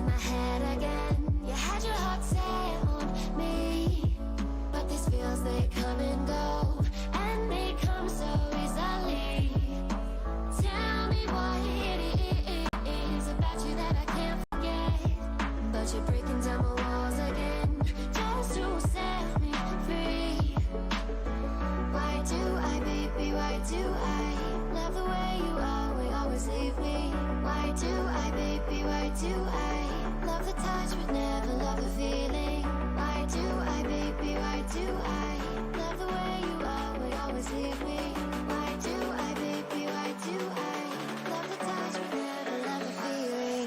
in my head again. You had your heart set on me, but these feels, they come and go, and they come so easily. Tell me what it is about you that I can't forget, but you're breaking down my walls again just to set me free. Why do I, baby, why do I love the way you always leave me? Why do I, baby, why do I love the touch but never love the feeling? Why do I, baby, why do I love the way you always leave me? Why do I, baby, why do I love the touch but never love the feeling?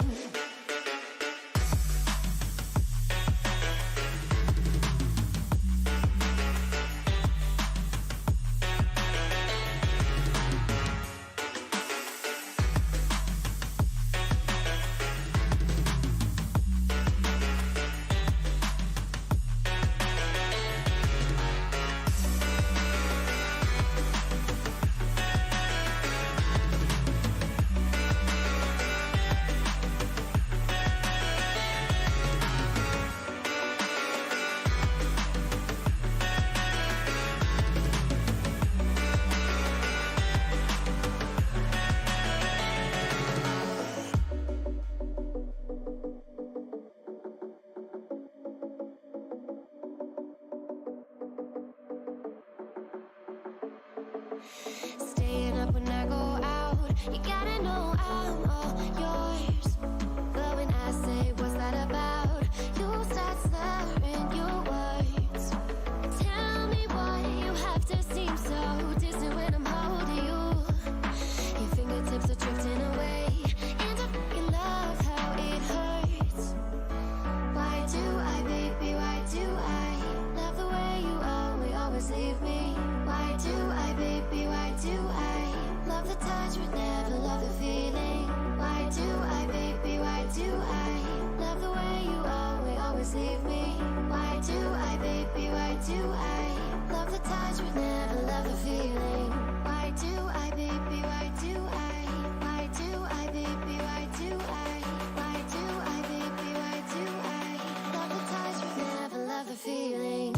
Staying up when I go out, you gotta know I'm all yours. But when I say what's that about, you start slurring your words. Tell me why you have to seem so distant when I'm holding you. Your fingertips are drifting away, and I fucking love how it hurts. Why do I, baby, why do I love the way you always leave me? Why do I, baby, why do I love the touch but never love the feeling? Why do I, baby, why do I love the way you always leave me? Why do I, baby, why do I love the touch but never love the feeling? Why do I, baby, why do I? Why do I, baby, why do I? Why do I, baby, why do I love the touch but never love the feeling?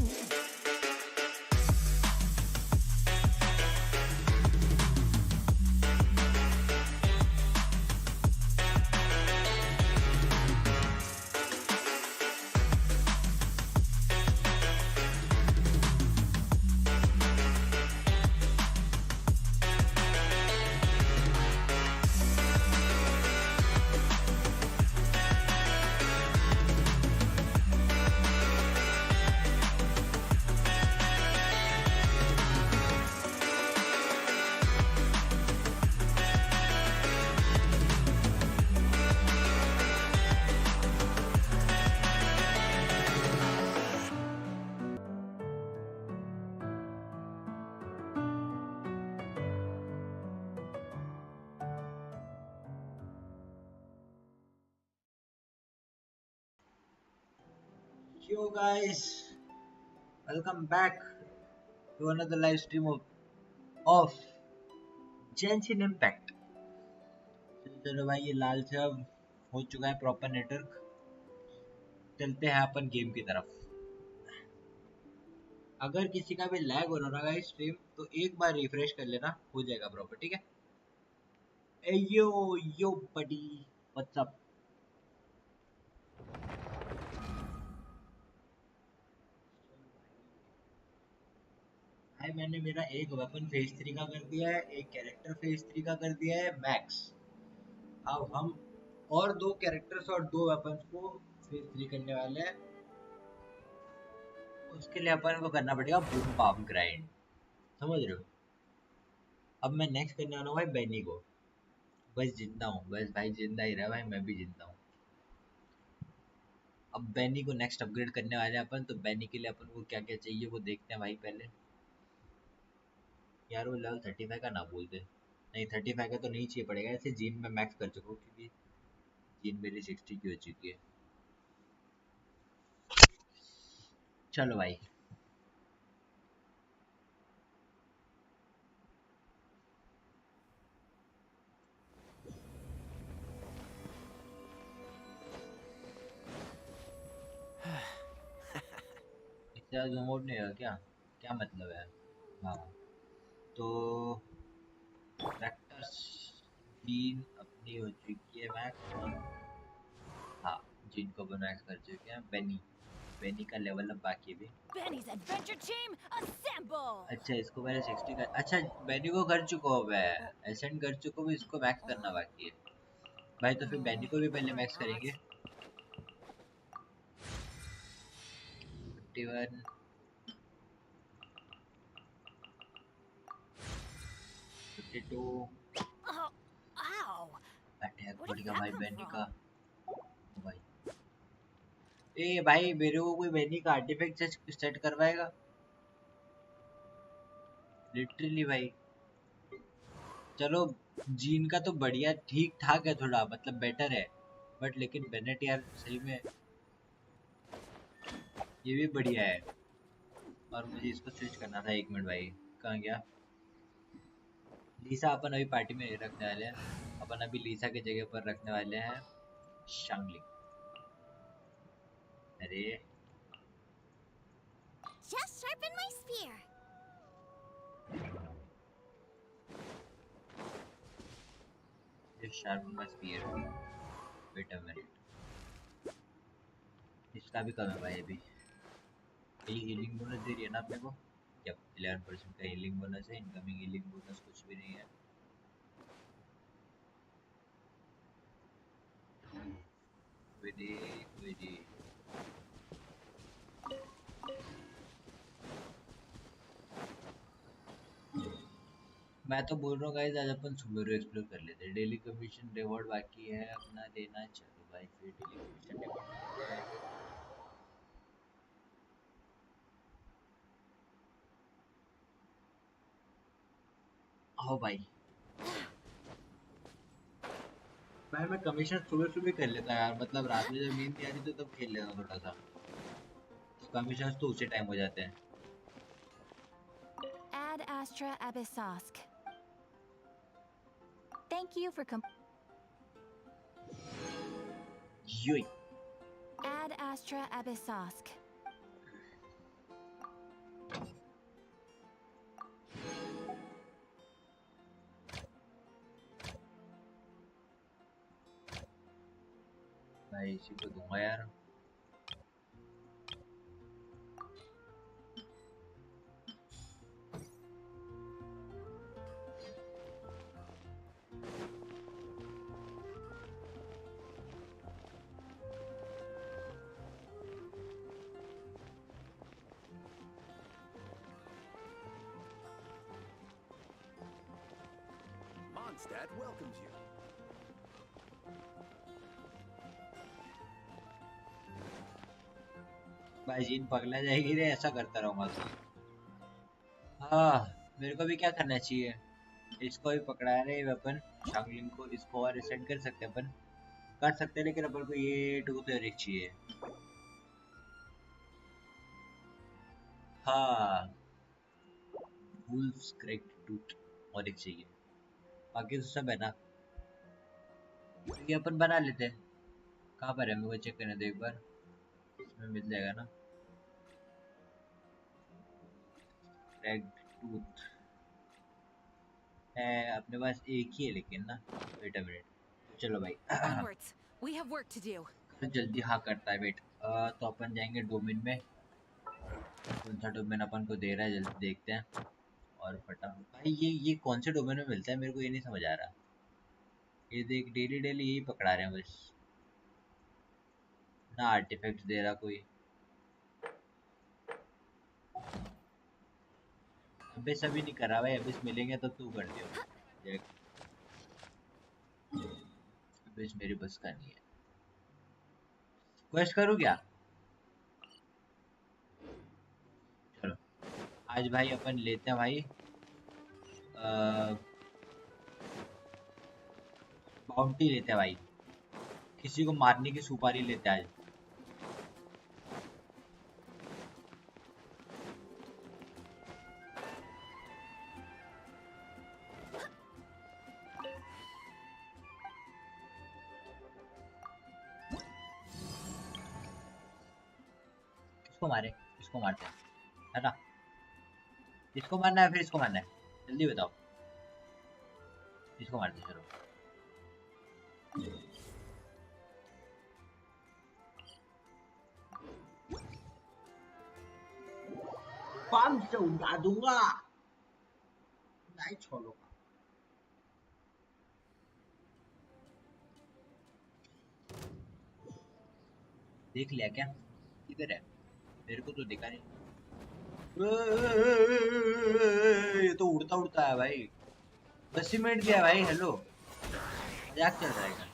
Yo guys, welcome back to another live stream of Genshin Impact। चलो भाई ये लाल से अब हो चुका है proper network. चलते हैं अपन गेम की तरफ। अगर किसी का भी लैग हो रहा है स्ट्रीम तो एक बार रिफ्रेश कर लेना, हो जाएगा प्रॉपर। ठीक है। ए यो यो बडी, व्हाट्स अप? भाई मैंने मेरा एक वेपन फेज 3 का कर दिया है, एक कैरेक्टर फेज 3 का कर दिया है मैक्स। अब हम और दो कैरेक्टर्स और दो वेपन्स को फेज 3 करने वाले हैं। उसके लिए अपन को करना पड़ेगा बूम पाम ग्राइंड, समझ रहे हो? अब मैं नेक्स्ट करने वाला हूँ भाई बेनी को। बस जिंदा हूँ, बस भाई जिंदा ही रहा भाई, मैं भी जिंदा हूँ। अब बेनी को नेक्स्ट अपग्रेड करने वाले हैं अपन। तो बेनी के लिए अपन को क्या क्या चाहिए वो देखते हैं भाई पहले। यार वो लेवल 35 का ना बोल दे। नहीं 35 का तो नहीं चाहिए पड़ेगा, ऐसे जीन में मैक्स कर चुका हूँ क्योंकि जीन मेरी 60 की हो चुकी है। चलो भाई क्या रिमोट नहीं है क्या? क्या मतलब है? हाँ तो रैक्टस जीन अपनी हो चुकी है मैक्स। हाँ जीन को अपन मैक्स कर चुके हैं। बेनी बेनी का लेवल अप बाकी है भी। Benny's adventure team, assemble! अच्छा इसको मैंने 60 का अच्छा बेनी को कर चुका हूँ मैं। Oh, एसेंड कर चुका हूँ, इसको मैक्स करना बाकी है भाई। तो फिर बेनी को भी पहले मैक्स करेंगे। 51 52 oh, ow! अटैक Where बढ़ did गया that भाई come बेनी का। from? ओ भाई ए भाई मेरे को कोई बेनी का आर्टिफैक्ट सेट करवाएगा लिटरली भाई। चलो जीन का तो बढ़िया ठीक ठाक है, थोड़ा मतलब बेटर है, बट लेकिन बेनेट यार सही में ये भी बढ़िया है। और मुझे इसको स्विच करना था। 1 मिनट भाई कहाँ गया लीसा? अपन अभी पार्टी में नहीं रखने वाले हैं, अपन अभी लीसा की जगह पर रखने वाले हैं शांगलिंग। अरे Just sharpen my spear. Sharpen my spear. Wait a minute, इसका भी कम है भाई अभी। ये हीलिंग बोनस दे रही है ना अपने को? जब 11% का हीलिंग बोनस है, इनकमिंग हीलिंग बोनस कुछ भी नहीं है। विधि विधि मैं तो बोल रहा हूँ गाइस आज अपन सुमेरु एक्सप्लोर कर लेते हैं। डेली कमीशन रिवॉर्ड बाकी है अपना देना। चलो भाई फिर डेली कमीशन रिवॉर्ड। आओ भाई भाई मैं कमीशन सुबह सुबह कर लेता यार, मतलब रात में जब नींद नहीं आती तो तब खेल लेता थोड़ा सा। तो कमीशन तो उसी टाइम हो जाते हैं। Ad Astra Abyssosk. Thank you for योई Ad Astra Abyssosk. भाई इसी को दूंगा यार। Mondstadt welcomes you. भाई जीन पगला जाएगी रे, ऐसा करता रहूंगा तो। हाँ मेरे को भी क्या करना चाहिए? इसको भी पकड़ा है रे वेपन शांगलिंग को। इसको और रिसेट कर सकते हैं अपन, कर सकते हैं, लेकिन अपन को ये टूथ एरिक चाहिए। हाँ वुल्फ्स करेक्ट टूथ और एक चाहिए, बाकी तो सब है ना। तो ये अपन बना लेते हैं। कहाँ पर है मेरे को चेक करने दो एक बार, इसमें मिल जाएगा ना। क्रैक्ड टूथ है अपने पास एक ही है लेकिन ना। वेट अ मिनट चलो भाई Onwards. We have work to do. जल्दी हाँ करता है वेट। तो अपन जाएंगे डोमेन में। कौन सा डोमेन अपन को दे रहा है जल्दी देखते हैं। और फटाफट भाई ये कौन से डोमेन में मिलता है मेरे को ये नहीं समझ आ रहा। ये देख डेली डेली यही पकड़ा रहे हैं बस, ना आर्टिफैक्ट दे रहा कोई। अबे सभी नहीं कर रहा भाई, अभी मिलेंगे तो तू कर दियो देख। अबे मेरी बस का नहीं है। क्वेस्ट करूँ क्या? चलो आज भाई अपन लेते हैं भाई बाउंटी लेते हैं भाई, किसी को मारने की सुपारी लेते हैं आज। किसको मारे? इसको मारते हैं। है ना? इसको मारना है फिर इसको मारना है, जल्दी बताओ। इसको मार दो चलो। 500 उड़ा दूंगा, नहीं छोड़ूंगा। देख लिया क्या? किधर है? मेरे को तो दिखा नहीं। ये तो उड़ता उड़ता है भाई। 10 मिनट दिया भाई। हेलो, मजाक चल रहा है क्या?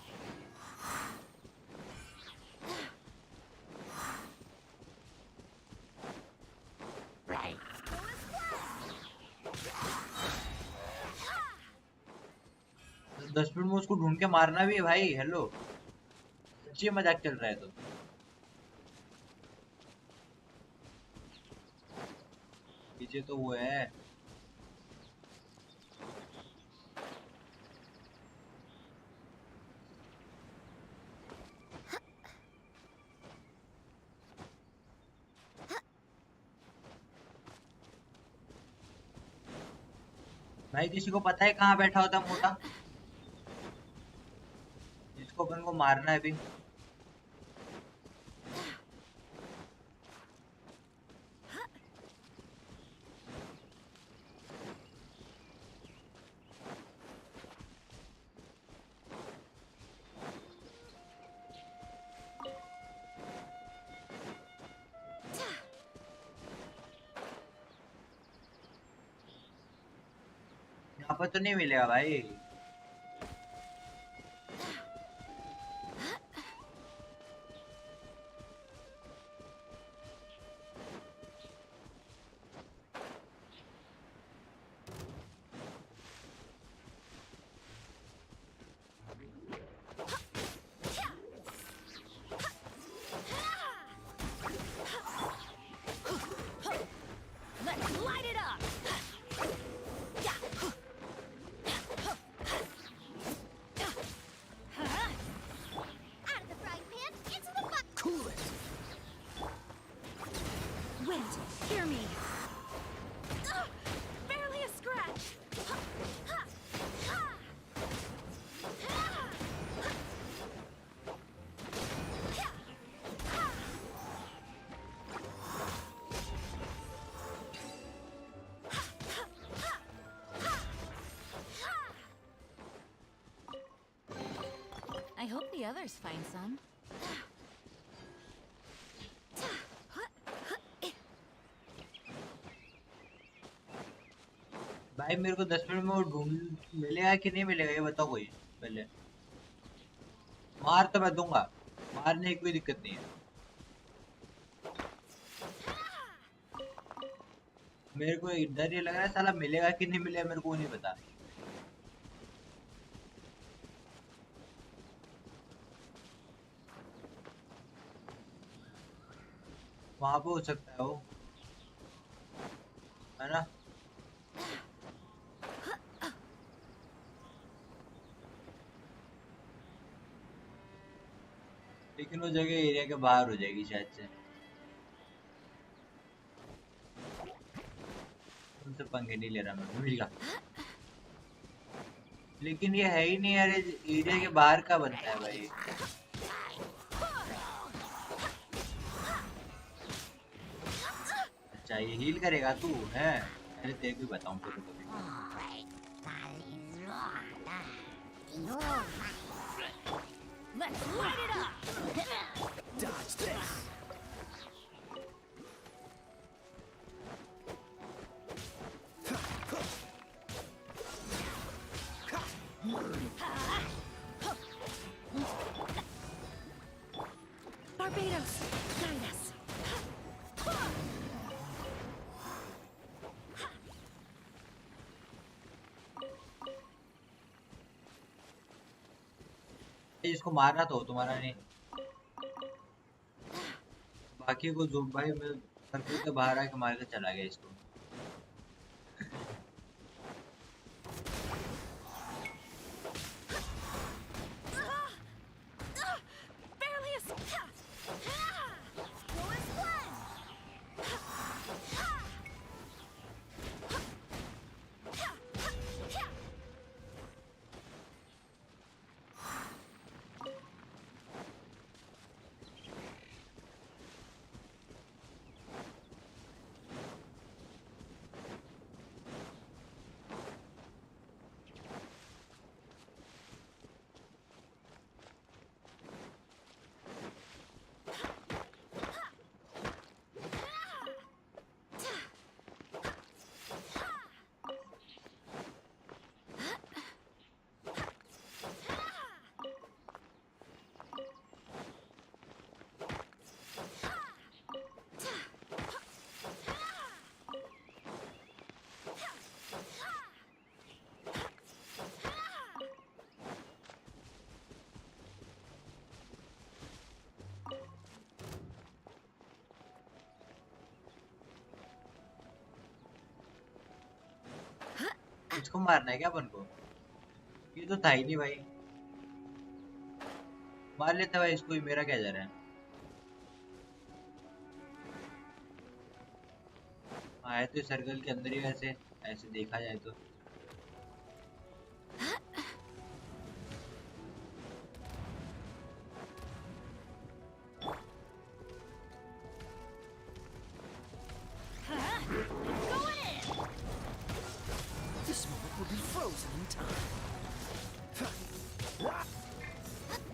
तो 10 मिनट में उसको ढूंढ के मारना भी है भाई। हेलो, सच्ची मजाक चल रहा है तो। पीछे तो वो है। भाई किसी को पता है कहाँ बैठा होता मोटा? इसको अपन को मारना है अभी। यहाँ पर तो नहीं मिलेगा भाई। Let's light it up! Out of the frying pan, into the fire. Cool it. Wait, hear me. Barely a scratch. I hope the others find some. भाई मेरे को 10 मिनट में वो ढूंढ मिलेगा कि नहीं मिलेगा ये बताओ कोई पहले। मार तो मैं दूंगा, मारने की कोई दिक्कत नहीं है। मेरे को डर ये लग रहा है साला मिलेगा कि नहीं मिलेगा मेरे को नहीं पता। वहां पे हो सकता है वो, है ना? लेकिन वो जगह एरिया के बाहर हो जाएगी शायद से। उनसे पंगे नहीं ले रहा मैं, मिल गया। लेकिन ये है ही नहीं यार, एरिया के बाहर का बनता है भाई। अच्छा ये हील करेगा तू है? अरे तेरे को बताऊं फिर कभी। Let's light it up! Dodge this. Barbados, guide us. इसको मारना तो तुम्हारा नहीं, बाकी को जो भाई मैं सर्कल के बाहर आके मार के चला गया इसको। Barely a... Go as planned. इसको मारना है क्या अपन को? ये तो था ही नहीं भाई। मार लेता भाई इसको ही, मेरा क्या जा रहा है। हाँ है तो सर्कल के अंदर ही वैसे, ऐसे देखा जाए तो। This moment will be frozen in time.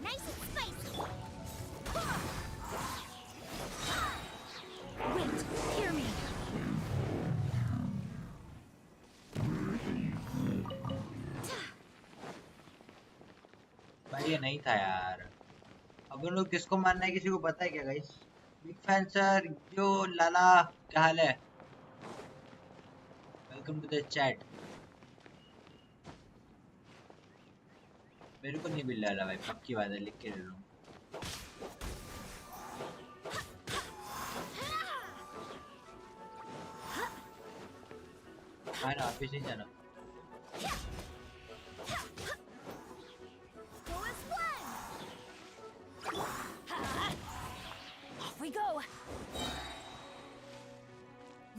Nice and spicy. Wait, hear me. भाई ये नहीं था यार। अब उन लोग किसको मारना है, किसी को पता है क्या guys? Big fan sir, yo लाला, क्या हाल है? Welcome to the chat. मेरे को नहीं मिल रहा भाई, पक्की बात है, लिख के ले लूं। हाँ ना, वापिस नहीं जाना। Go as one. Off we go.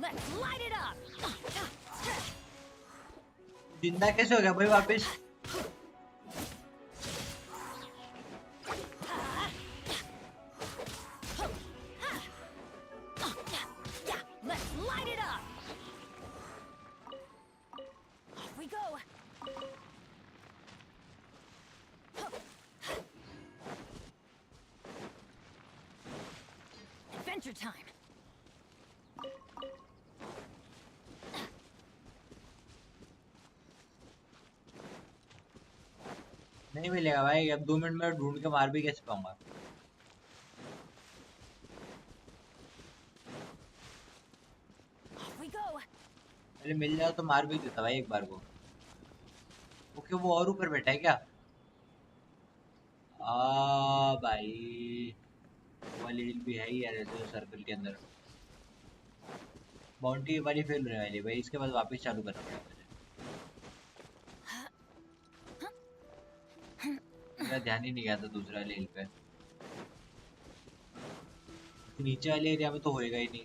Let's light it up. जिंदा कैसे हो गया भाई वापिस? Let's light it up. Off we go. Adventure time. नहीं मिलेगा भाई, अब 2 मिनट में ढूंढ के मार भी कैसे पाऊंगा? Off we go. पहले मिल जाओ तो मार भी देता भाई एक बार को। ओके वो और ऊपर बैठा है क्या? भाई वो वाली हिल भी है ही यार, ऐसे सर्कल के अंदर। बाउंड्री वाली फेल होने वाली है भाई, इसके बाद वापस चालू करना पड़ेगा मुझे। मेरा ध्यान ही नहीं गया था दूसरा वाली हिल पे। नीचे वाले एरिया में तो होएगा ही नहीं।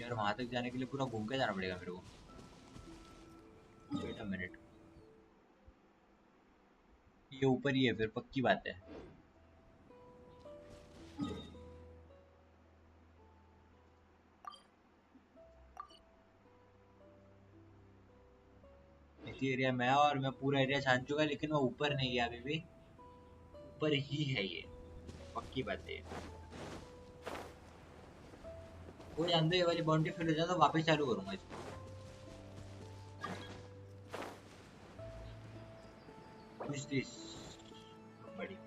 यार वहां तक जाने के लिए पूरा घूम के जाना पड़ेगा मेरे को। वेट अ मिनट, ये ऊपर ही है फिर, पक्की बात है। इसी एरिया में है और मैं पूरा एरिया छान चुका, लेकिन वो ऊपर नहीं है अभी भी, ऊपर ही है ये, पक्की बात है। वो जानते ये वाली बाउंड्री फिल हो जाए तो वापस चालू करूंगा इसको। Who's this? Buddy.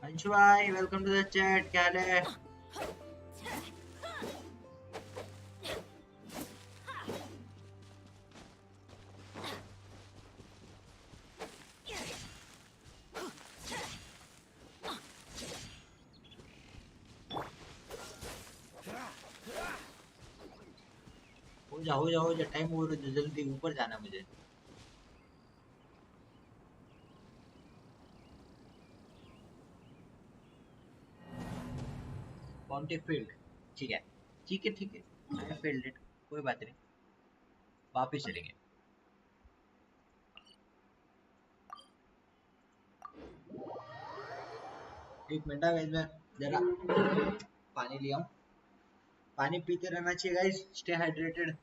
अंशु भाई वेलकम टू द चैट, क्या हाल है? हो जाओ टाइम हो रहा है, जल्दी ऊपर जाना मुझे। बाउंड्री फील्ड, ठीक है ठीक है ठीक है, आई फील्ड इट, कोई बात नहीं, वापस चलेंगे। एक मिनट गाइस, मैं जरा पानी लिया हूँ। पानी पीते रहना चाहिए guys, stay hydrated.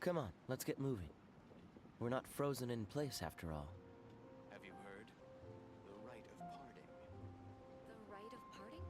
Come on, let's get moving. We're not frozen in place after all. Have you heard? The rite of parting. The rite of parting?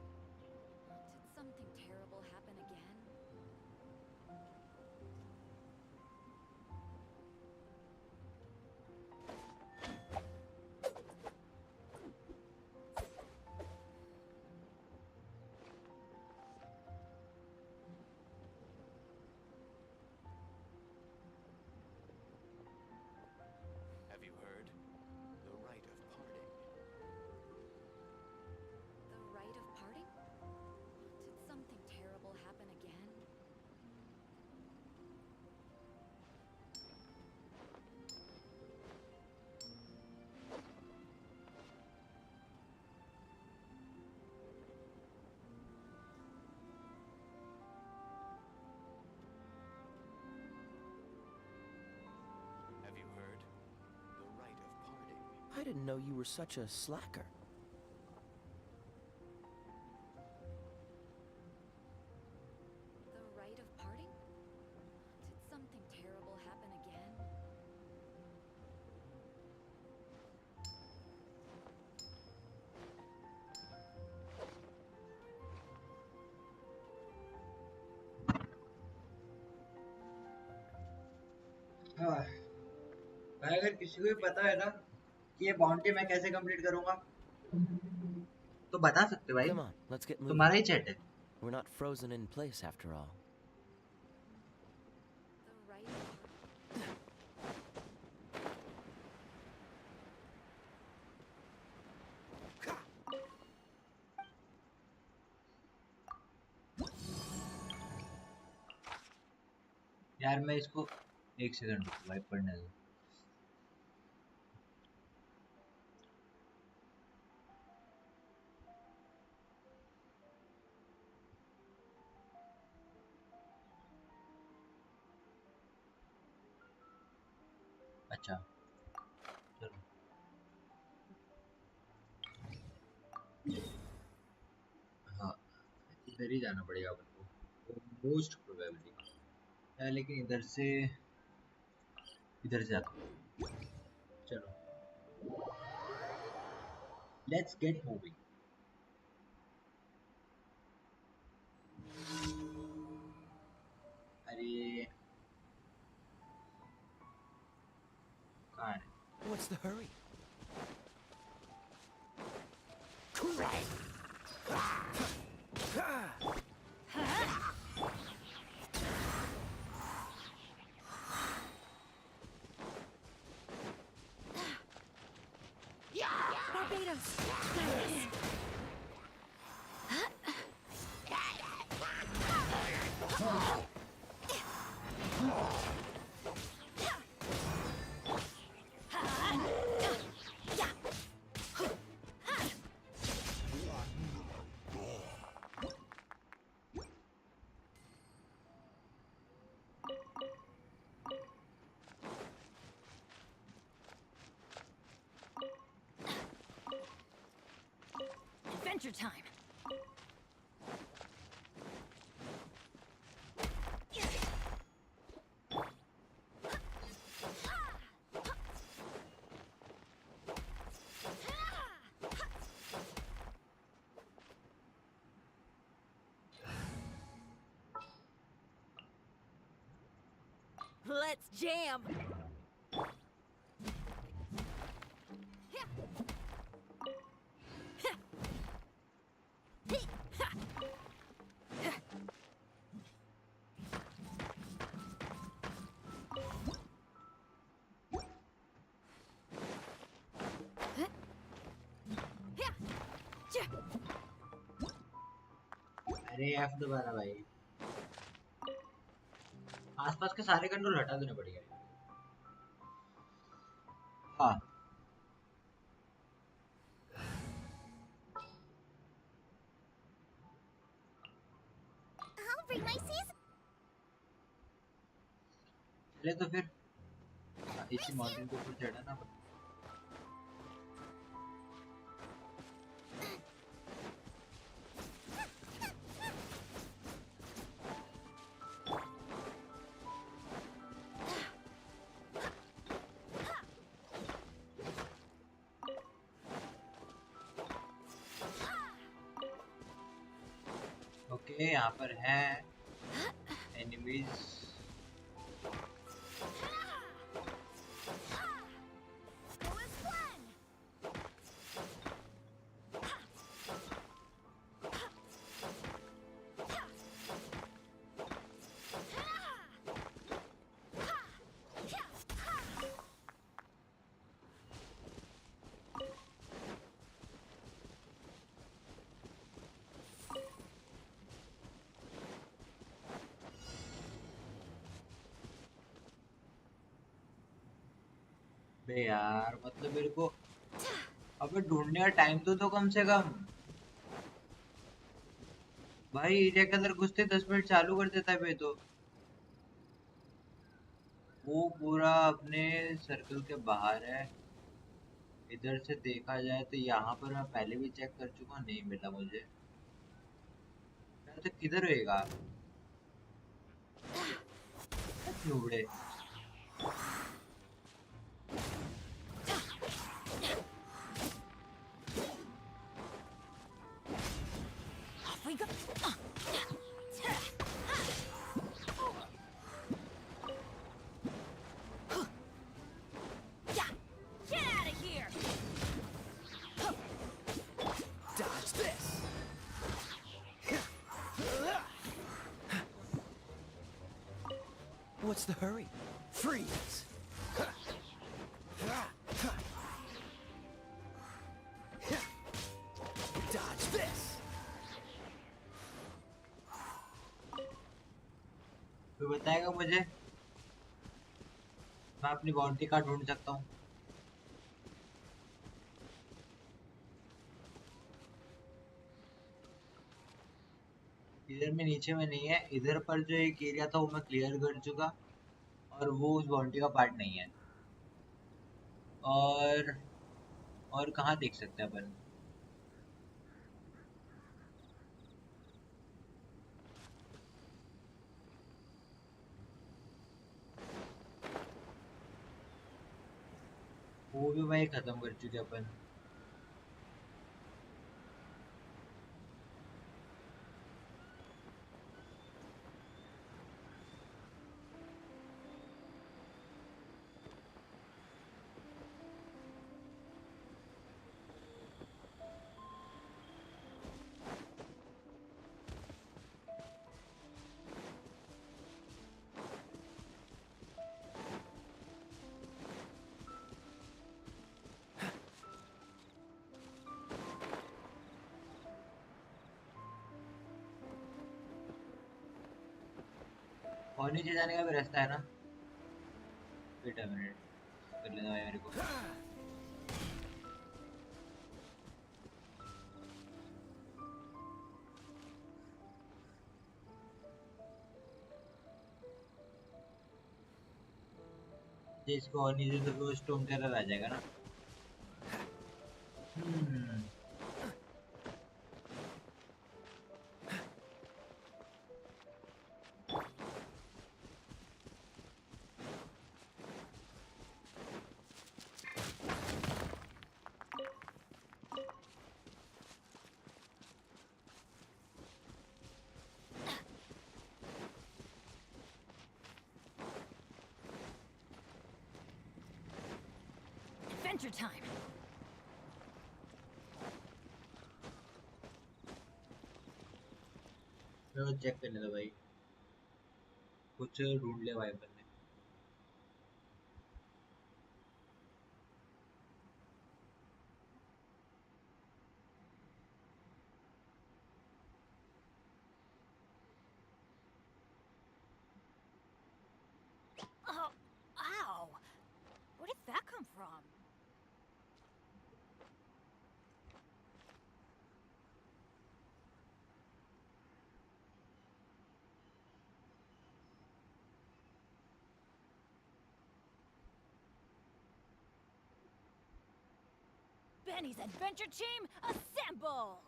I didn't know you were such a slacker. The rite of parting? Did something terrible happen again? हाँ भाई, अगर किसी को भी पता है ना कि ये बाउंटी मैं कैसे कंप्लीट करूंगा तो बता सकते हो भाई, Come on, let's get moving. तुम्हारा ही चैट है। We're not frozen in place after all. The rite of parting? यार मैं इसको एक सेकंड रुको भाई, पढ़ने दो। अच्छा चलो, हाँ इधर ही जाना पड़ेगा अपन को मोस्ट प्रोबेबली, लेकिन इधर से आता हूँ। चलो लेट्स गेट मूविंग। अरे कहाँ है? What's the hurry? Barbados! Adventure time! Let's jam! अरे एफ दोबारा भाई, आसपास के सारे कंट्रोल हटा देने पड़ेंगे। हाँ I'll bring my season. चले तो फिर इसी माउंटेन के ऊपर चढ़ा ना। ओके यहाँ पर है एनिमीज। Go as planned. बे यार मतलब मेरे को अबे ढूंढने का टाइम तो कम से कम भाई, एरिया के अंदर घुसते 10 मिनट चालू कर देता है बे। तो वो पूरा अपने सर्कल के बाहर है, इधर से देखा जाए तो यहाँ पर मैं पहले भी चेक कर चुका हूँ, नहीं मिला मुझे। तो किधर होएगा नूबड़े? Off we go. Yeah, get out of here. Dodge this. What's the hurry? Freeze. Dodge this. तो बताएगा मुझे, मैं अपनी बाउंड्री कार्ड ढूंढ सकता हूँ। इधर में नीचे में नहीं है, इधर पर जो एक एरिया था वो मैं क्लियर कर चुका, और वो उस बाउंड्री का पार्ट नहीं है। और कहाँ देख सकते हैं अपन? वो भी वही खत्म कर चुके अपन। और नीचे जाने का भी रास्ता है ना? वेट अ मिनट, कर लेना भाई मेरे को। ये इसको और नीचे तो वो स्टोन टेरर आ जाएगा ना? Adventure time. चलो चेक करने दो भाई, कुछ ढूंढ ले भाई अपन ने। Oh, ow. Where did that come from? Benny's adventure team, assemble!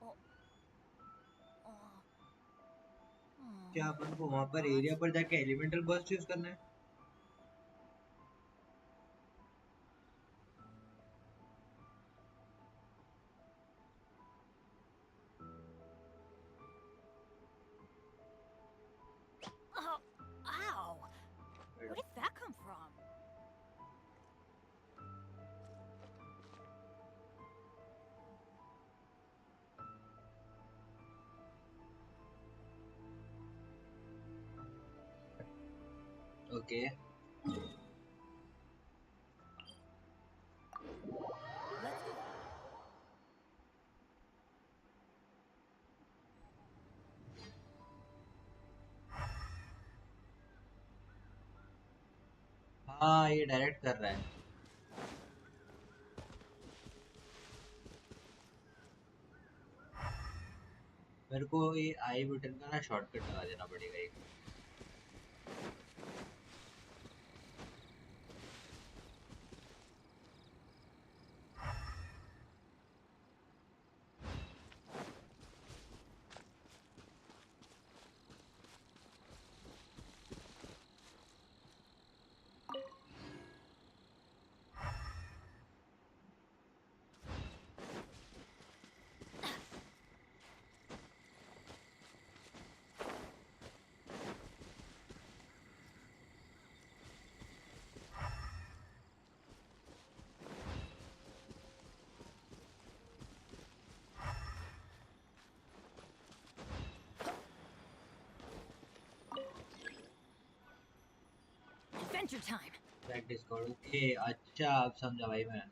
Oh. क्या अपन को वहां पर एरिया पर जाके एलिमेंटल बर्स्ट यूज करना है? Oh, ow. Where did that come from? Okay, Let's go. हाँ ये डायरेक्ट कर रहा है। मेरे को ये आई बटन का ना शॉर्टकट लगा देना पड़ेगा एक। Adventure time. प्रैक्टिस करो। ओके अच्छा अब समझा भाई मैं।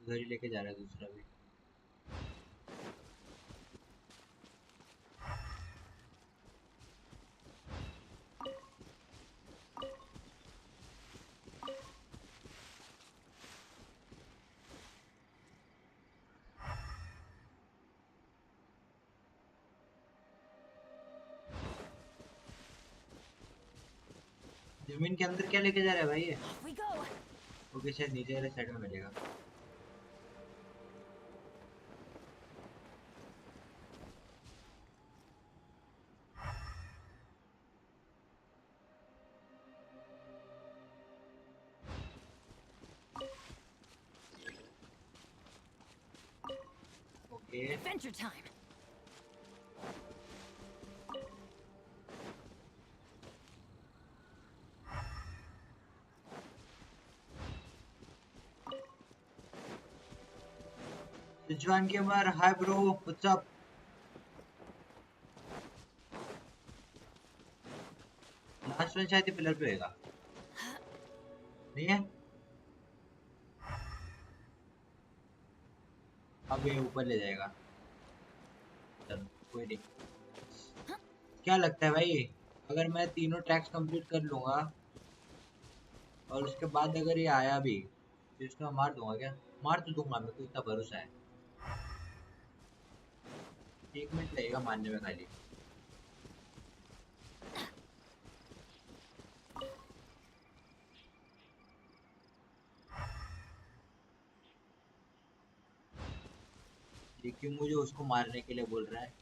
उधर ही लेके जा रहा है दूसरा भी। जमीन के अंदर क्या लेके जा रहा है भाई ये? Off we go. ओके शायद नीचे वाले साइड में मिलेगा। Okay Adventure time. सिचुआन के बार hi bro what's up. Last one शायद पिलर पे होगा नहीं है? अब ये ऊपर ले जाएगा। चलो कोई नहीं। क्या लगता है भाई अगर मैं तीनों ट्रैक्स कंप्लीट कर लूंगा और उसके बाद अगर ये आया भी तो इसको मार दूंगा क्या? मार तो दूंगा, मेरे को इतना भरोसा है। 1 मिनट लगेगा मारने में खाली। ये क्यों मुझे उसको मारने के लिए बोल रहा है?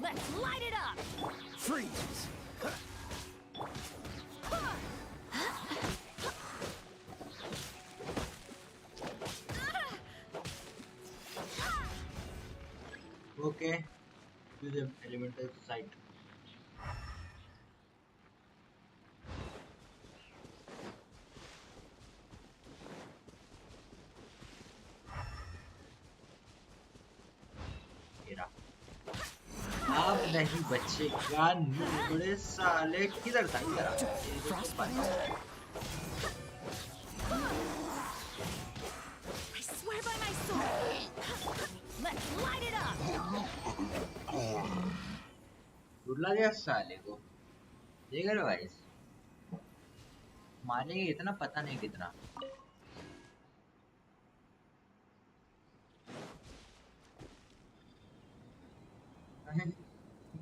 Let's light it up. Freeze! Okay use elemental site. अब नहीं बचेगा बड़े साले। किधर था इधर आ। I swear by my sword. Let's light it up. रुला दिया साले को। देख रहे हो भाई मारेंगे इतना पता नहीं कितना।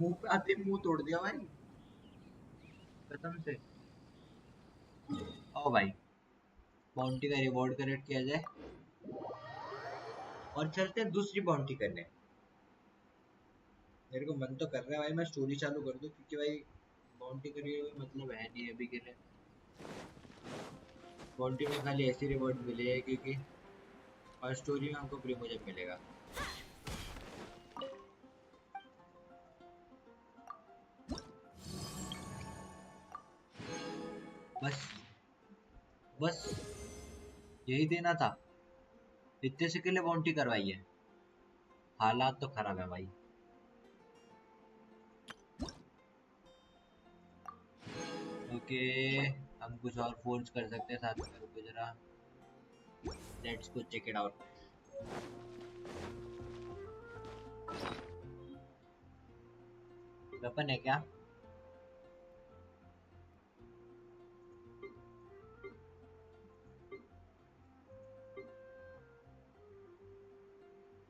मुंह पे आते मुंह तोड़ दिया भाई कसम से। आओ भाई बाउंटी का रिवॉर्ड कलेक्ट किया जाए और चलते हैं दूसरी बाउंटी करने। मेरे को मन तो कर रहा है भाई मैं स्टोरी चालू कर दूं क्योंकि भाई बाउंटी करिए मतलब है नहीं अभी के लिए। बाउंटी में खाली ऐसी रिवॉर्ड मिले है क्योंकि और स्टोरी में हमको प्रीमोजन मिलेगा। बस बस यही देना था। इतने से के लिए बाउंटी करवाई है। हालात तो खराब है भाई। ओके हम कुछ और फोर्स कर सकते हैं साथ में। रुको जरा let's go check it out. Weapon है क्या?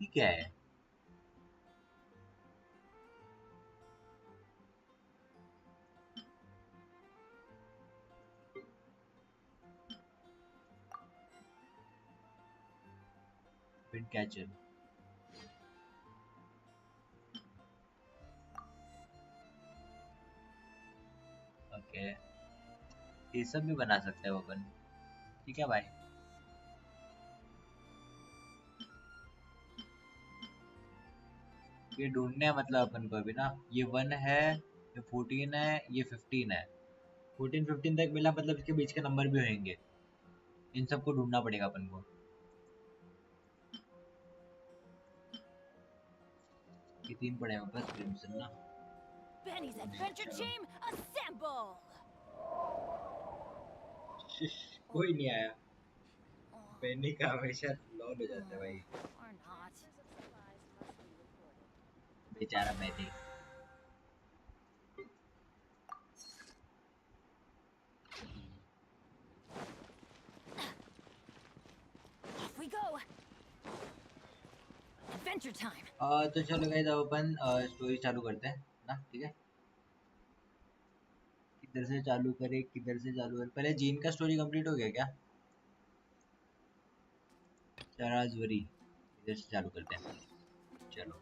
ये क्या है? Wind catcher. ओके ये सब भी बना सकते हैं वेपन। ठीक है भाई। ये ढूंढने हैं मतलब अपन को अभी ना। ये 1 है, ये 14 है, ये 15 है। 14 15 तक मिला, मतलब इसके बीच के नंबर भी होंगे। इन सबको ढूंढना पड़ेगा अपन को। ये 3 पड़े हैं बस क्रिम्सन ना। Benny's adventure team, assemble! कोई नहीं आया। बेनी का हमेशा लॉल हो जाता है भाई, Or not. बेचारा Beni. Off we go. Adventure time. तो चलो गाइस अब अपन स्टोरी चालू करते हैं ना, ठीक है। किधर से चालू करें, किधर से चालू करें? पहले जीन का स्टोरी कंप्लीट हो गया क्या? चराजवरी इधर से चालू करते हैं, चलो।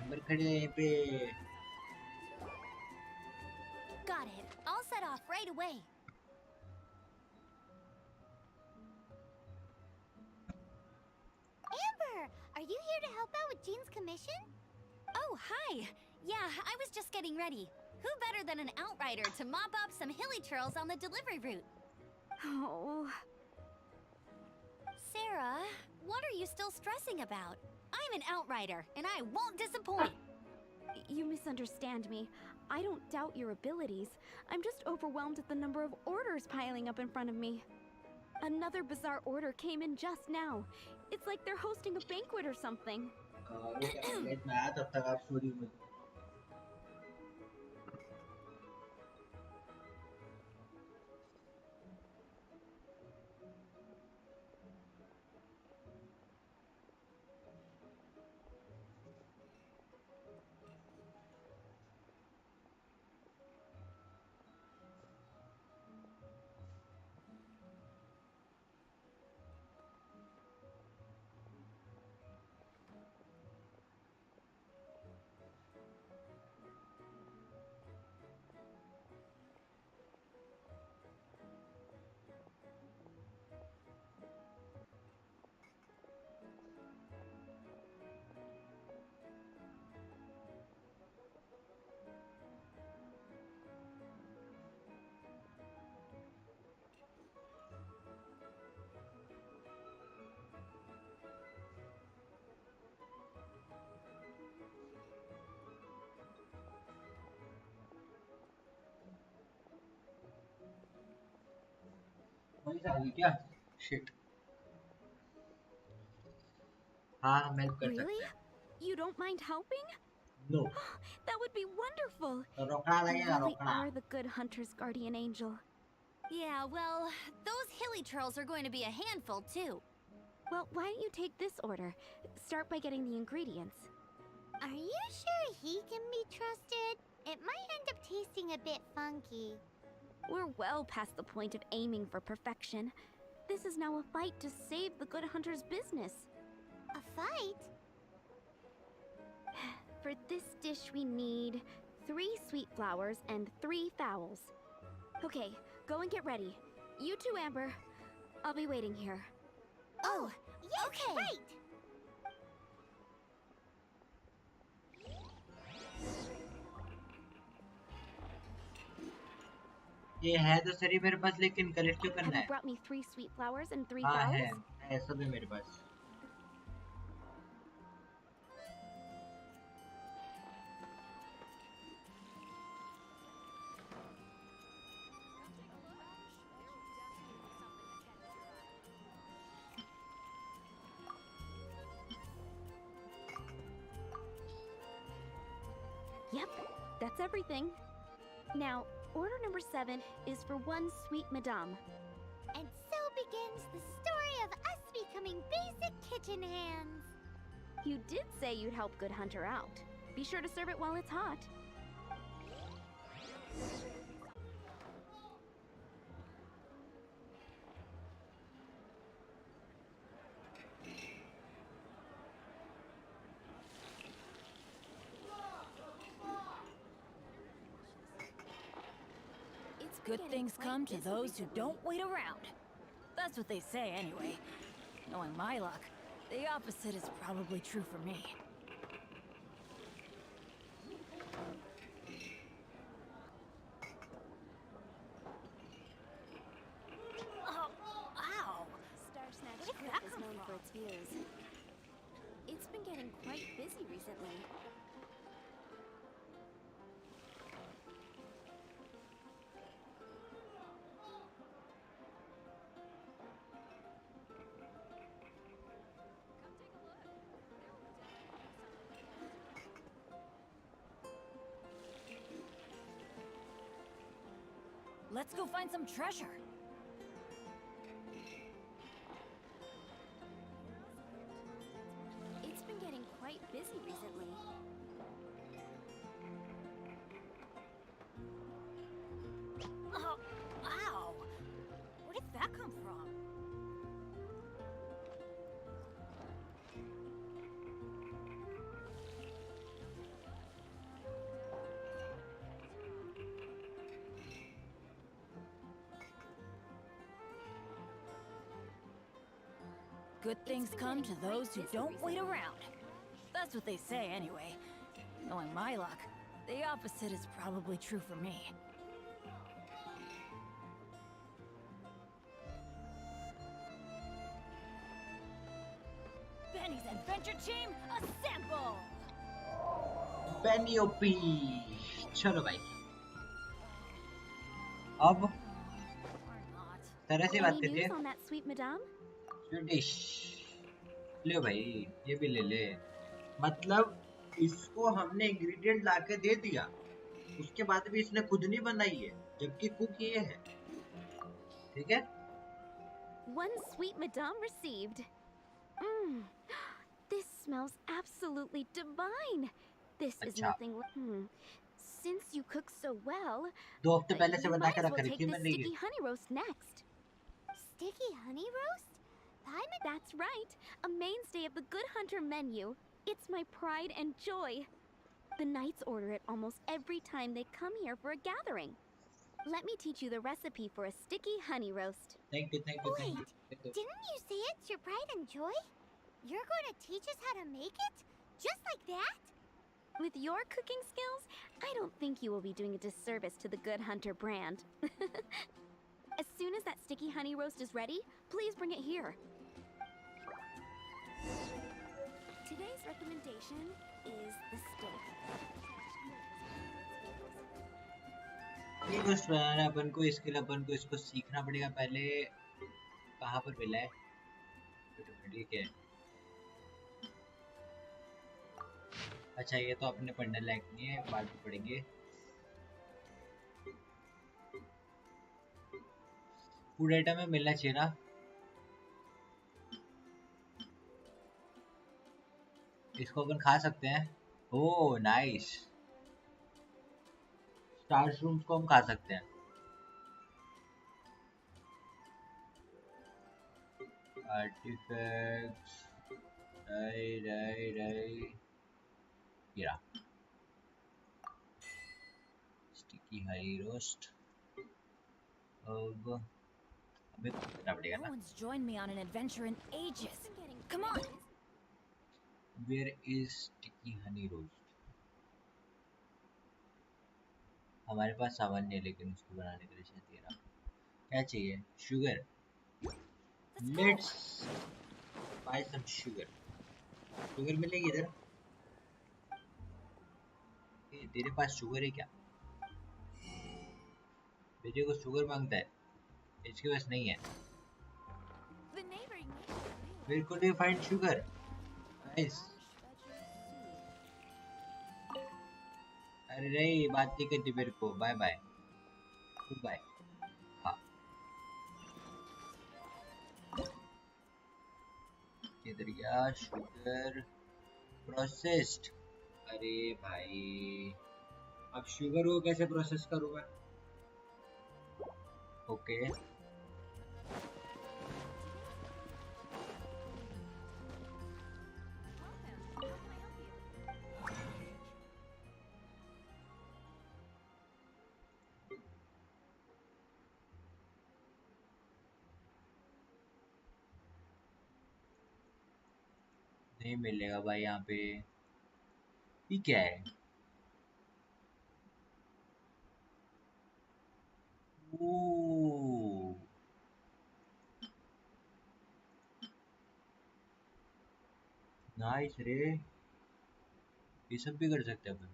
एम्बर खड़ी है यहीं पे। Got it. I'll set off right away. Amber, are you here to help out with Jean's commission? Oh, hi. Yeah, I was just getting ready. Who better than an outrider to mop up some hilly trails on the delivery route? Oh. Sarah, what are you still stressing about? I'm an outrider, and I won't disappoint. You misunderstand me. I don't doubt your abilities. I'm just overwhelmed at the number of orders piling up in front of me. Another bizarre order came in just now. It's like they're hosting a banquet or something. मैं आया तब तक आप story में। वही आ गई क्या? Shit. हाँ हम हेल्प कर Really? सकते हैं। You don't mind helping? No. That would be wonderful. तो रोकड़ा You लगेगा, really रोकड़ा। are the good hunter's guardian angel. Yeah, well, those hilly trails are going to be a handful, too. Well, why don't you take this order? Start by getting the ingredients. Are you sure he can be trusted? It might end up tasting a bit funky. We're well past the point of aiming for perfection. This is now a fight to save the good hunter's business. A fight? For this dish we need 3 sweet flowers and 3 fowls. Okay, go and get ready. You too, Amber. I'll be waiting here. Oh, yes, okay. Right. ये है तो सही मेरे पास, लेकिन collect क्यों करना Have you है? brought me 3 sweet flowers and 3 हाँ fowls? है सब है मेरे पास। Yep, that's everything. Now, order number 7 is for 1 sweet madame. And so begins the story of us becoming basic kitchen hands. You did say you'd help Good Hunter out. Be sure to serve it while it's hot. Good things come to those who don't wait around. That's what they say anyway. Knowing my luck, The opposite is probably true for me. Oh, ow! Snatch Where did Cliff that is come known from? for its views. It's been getting quite busy recently. Let's go find some treasure. It's been getting quite busy recently. Oh, ow! Where did that come from? Good things come to those who don't wait around. That's what they say anyway. Knowing my luck, the opposite is probably true for me. Benny's adventure team, assemble! बेनियोपी। चलो भाई, अब Or not. तरह से बात Any करते news हैं। on that sweet madame? Swedish ले भाई, ये भी ले ले। मतलब इसको हमने इंग्रेडिएंट लाके दे दिया, उसके बाद भी इसने खुद नहीं बनाई है, जबकि कुक ये है। ठीक है, One sweet madame received. Mmm. This smells absolutely divine. This is अच्छा nothing like. Since you cook so well, 2 हफ्ते पहले से you बना might के as रख well रही take थी this मैंने ये। sticky honey roast next. Sticky honey roast? That's right. A mainstay of the Good Hunter menu. It's my pride and joy. The knights order it almost every time they come here for a gathering. Let me teach you the recipe for a sticky honey roast. Thank you thank you thank Wait, you. didn't you say it's your pride and joy? You're going to teach us how to make it? Just like that? With your cooking skills, I don't think you will be doing a disservice to the Good Hunter brand. As soon as that sticky honey roast is ready, please bring it here. Today's recommendation is the steak. ठीक है, बनाना अपन को, इसके लिए अपन को इसको सीखना पड़ेगा पहले। कहाँ पर मिला है? ठीक है, अच्छा ये तो अपने पढ़ने लायक नहीं है, बाद में पढ़ेंगे। फूड आइटम में मिलना चाहिए ना। इसको अपन खा सकते हैं। ओह नाइस, स्टार रूम्स को हम खा सकते हैं। Artifacts, sticky honey roast. अब हमें करना पड़ेगा No ना। one's joined me on an adventure in ages. Come on! Where is sticky honey roast? हमारे पास सामान नहीं है, लेकिन उसको बनाने के लिए शायद ये रहा। क्या चाहिए? Sugar. Let's buy some sugar. Sugar मिलेगी इधर? तेरे पास शुगर है क्या? बेटे को शुगर मांगता है, इसके पास नहीं है। The neighboring Where could we find sugar? Guys, अरे नहीं, बात नहीं करती मेरे को। Bye bye, goodbye. हाँ, किधर गया शुगर? प्रोसेस्ड। अरे भाई, अब शुगर को कैसे प्रोसेस करूँ मैं? ओके, नहीं मिलेगा भाई यहाँ पे। ये क्या है? ओ नाइस रे, ये सब भी कर सकते हैं अपन।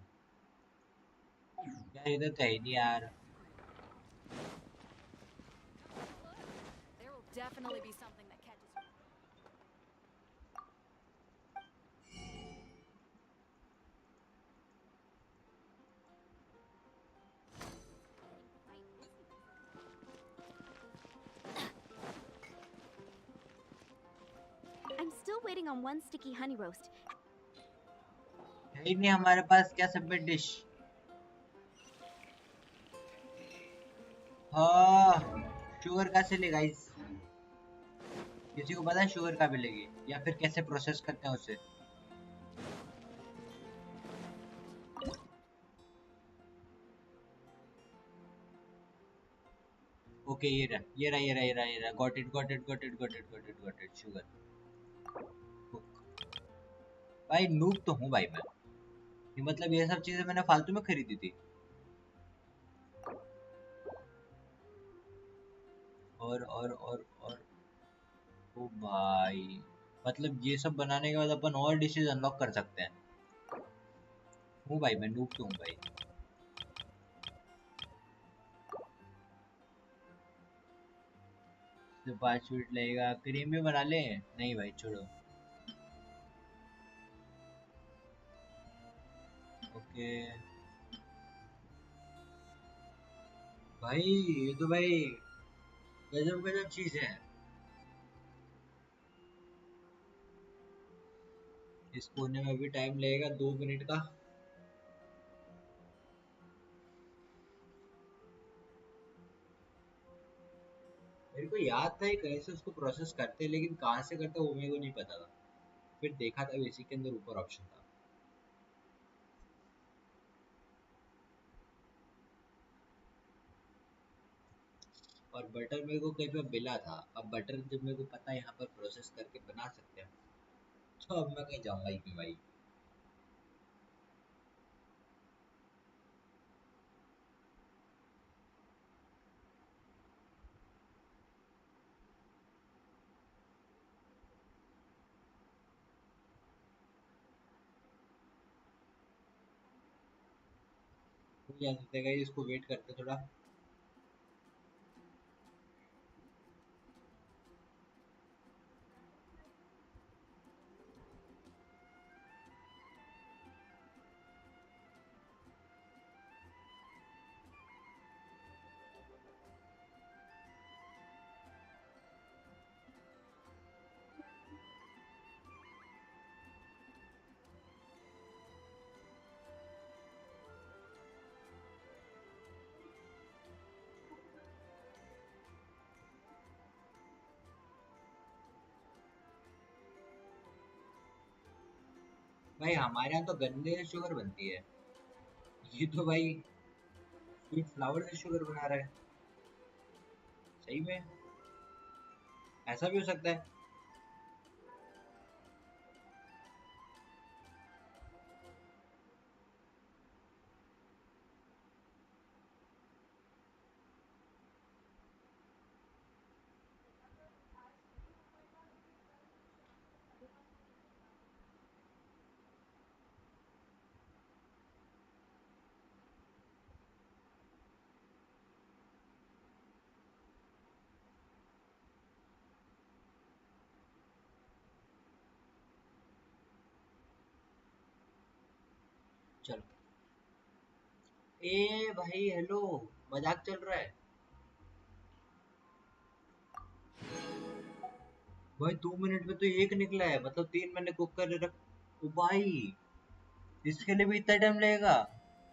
यार इधर कहीं नहीं यार। There will definitely be something that catches your I'm still waiting on one sticky honey roast. है ही नहीं हमारे पास क्या सबमिट डिश। हाँ शुगर कहाँ से ले गाइस? किसी को पता है शुगर कहाँ मिलेगी या फिर कैसे प्रोसेस करते हैं उसे? ओके ये रहा ये रहा ये रहा ये रहा ये रहा। Got it got it got it got it got it got it sugar. भाई नूब तो हूँ भाई मैं। ये मतलब ये सब चीजें मैंने फालतू में खरीदी थी। और ओ भाई मतलब ये सब बनाने के बाद अपन और डिशेस अनलॉक कर सकते हैं। हूँ भाई मैं नूब तो हूँ भाई। तो 5 मिनट लगेगा। क्रीम भी बना ले। नहीं भाई छोड़ो। ओके भाई ये तो भाई गजब गजब चीज है। इस कोने में भी टाइम लगेगा 2 मिनट का। मेरे को याद था ये कैसे उसको प्रोसेस करते हैं लेकिन कहाँ से करते हैं वो मेरे को नहीं पता था। फिर देखा था इसी के अंदर ऊपर ऑप्शन था। और बटर मेरे को कहीं पे मिला था। अब बटर जब मेरे को पता है यहाँ पर प्रोसेस करके बना सकते हैं तो अब मैं कहीं जाऊंगा ही नहीं भाई। तो जा सकते हैं इसको वेट करते थोड़ा। भाई हमारे यहाँ तो गन्ने से शुगर बनती है। ये तो भाई स्वीट फ्लावर से शुगर बना रहा है। सही में ऐसा भी हो सकता है। चलो ए भाई हेलो मजाक चल रहा है। भाई 2 मिनट में तो एक निकला है मतलब 3 मैंने कुक कर रख। ओ भाई इसके लिए भी इतना टाइम लगेगा?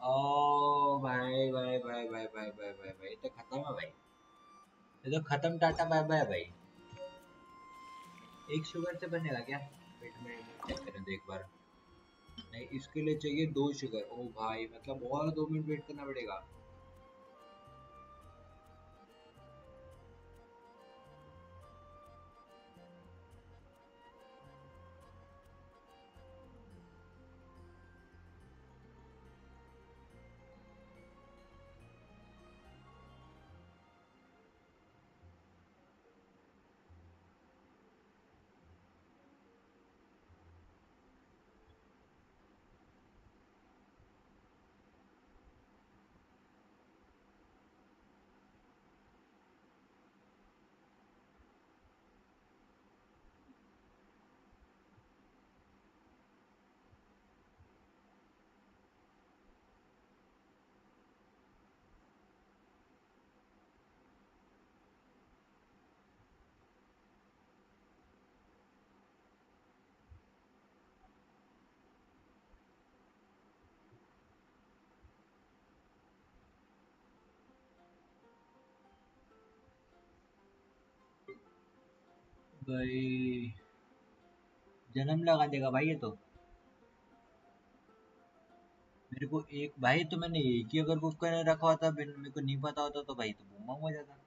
ओ भाई भाई भाई भाई भाई भाई भाई भाई ये तो खत्म है भाई। ये तो खत्म टाटा बाय बाय भाई। एक शुगर से बनेगा क्या? वेट में चेक करें तो एक बार। नहीं इसके लिए चाहिए 2 शुगर। ओ भाई मतलब और 2 मिनट वेट करना पड़ेगा। भाई जन्म लगा देगा भाई ये तो। मेरे को एक भाई तो मैंने एक ही अगर बुक करने रखा होता, मेरे को नहीं पता होता तो भाई तो बूमा हो जाता।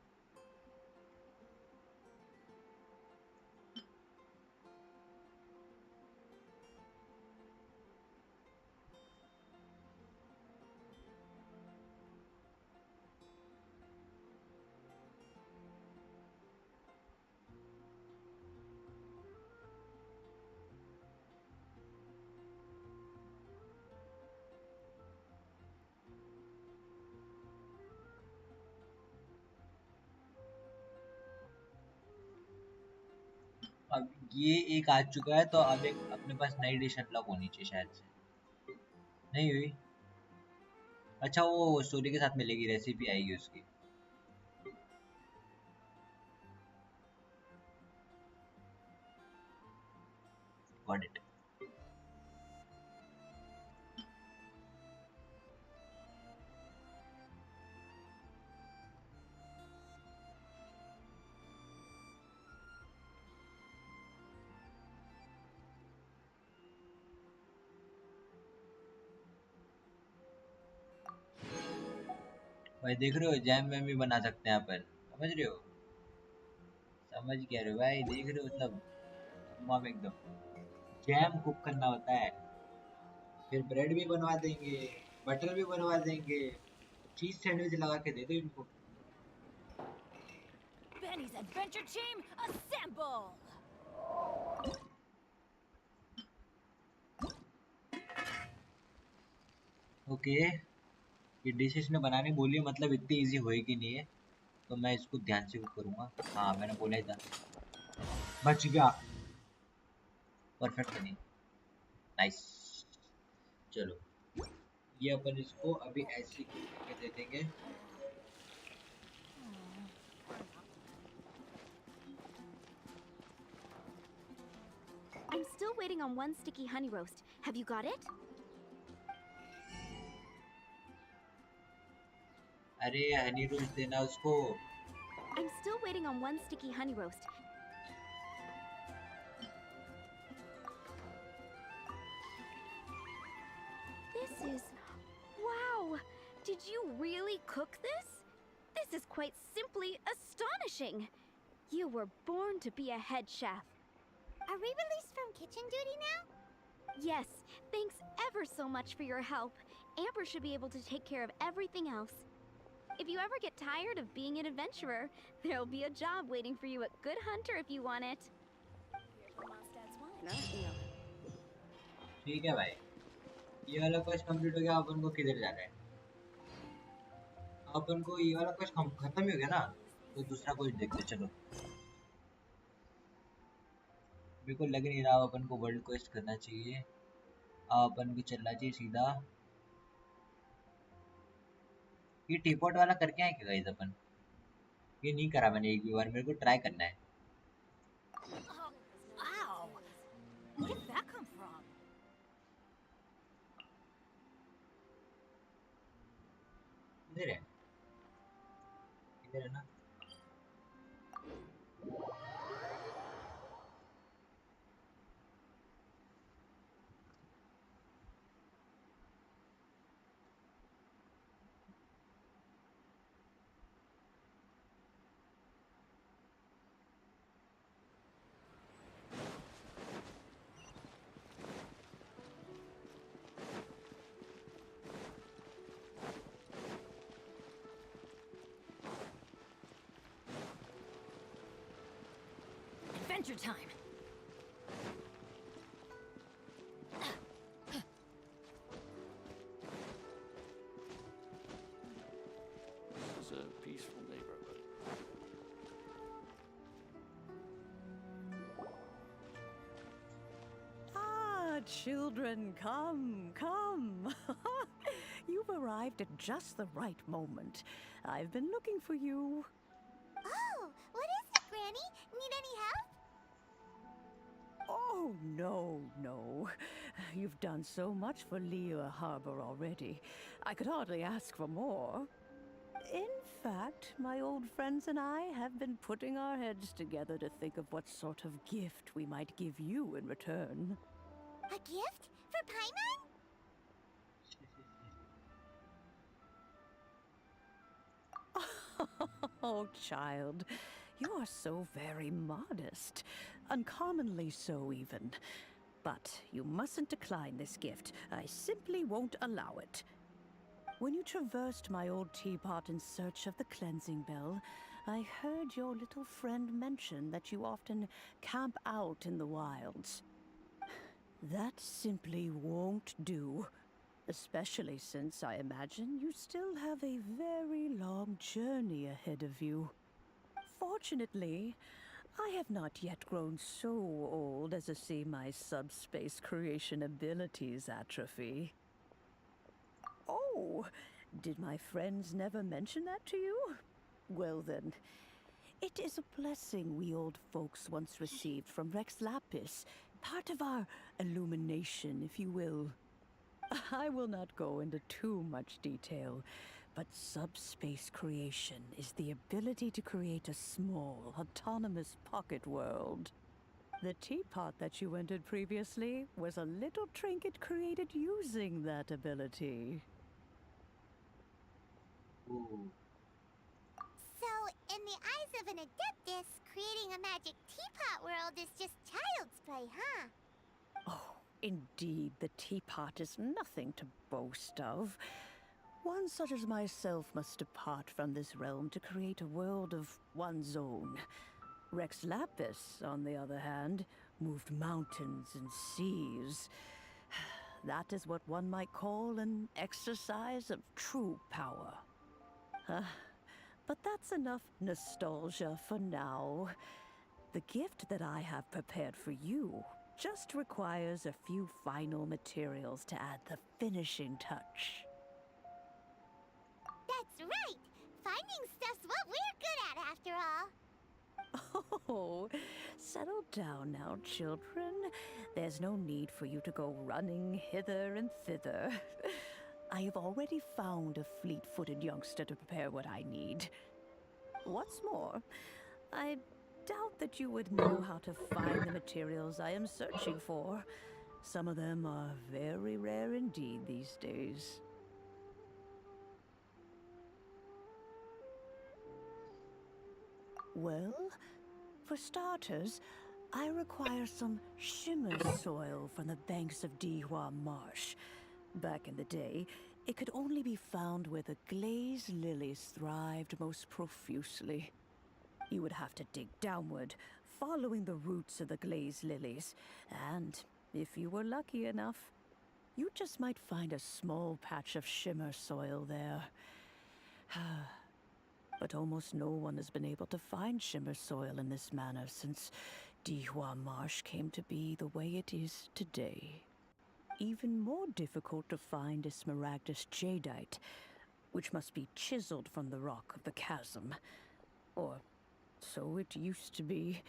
अब ये एक आ चुका है तो अब एक अपने पास नई डिश अनलॉक होनी चाहिए शायद से। नहीं हुई? अच्छा वो स्टोरी के साथ मिलेगी, रेसिपी आएगी उसकी। Got it. भाई देख रहे हो जैम वैम भी बना सकते हैं अपन, समझ रहे हो? समझ क्या रहे हो भाई, देख रहे हो मतलब तमाम एकदम जैम कुक करना होता है। फिर ब्रेड भी बनवा देंगे, बटर भी बनवा देंगे, चीज सैंडविच लगा के दे दो इनको। Benny's adventure team, assemble! Okay, ये डिश इसने बनाने बोली है, मतलब इतनी इजी होएगी नहीं है, तो मैं इसको ध्यान से कुक करूंगा। हाँ मैंने बोला ही था। बच गया, परफेक्ट नहीं। नाइस। चलो ये अपन इसको अभी ऐसे ही कुक करके दे देंगे। I'm still waiting on one sticky honey roast. Have you got it? अरे हनी रोस्ट देना उसको। I'm still waiting on one sticky honey roast. This is... Wow! Did you really cook this? This is quite simply astonishing! You were born to be a head chef. Are we released from kitchen duty now? Yes, thanks ever so much for your help. Amber should be able to take care of everything else. If you ever get tired of being an adventurer, there'll be a job waiting for you at Good Hunter if you want it. You're from Mondstadt's wine, aren't you? ठीक है भाई, ये वाला quest complete हो गया। अपन को किधर जाना है? अपन को ये वाला क्वेस्ट खत्म ही हो गया ना, तो दूसरा क्वेस्ट देखते चलो। मेरे को लग नहीं रहा अपन को वर्ल्ड क्वेस्ट करना चाहिए, अपन को चलना चाहिए सीधा। ये टीपॉट वाला करके आए क्या गाइस अपन? ये नहीं करा मैंने एक भी बार, मेरे को ट्राई करना है। Ow! Where did that come from? इधर है, इधर है ना? Adventure time! This is a peaceful neighborhood. Ah, children, come, come. You've arrived at just the right moment. I've been looking for you. Oh, what is it, Granny? Need any help? Oh, no, no. You've done so much for Lea Harbor already. I could hardly ask for more. In fact, my old friends and I have been putting our heads together to think of what sort of gift we might give you in return. A gift? For Paimon? Oh, child, you are so very modest. Uncommonly so, even. But you mustn't decline this gift. I simply won't allow it. When you traversed my old teapot in search of the cleansing bell, I heard your little friend mention that you often camp out in the wilds. That simply won't do. Especially since I imagine you still have a very long journey ahead of you. Fortunately, I have not yet grown so old as to see my subspace creation abilities atrophy. Oh, did my friends never mention that to you? Well then, it is a blessing we old folks once received from Rex Lapis, part of our illumination, if you will. I will not go into too much detail, but subspace creation is the ability to create a small, autonomous pocket world. The teapot that you entered previously was a little trinket created using that ability. Ooh. So, in the eyes of an Adeptus, creating a magic teapot world is just child's play, huh? Oh, indeed, the teapot is nothing to boast of. One such as myself must depart from this realm to create a world of one's own. Rex Lapis, on the other hand, moved mountains and seas. That is what one might call an exercise of true power. But that's enough nostalgia for now. The gift that I have prepared for you just requires a few final materials to add the finishing touch. That's right! Finding stuff's what we're good at, after all. Oh, settle down now, children. There's no need for you to go running hither and thither. I have already found a fleet-footed youngster to prepare what I need. What's more, I doubt that you would know how to find the materials I am searching for. Some of them are very rare indeed these days. Well, for starters, I require some shimmer soil from the banks of Dihua Marsh. Back in the day, it could only be found where the glazed lilies thrived most profusely. You would have to dig downward, following the roots of the glazed lilies, and if you were lucky enough, you just might find a small patch of shimmer soil there. But almost no one has been able to find shimmer soil in this manner since Dihua Marsh came to be the way it is today. Even more difficult to find is Smaragdus jadeite, which must be chiseled from the rock of the chasm. Or so it used to be.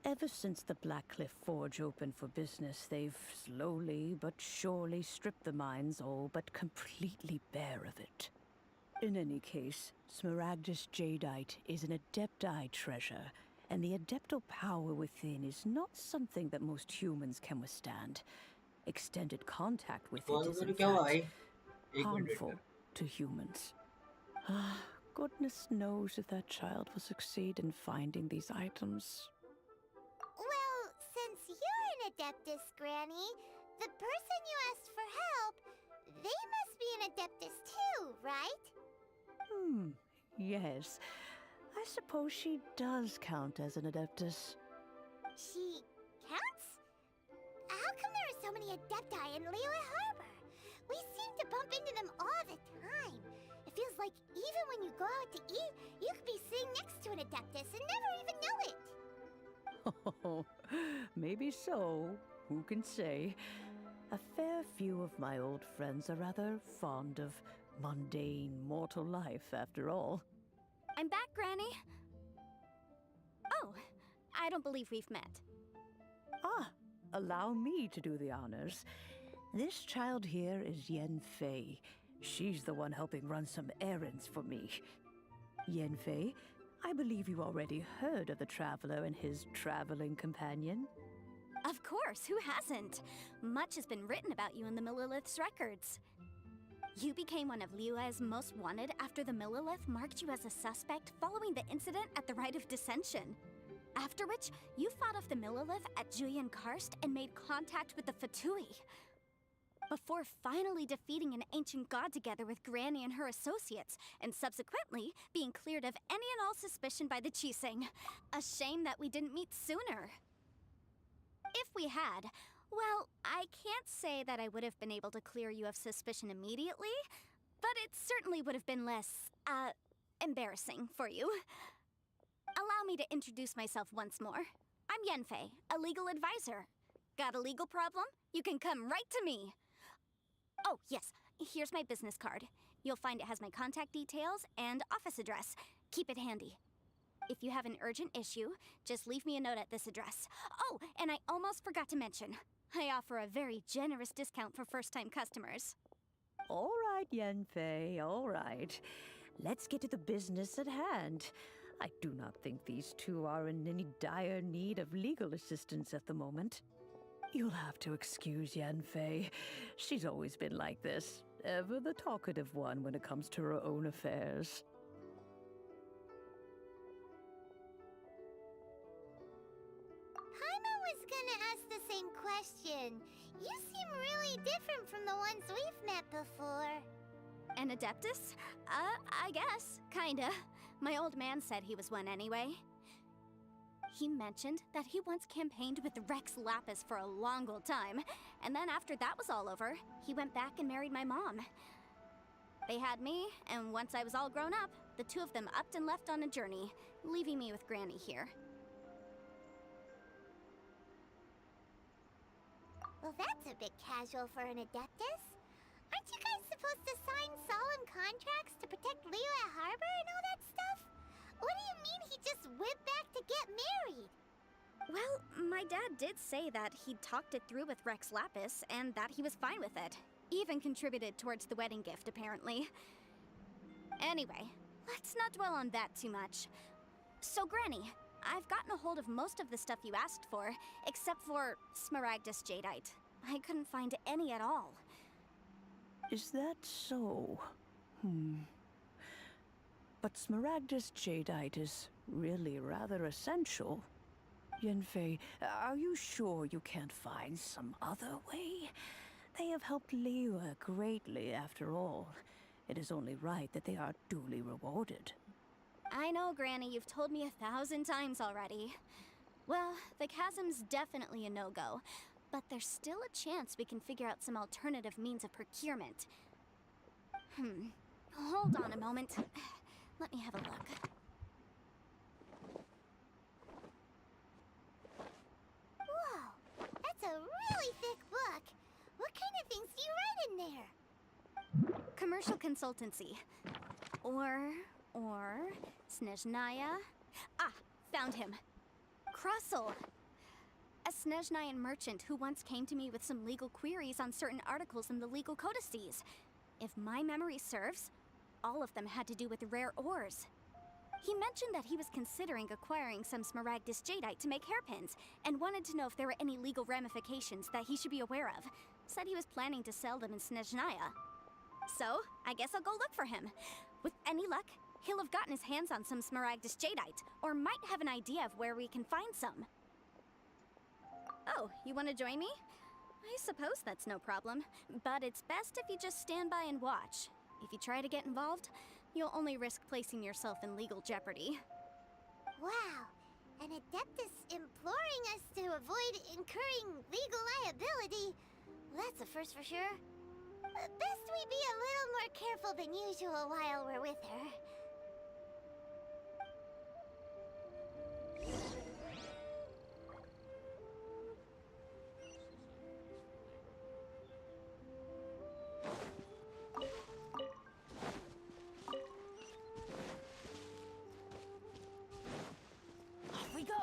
Ever since the Blackcliff Forge opened for business, they've slowly but surely stripped the mines all but completely bare of it. In any case, Smaragdus jadeite is an Adepti treasure, and the Adeptal power within is not something that most humans can withstand. Extended contact with it is in fact harmful to humans. Goodness knows if that child will succeed in finding these items. Well, since you're an Adeptus, Granny, the person you asked for help, they must be an Adeptus too, right? Yes. I suppose she does count as an Adeptus. She counts? How come there are so many Adepti in Liyue Harbor? We seem to bump into them all the time. It feels like even when you go out to eat, you could be sitting next to an Adeptus and never even know it. Oh, maybe so. Who can say? A fair few of my old friends are rather fond of mundane mortal life, after all. I'm back, Granny. Oh, I don't believe we've met. Ah, allow me to do the honors. This child here is Yen Fei. She's the one helping run some errands for me. Yenfei, I believe you already heard of the Traveler and his traveling companion. Of course, who hasn't? Much has been written about you in the Millilith's records. You became one of Liyue's most wanted after the Millilith marked you as a suspect following the incident at the Rite of Dissension. After which, you fought off the Millilith at Julian Karst and made contact with the Fatui. Before finally defeating an ancient god together with Granny and her associates, and subsequently being cleared of any and all suspicion by the Chiseng. A shame that we didn't meet sooner. If we had, well, I can't say that I would have been able to clear you of suspicion immediately, but it certainly would have been less, embarrassing for you. Allow me to introduce myself once more. I'm Yenfei, a legal advisor. Got a legal problem? You can come right to me. Oh, yes, here's my business card. You'll find it has my contact details and office address. Keep it handy. If you have an urgent issue, just leave me a note at this address. Oh, and I almost forgot to mention, I offer a very generous discount for first-time customers. All right, Yenfei, all right. Let's get to the business at hand. I do not think these two are in any dire need of legal assistance at the moment. You'll have to excuse Yenfei. She's always been like this, ever the talkative one when it comes to her own affairs. Paimon was gonna ask the same question. You seem really different from the ones we've met before. An Adeptus? I guess. Kinda. My old man said he was one anyway. He mentioned that he once campaigned with Rex Lapis for a long old time, and then after that was all over, he went back and married my mom. They had me, and once I was all grown up, the two of them upped and left on a journey, leaving me with Granny here. Well, that's a bit casual for an Adeptus. Aren't you guys supposed to sign solemn contracts to protect Liyue Harbor and all that stuff? What do you mean he just went back to get married? Well, my dad did say that he'd talked it through with Rex Lapis, and that he was fine with it. Even contributed towards the wedding gift, apparently. Anyway, let's not dwell on that too much. So, Granny, I've gotten a hold of most of the stuff you asked for, except for Smaragdus Jadeite. I couldn't find any at all. Is that so? But Smaragdus Jadeite is really rather essential. Yenfei, are you sure you can't find some other way? They have helped Liyue greatly, after all. It is only right that they are duly rewarded. I know, Granny, you've told me 1,000 times already. Well, the chasm's definitely a no-go, but there's still a chance we can figure out some alternative means of procurement. Hold on a moment. Let me have a look. Whoa, that's a really thick book. What kind of things do you write in there? Commercial consultancy. Or Snezhnaya. Ah, found him. Krusel. A Snezhnayan merchant who once came to me with some legal queries on certain articles in the legal codices. If my memory serves, all of them had to do with rare ores. He mentioned that he was considering acquiring some Smaragdus Jadeite to make hairpins, and wanted to know if there were any legal ramifications that he should be aware of. Said he was planning to sell them in Snezhnaya. So, I guess I'll go look for him. With any luck, he'll have gotten his hands on some Smaragdus Jadeite, or might have an idea of where we can find some. Oh, you want to join me? I suppose that's no problem, but it's best if you just stand by and watch. If you try to get involved, you'll only risk placing yourself in legal jeopardy. Wow, an Adeptus imploring us to avoid incurring legal liability. Well, that's a first for sure. Best we be a little more careful than usual while we're with her. Off we go!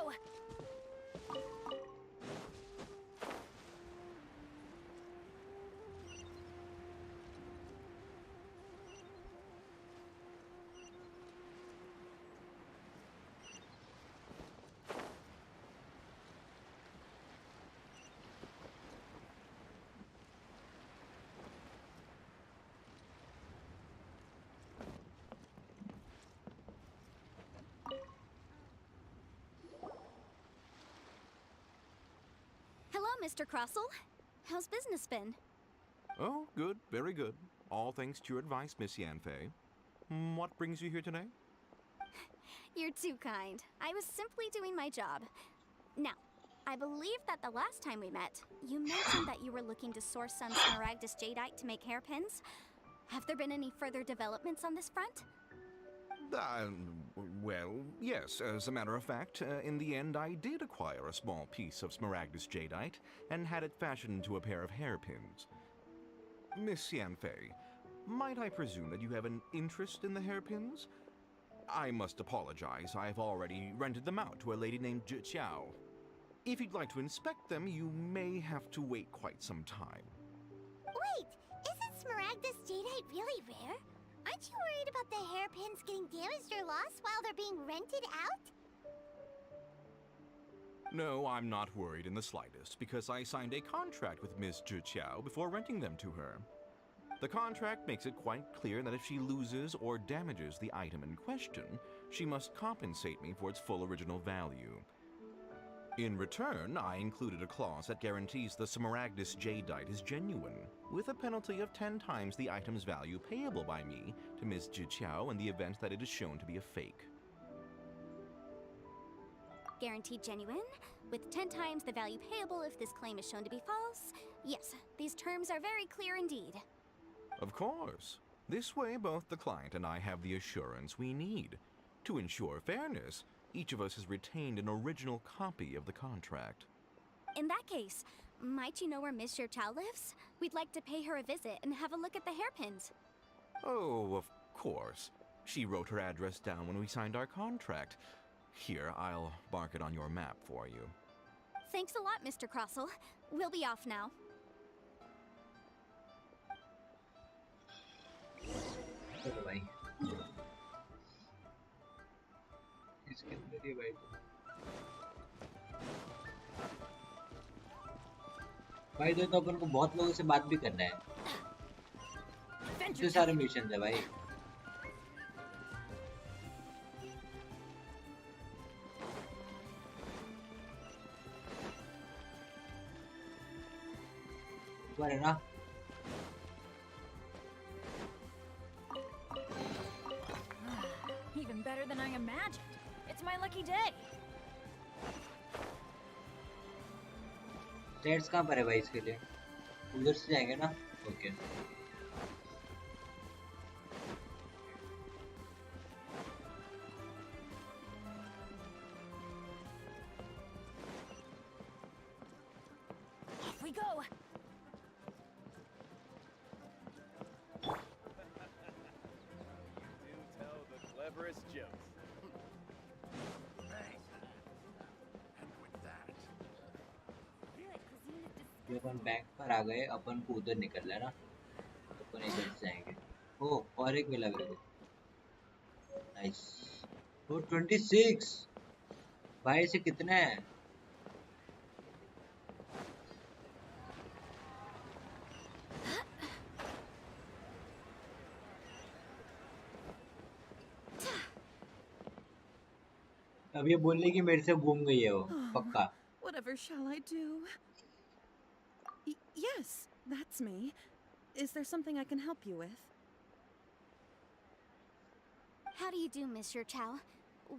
Mr. Crossell. How's business been? Oh, good, very good. All thanks to your advice, Miss Yanfei. What brings you here today? You're too kind. I was simply doing my job. Now, I believe that the last time we met, you mentioned that you were looking to source some Smaragdus jadeite to make hairpins. Have there been any further developments on this front? Well, yes. As a matter of fact, in the end, I did acquire a small piece of Smaragdus jadeite and had it fashioned into a pair of hairpins. Miss Yanfei, might I presume that you have an interest in the hairpins? I must apologize. I've already rented them out to a lady named Zhi Qiao. If you'd like to inspect them, you may have to wait quite some time. Wait, isn't Smaragdus jadeite really rare? Aren't you worried about the hairpins getting damaged or lost while they're being rented out? No, I'm not worried in the slightest, because I signed a contract with Miss Zhi Qiao before renting them to her. The contract makes it quite clear that if she loses or damages the item in question, she must compensate me for its full original value. In return, I included a clause that guarantees the Smaragdus jadeite is genuine, with a penalty of 10 times the item's value payable by me to Miss Zhi Qiao in the event that it is shown to be a fake. Guaranteed genuine, with 10 times the value payable if this claim is shown to be false. Yes, these terms are very clear indeed. Of course. This way, both the client and I have the assurance we need. To ensure fairness, each of us has retained an original copy of the contract. In that case, might you know where Miss Xiao lives? We'd like to pay her a visit and have a look at the hairpins. Oh, of course. She wrote her address down when we signed our contract. Here, I'll mark it on your map for you. Thanks a lot, Mr. Crossell. We'll be off now. चलो भाई इसके अंदर ही बैठ भाई तो अपन को बहुत लोगों से बात भी करना है इतने सारे मिशन है भाई ऊपर है ना Even better than I imagined. It's my lucky day. States कहाँ पर है भाई इसके लिए उधर से जाएंगे ना okay Off we go. Cleverest jokes. Thanks. And with that. ये अपन बैंक पर आ गए अपन को उधर निकलना है ना अपन इधर से जाएंगे ओ और एक मिला मेरे को नाइस वो 26 भाई से कितने हैं अब ये बोलने की मेरे से घूम गई है वो पक्का Whatever shall I do? Yes, that's me. Is there something I can help you with? How do you do, Mr. Chow?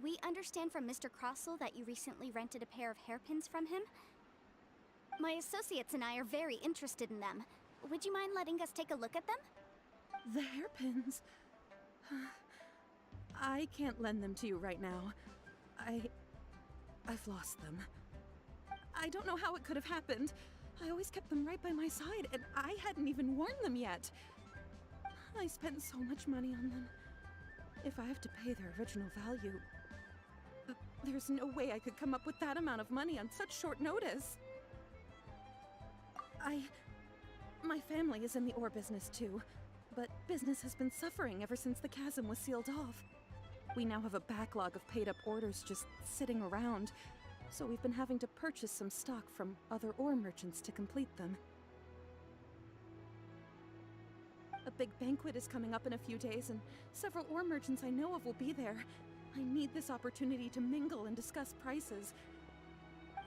We understand from Mr. Crossell that you recently rented a pair of hairpins from him. My associates and I are very interested in them. Would you mind letting us take a look at them? The hairpins? I can't lend them to you right now. I've lost them. I don't know how it could have happened. I always kept them right by my side, and I hadn't even worn them yet. I spent so much money on them. If I have to pay their original value, there's no way I could come up with that amount of money on such short notice. My family is in the ore business too, but business has been suffering ever since the chasm was sealed off. We now have a backlog of paid-up orders just sitting around, so we've been having to purchase some stock from other ore merchants to complete them. A big banquet is coming up in a few days, and several ore merchants I know of will be there. I need this opportunity to mingle and discuss prices.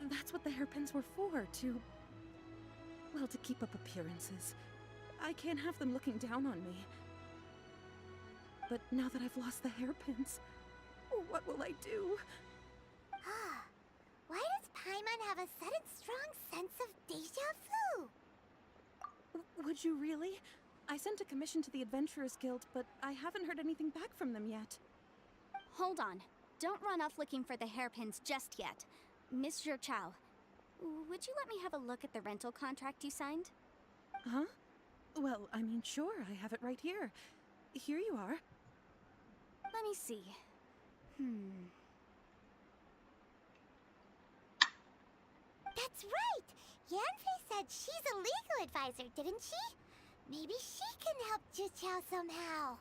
That's what the hairpins were for, to Well, to keep up appearances. I can't have them looking down on me. But now that I've lost the hairpins, what will I do? Why does Paimon have a sudden strong sense of deja vu? Would you really? I sent a commission to the Adventurers Guild, but I haven't heard anything back from them yet. Hold on. Don't run off looking for the hairpins just yet. Miss Chow, would you let me have a look at the rental contract you signed? Huh? Well, I mean, sure, I have it right here. Here you are. Let me see. That's right! Yanfei said she's a legal advisor, didn't she? Maybe she can help Juqiao somehow.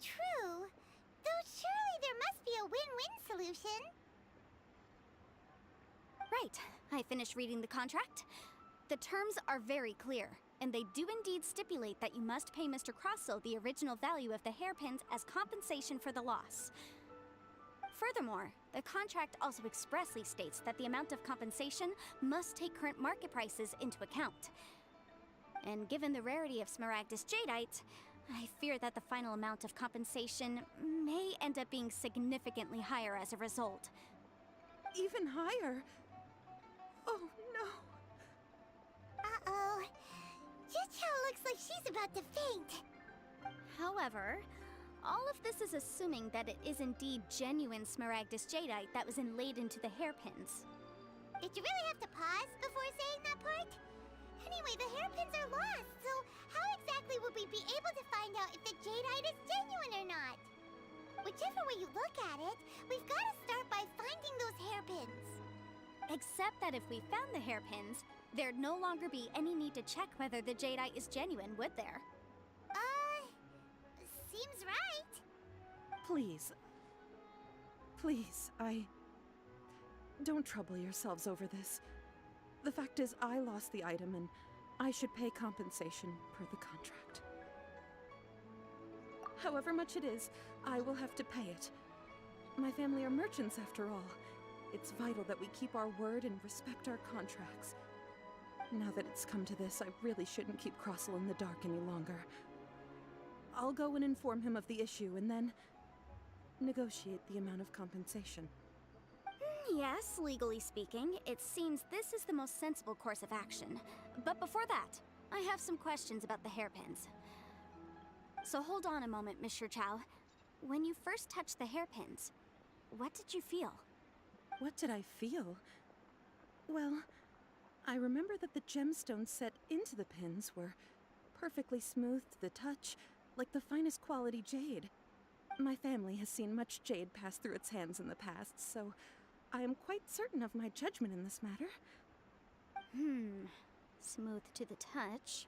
True. Though surely there must be a win-win solution. Right. I finished reading the contract. The terms are very clear, and they do indeed stipulate that you must pay Mr. Crossell the original value of the hairpins as compensation for the loss. Furthermore, the contract also expressly states that the amount of compensation must take current market prices into account. And given the rarity of Smaragdus Jadeite, I fear that the final amount of compensation may end up being significantly higher as a result. Even higher? Oh, no. Uh-oh. Juqiao looks like she's about to faint. However, all of this is assuming that it is indeed genuine Smaragdus Jadeite that was inlaid into the hairpins. Did you really have to pause before saying that part? Anyway, the hairpins are lost, so how exactly would we be able to find out if the jadeite is genuine or not? Whichever way you look at it, we've got to start by finding those hairpins. Except that if we found the hairpins, there'd no longer be any need to check whether the jadeite is genuine, would there? Seems right. Please. Please, don't trouble yourselves over this. The fact is, I lost the item, and I should pay compensation per the contract. However much it is, I will have to pay it. My family are merchants, after all. It's vital that we keep our word and respect our contracts. Now that it's come to this, I really shouldn't keep Crossell in the dark any longer. I'll go and inform him of the issue, and then negotiate the amount of compensation. Yes, legally speaking, it seems this is the most sensible course of action. But before that, I have some questions about the hairpins. So hold on a moment, Mr. Chow. When you first touched the hairpins, what did you feel? What did I feel? Well, I remember that the gemstones set into the pins were perfectly smooth to the touch, like the finest quality jade. My family has seen much jade pass through its hands in the past, so I am quite certain of my judgment in this matter. Smooth to the touch.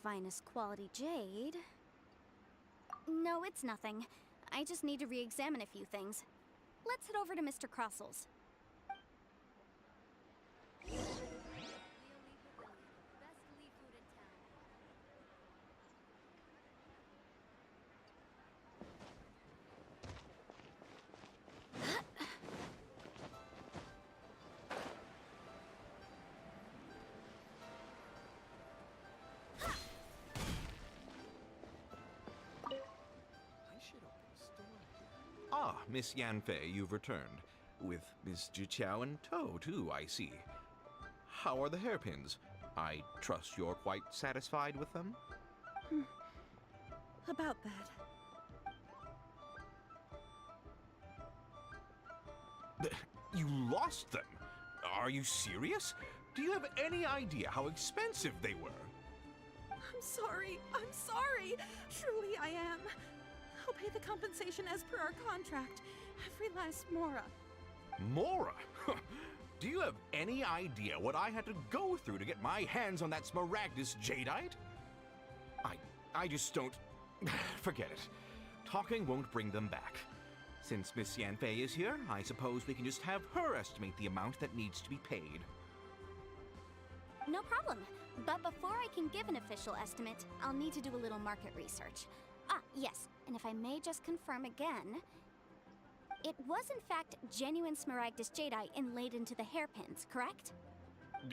Finest quality jade. No, it's nothing. I just need to re-examine a few things. Let's head over to Mr. Crossell's. Ah, Miss Yanfei, you've returned. With Miss Juqiao in tow, too, I see. How are the hairpins? I trust you're quite satisfied with them? About that. You lost them? Are you serious? Do you have any idea how expensive they were? I'm sorry. Truly I am. I'll pay the compensation as per our contract. Every last mora. Mora? Do you have any idea what I had to go through to get my hands on that Smaragdus Jadeite? I just don't... Forget it. Talking won't bring them back. Since Miss Yanfei is here, I suppose we can just have her estimate the amount that needs to be paid. No problem. But before I can give an official estimate, I'll need to do a little market research. Yes, and if I may just confirm again, it was in fact genuine Smaragdus Jadeite inlaid into the hairpins, correct?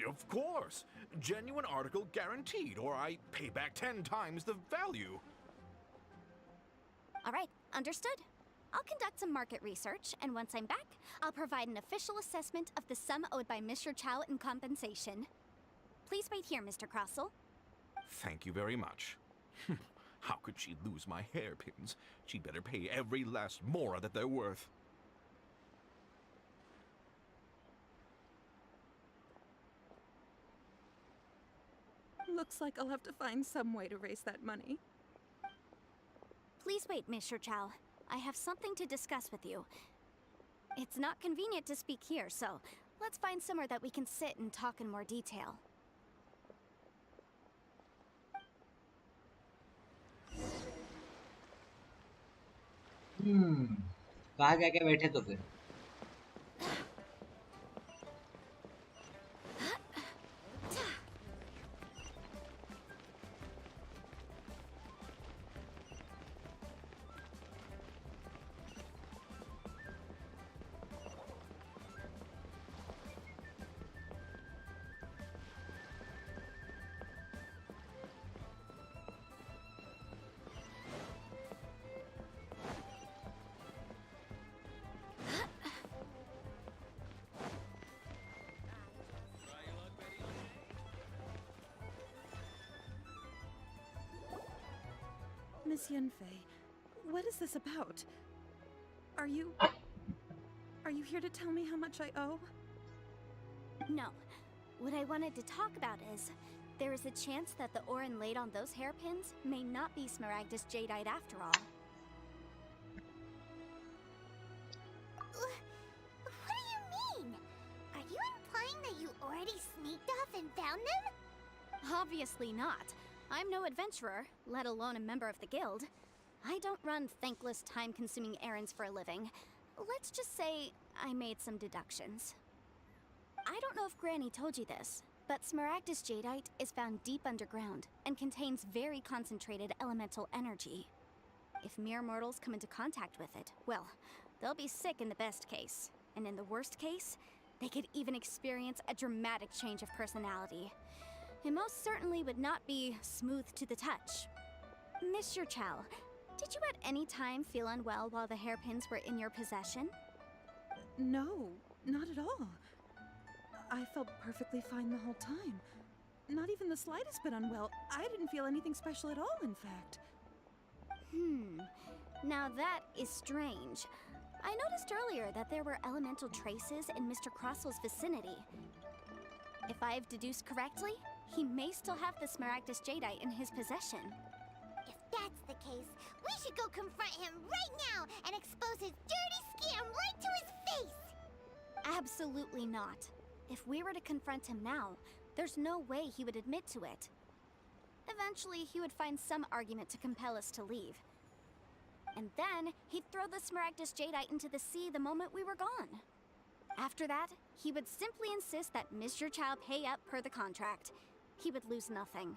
Of course. Genuine article guaranteed, or I pay back 10 times the value. All right, understood. I'll conduct some market research, and once I'm back, I'll provide an official assessment of the sum owed by Mr. Chow in compensation. Please wait here, Mr. Crossell. Thank you very much. How could she lose my hairpins? She'd better pay every last mora that they're worth. Looks like I'll have to find some way to raise that money. Please wait, Mr. Chow. I have something to discuss with you. It's not convenient to speak here, so let's find somewhere that we can sit and talk in more detail. कहाँ जाके बैठे तो फिर? Miss Yunfei, what is this about? Are you here to tell me how much I owe? No. What I wanted to talk about is, there is a chance that the ore inlaid on those hairpins may not be Smaragdus jadeite after all. What do you mean? Are you implying that you already sneaked off and found them? Obviously not. I'm no adventurer, let alone a member of the guild. I don't run thankless, time-consuming errands for a living. Let's just say I made some deductions. I don't know if Granny told you this, but Smaragdus jadeite is found deep underground and contains very concentrated elemental energy. If mere mortals come into contact with it, well, they'll be sick in the best case. And in the worst case, they could even experience a dramatic change of personality. It most certainly would not be smooth to the touch. Mr. Chow, did you at any time feel unwell while the hairpins were in your possession? No, not at all. I felt perfectly fine the whole time. Not even the slightest bit unwell. I didn't feel anything special at all, in fact. Now that is strange. I noticed earlier that there were elemental traces in Mr. Crossell's vicinity. If I've deduced correctly, he may still have the Smaragdus jadeite in his possession. If that's the case, we should go confront him right now and expose his dirty scam right to his face! Absolutely not. If we were to confront him now, there's no way he would admit to it. Eventually, he would find some argument to compel us to leave. And then, he'd throw the Smaragdus jadeite into the sea the moment we were gone. After that, he would simply insist that Mr. Chow pay up per the contract. He would lose nothing.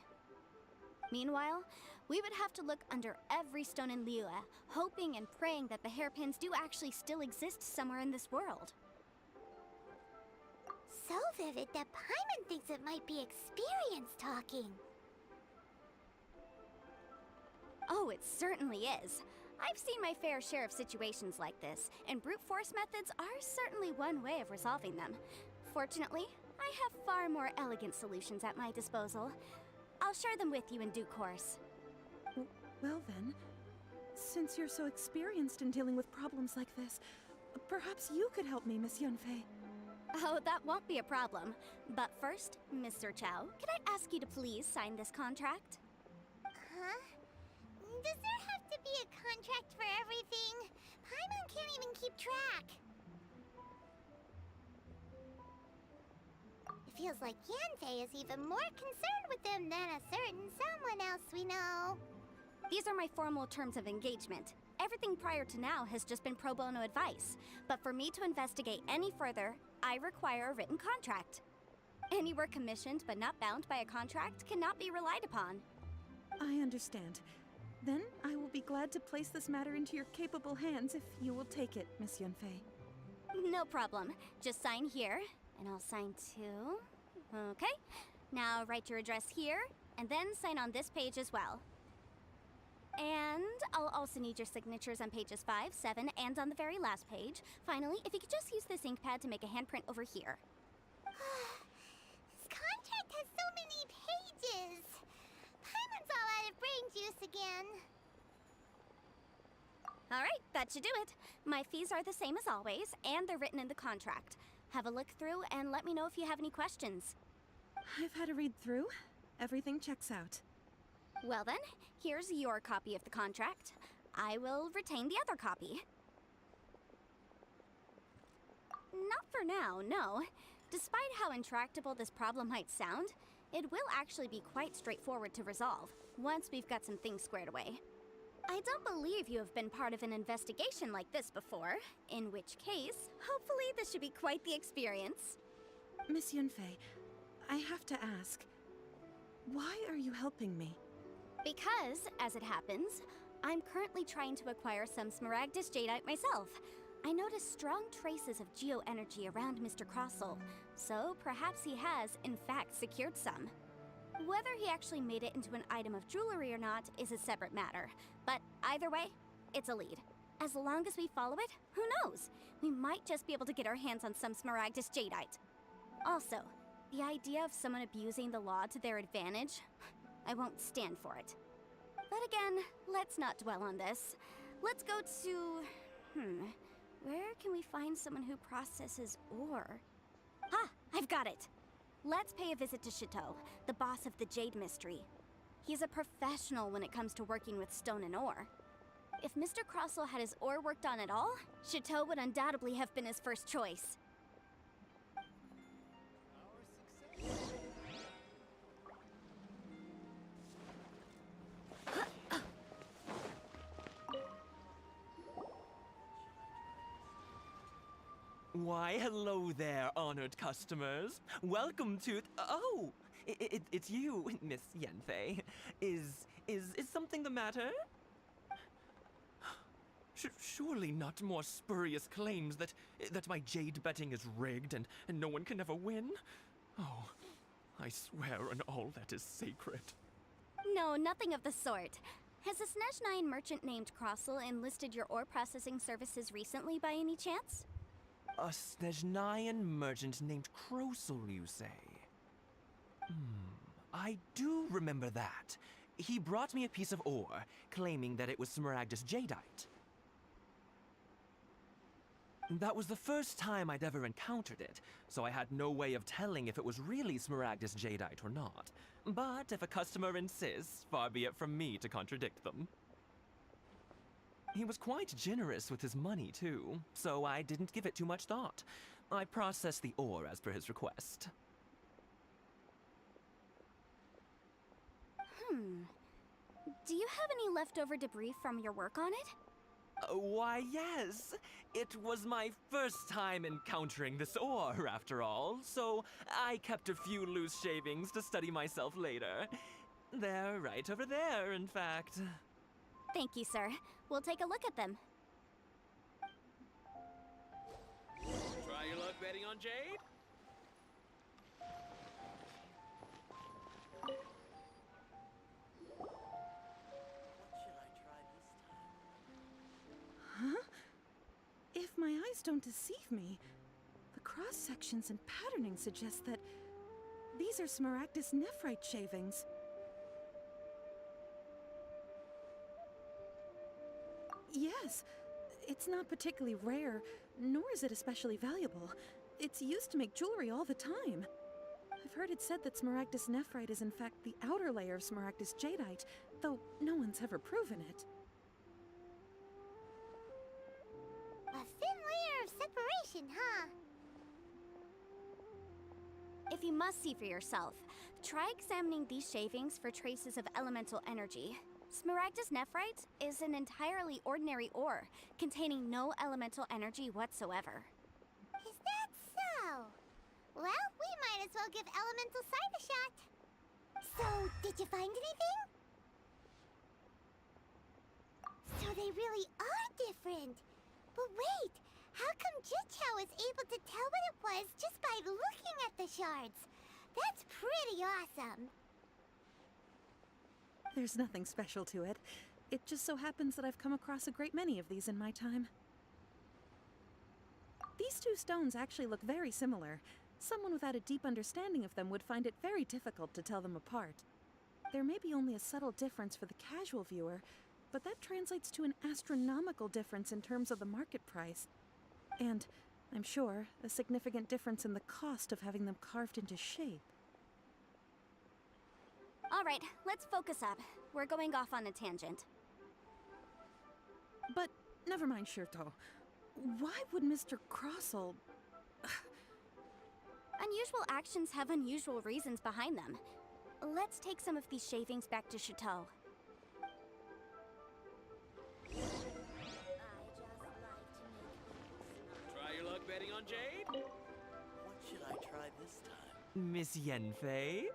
Meanwhile, we would have to look under every stone in Liyue, hoping and praying that the hairpins do actually still exist somewhere in this world. So vivid that Paimon thinks it might be experience talking. Oh, it certainly is. I've seen my fair share of situations like this, and brute force methods are certainly one way of resolving them. Fortunately, I have far more elegant solutions at my disposal. I'll share them with you in due course. Well then, since you're so experienced in dealing with problems like this, perhaps you could help me, Miss Yunfei. Oh, that won't be a problem. But first, Mr. Chow, can I ask you to please sign this contract? Huh? Does there have to be a contract for everything? Paimon can't even keep track. It feels like Yanfei is even more concerned with them than a certain someone else we know. These are my formal terms of engagement. Everything prior to now has just been pro bono advice. But for me to investigate any further, I require a written contract. Any work commissioned but not bound by a contract cannot be relied upon. I understand. Then I will be glad to place this matter into your capable hands if you will take it, Miss Yunfei. No problem. Just sign here, and I'll sign too. Okay, now write your address here, and then sign on this page as well. And I'll also need your signatures on pages 5, 7, and on the very last page. Finally, if you could just use this ink pad to make a handprint over here. This contract has so many pages. Paimon's all out of brain juice again. Alright, that should do it. My fees are the same as always, and they're written in the contract. Have a look through and let me know if you have any questions. I've had a read through. Everything checks out. Well then, here's your copy of the contract. I will retain the other copy. Not for now, no. Despite how intractable this problem might sound, it will actually be quite straightforward to resolve, once we've got some things squared away. I don't believe you have been part of an investigation like this before, in which case, hopefully this should be quite the experience. Miss Yunfei, I have to ask, why are you helping me? Because, as it happens, I'm currently trying to acquire some Smaragdus Jadeite myself. I noticed strong traces of geoenergy around Mr. Crossel, so perhaps he has, in fact, secured some. Whether he actually made it into an item of jewelry or not is a separate matter, but either way, it's a lead. As long as we follow it, who knows? We might just be able to get our hands on some Smaragdus Jadeite. Also, the idea of someone abusing the law to their advantage, I won't stand for it. But again, let's not dwell on this. Let's go to... where can we find someone who processes ore? Ah, I've got it! Let's pay a visit to Chateau, the boss of the Jade Mystery. He's a professional when it comes to working with stone and ore. If Mr. Crossel had his ore worked on at all, Chateau would undoubtedly have been his first choice. Why, hello there, honored customers. Welcome to... Oh! It's you, Miss Yunfei. Is something the matter? Surely not more spurious claims that my jade betting is rigged and no one can ever win? Oh, I swear on all that is sacred. No, nothing of the sort. Has a Snezhnine merchant named Crossel enlisted your ore processing services recently by any chance? A Snezhnine merchant named Crossel, you say? I do remember that. He brought me a piece of ore, claiming that it was Smaragdus Jadeite. That was the first time I'd ever encountered it, so I had no way of telling if it was really Smaragdus Jadeite or not. But if a customer insists, far be it from me to contradict them. He was quite generous with his money, too, so I didn't give it too much thought. I processed the ore as per his request. Do you have any leftover debris from your work on it? Why, yes. It was my first time encountering this ore, after all, so I kept a few loose shavings to study myself later. They're right over there, in fact. Thank you, sir. We'll take a look at them. Try your luck betting on Jade? Huh? If my eyes don't deceive me, the cross-sections and patterning suggest that these are Smaragdus nephrite shavings. Yes, it's not particularly rare, nor is it especially valuable. It's used to make jewelry all the time. I've heard it said that Smaragdus nephrite is in fact the outer layer of Smaragdus jadeite, though no one's ever proven it. A thin layer of separation, huh? If you must see for yourself, try examining these shavings for traces of elemental energy. Smaragdus nephrite is an entirely ordinary ore, containing no elemental energy whatsoever. Is that so? Well, we might as well give elemental side a shot. So, did you find anything? So they really are different. But wait, how come Jichao was able to tell what it was just by looking at the shards? That's pretty awesome. There's nothing special to it. It just so happens that I've come across a great many of these in my time. These two stones actually look very similar. Someone without a deep understanding of them would find it very difficult to tell them apart. There may be only a subtle difference for the casual viewer, but that translates to an astronomical difference in terms of the market price. And, I'm sure, a significant difference in the cost of having them carved into shape. All right, let's focus up. We're going off on a tangent. But, never mind, Shirto. Why would Mr. Crossell... Unusual actions have unusual reasons behind them. Let's take some of these shavings back to Chateau. Try your luck betting on Jade? What should I try this time? Miss Yenfei?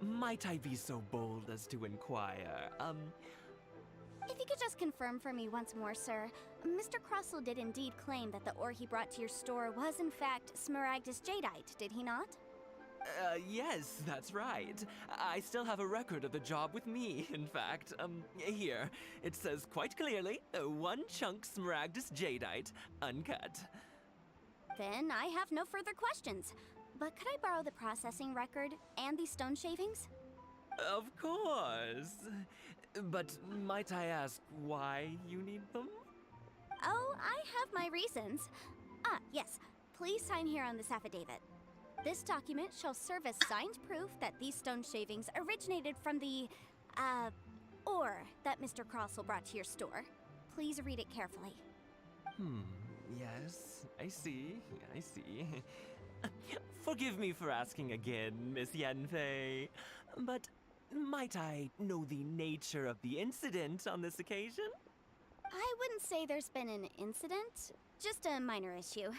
Might I be so bold as to inquire, If you could just confirm for me once more, sir. Mr. Crossell did indeed claim that the ore he brought to your store was in fact Smaragdus Jadeite, did he not? Yes, that's right. I still have a record of the job with me, in fact. Here. It says quite clearly, 1 chunk Smaragdus Jadeite, uncut. Then I have no further questions. But could I borrow the processing record and these stone shavings? Of course. But might I ask why you need them? Oh, I have my reasons. Ah, yes. Please sign here on this affidavit. This document shall serve as signed proof that these stone shavings originated from the, ore that Mr. Crossell brought to your store. Please read it carefully. Yes, I see. Forgive me for asking again, Miss Yenfei, but might I know the nature of the incident on this occasion? I wouldn't say there's been an incident, just a minor issue.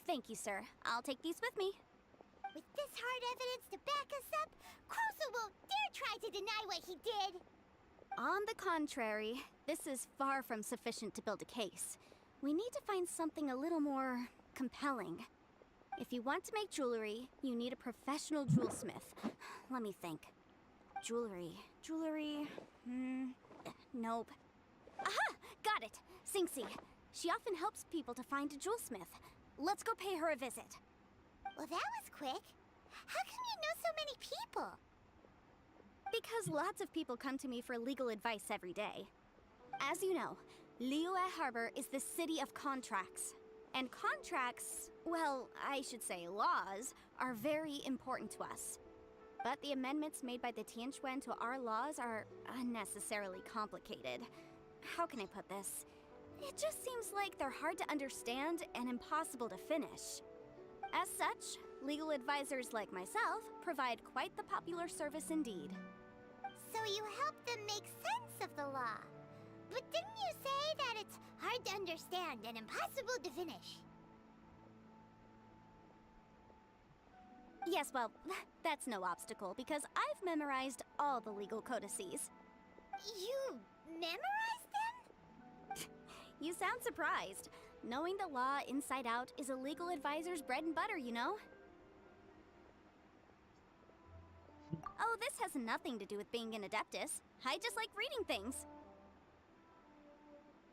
Thank you, sir. I'll take these with me. With this hard evidence to back us up, Crossell won't dare try to deny what he did. On the contrary, this is far from sufficient to build a case. We need to find something a little more compelling. If you want to make jewelry, you need a professional jewelsmith. Let me think. Jewelry. Nope. Aha! Got it! Singsi. She often helps people to find a jewelsmith. Let's go pay her a visit. Well, that was quick. How come you know so many people? Because lots of people come to me for legal advice every day. As you know, Liyue Harbor is the city of contracts. And contracts, well, I should say laws, are very important to us. But the amendments made by the Tianquan to our laws are unnecessarily complicated. How can I put this? It just seems like they're hard to understand and impossible to finish. As such, legal advisors like myself provide quite the popular service indeed. So you help them make sense of the law. But didn't you say that it's hard to understand and impossible to finish? Yes, well, that's no obstacle because I've memorized all the legal codices. You memorized them? You sound surprised. Knowing the law inside out is a legal advisor's bread and butter, you know? Oh, this has nothing to do with being an adeptus. I just like reading things.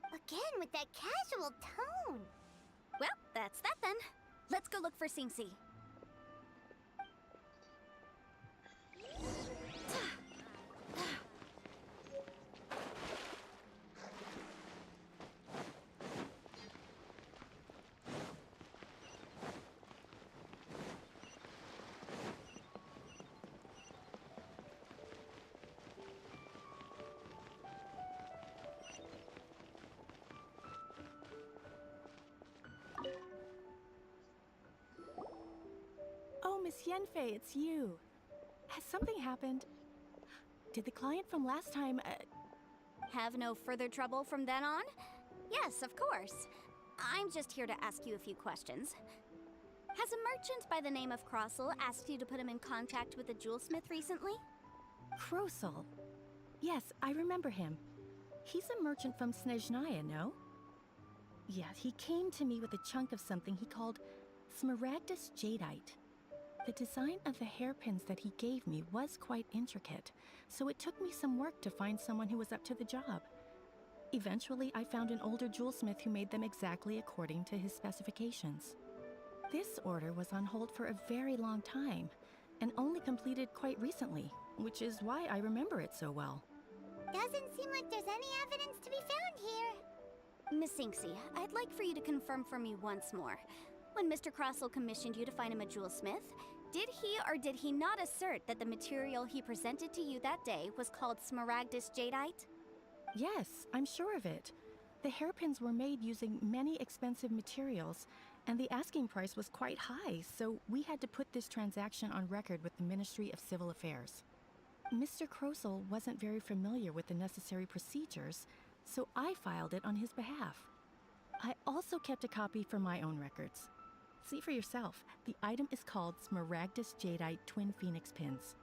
Again, with that casual tone. Well, that's that then. Let's go look for Singsi. Oh, Miss Yenfei, it's you. Has something happened? Did the client from last time, Have no further trouble from then on? Yes, of course. I'm just here to ask you a few questions. Has a merchant by the name of Crossell asked you to put him in contact with a jewelsmith recently? Crossell? Yes, I remember him. He's a merchant from Snezhnaya, no? Yes, he came to me with a chunk of something he called Smaragdus Jadeite. The design of the hairpins that he gave me was quite intricate, so it took me some work to find someone who was up to the job. Eventually, I found an older jewelsmith who made them exactly according to his specifications. This order was on hold for a very long time, and only completed quite recently, which is why I remember it so well. Doesn't seem like there's any evidence to be found here. Miss Inksy, I'd like for you to confirm for me once more. When Mr. Crossell commissioned you to find him a jewelsmith, did he or did he not assert that the material he presented to you that day was called smaragdus jadeite? Yes, I'm sure of it. The hairpins were made using many expensive materials, and the asking price was quite high, so we had to put this transaction on record with the Ministry of Civil Affairs. Mr. Crossell wasn't very familiar with the necessary procedures, so I filed it on his behalf. I also kept a copy for my own records. See for yourself, the item is called Smaragdus Jadeite Twin Phoenix Pins.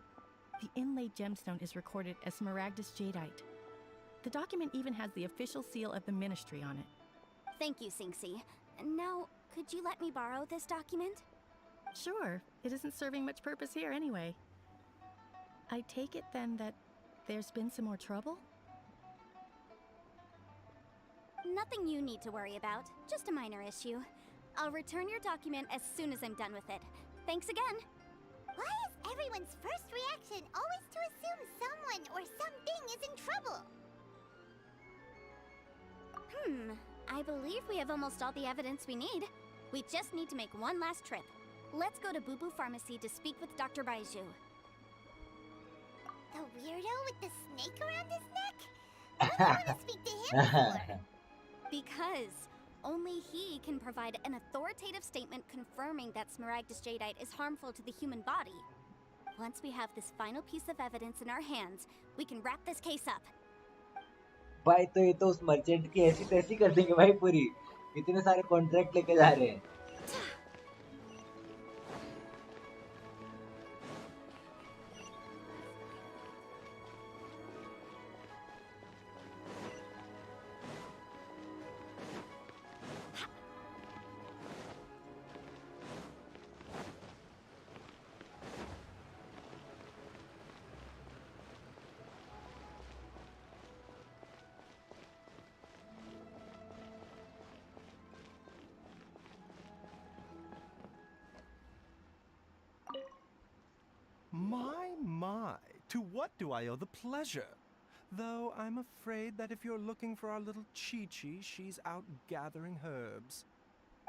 The inlaid gemstone is recorded as Smaragdus Jadeite. The document even has the official seal of the ministry on it. Thank you, Sinksy. Now, could you let me borrow this document? Sure, it isn't serving much purpose here anyway. I take it then that there's been some more trouble? Nothing you need to worry about, just a minor issue. I'll return your document as soon as I'm done with it. Thanks again. Why is everyone's first reaction always to assume someone or something is in trouble? I believe we have almost all the evidence we need. We just need to make one last trip. Let's go to Boo Boo Pharmacy to speak with Dr. Baiju. The weirdo with the snake around his neck? What do you want to speak to him for? Because only he can provide an authoritative statement confirming that smaragdus jadeite is harmful to the human body. Once we have this final piece of evidence in our hands, we can wrap this case up. भाई तो ये तो उस merchant की ऐसी तैसी कर देंगे भाई पूरी इतने सारे कॉन्ट्रैक्ट लेके जा रहे हैं My, to what do I owe the pleasure? Though I'm afraid that if you're looking for our little Chi-Chi, she's out gathering herbs.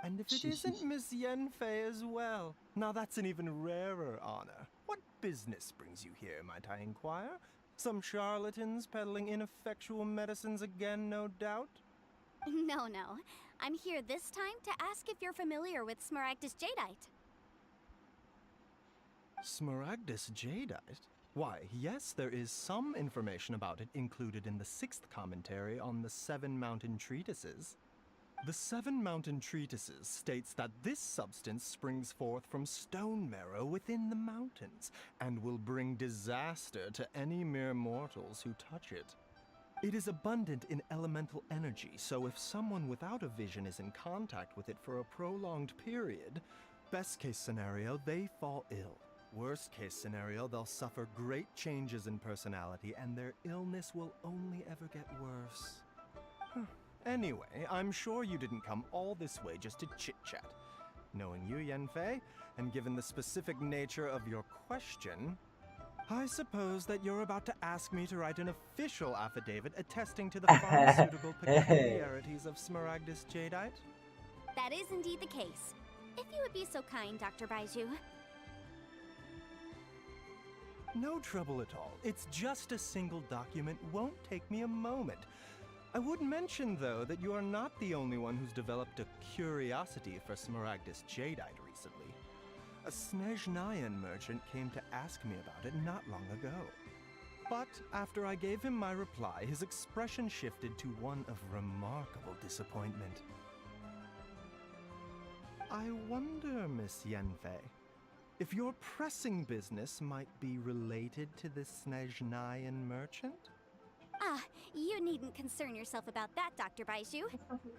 And if it isn't Miss Yenfei as well, now that's an even rarer honor. What business brings you here, might I inquire? Some charlatans peddling ineffectual medicines again, no doubt? No. I'm here this time to ask if you're familiar with smaragdus jadeite. Smaragdus jadeite? Why, yes, there is some information about it included in the 6th commentary on the 7 Mountain Treatises. The 7 Mountain Treatises states that this substance springs forth from stone marrow within the mountains, and will bring disaster to any mere mortals who touch it. It is abundant in elemental energy, so if someone without a vision is in contact with it for a prolonged period, best case scenario, they fall ill. Worst case scenario, they'll suffer great changes in personality and their illness will only ever get worse. Anyway, I'm sure you didn't come all this way just to chit-chat. Knowing you, Yenfei, and given the specific nature of your question, I suppose that you're about to ask me to write an official affidavit attesting to the pharmaceutical peculiarities of smaragdus jadeite? That is indeed the case. If you would be so kind, Dr. Baiju. No trouble at all. It's just a single document. Won't take me a moment. I would mention, though, that you are not the only one who's developed a curiosity for smaragdus jadeite recently. A Snezhnayan merchant came to ask me about it not long ago. But after I gave him my reply, his expression shifted to one of remarkable disappointment. I wonder, Miss Yenfei, if your pressing business might be related to this Snezhnayan merchant? Ah, you needn't concern yourself about that, Dr. Baiju.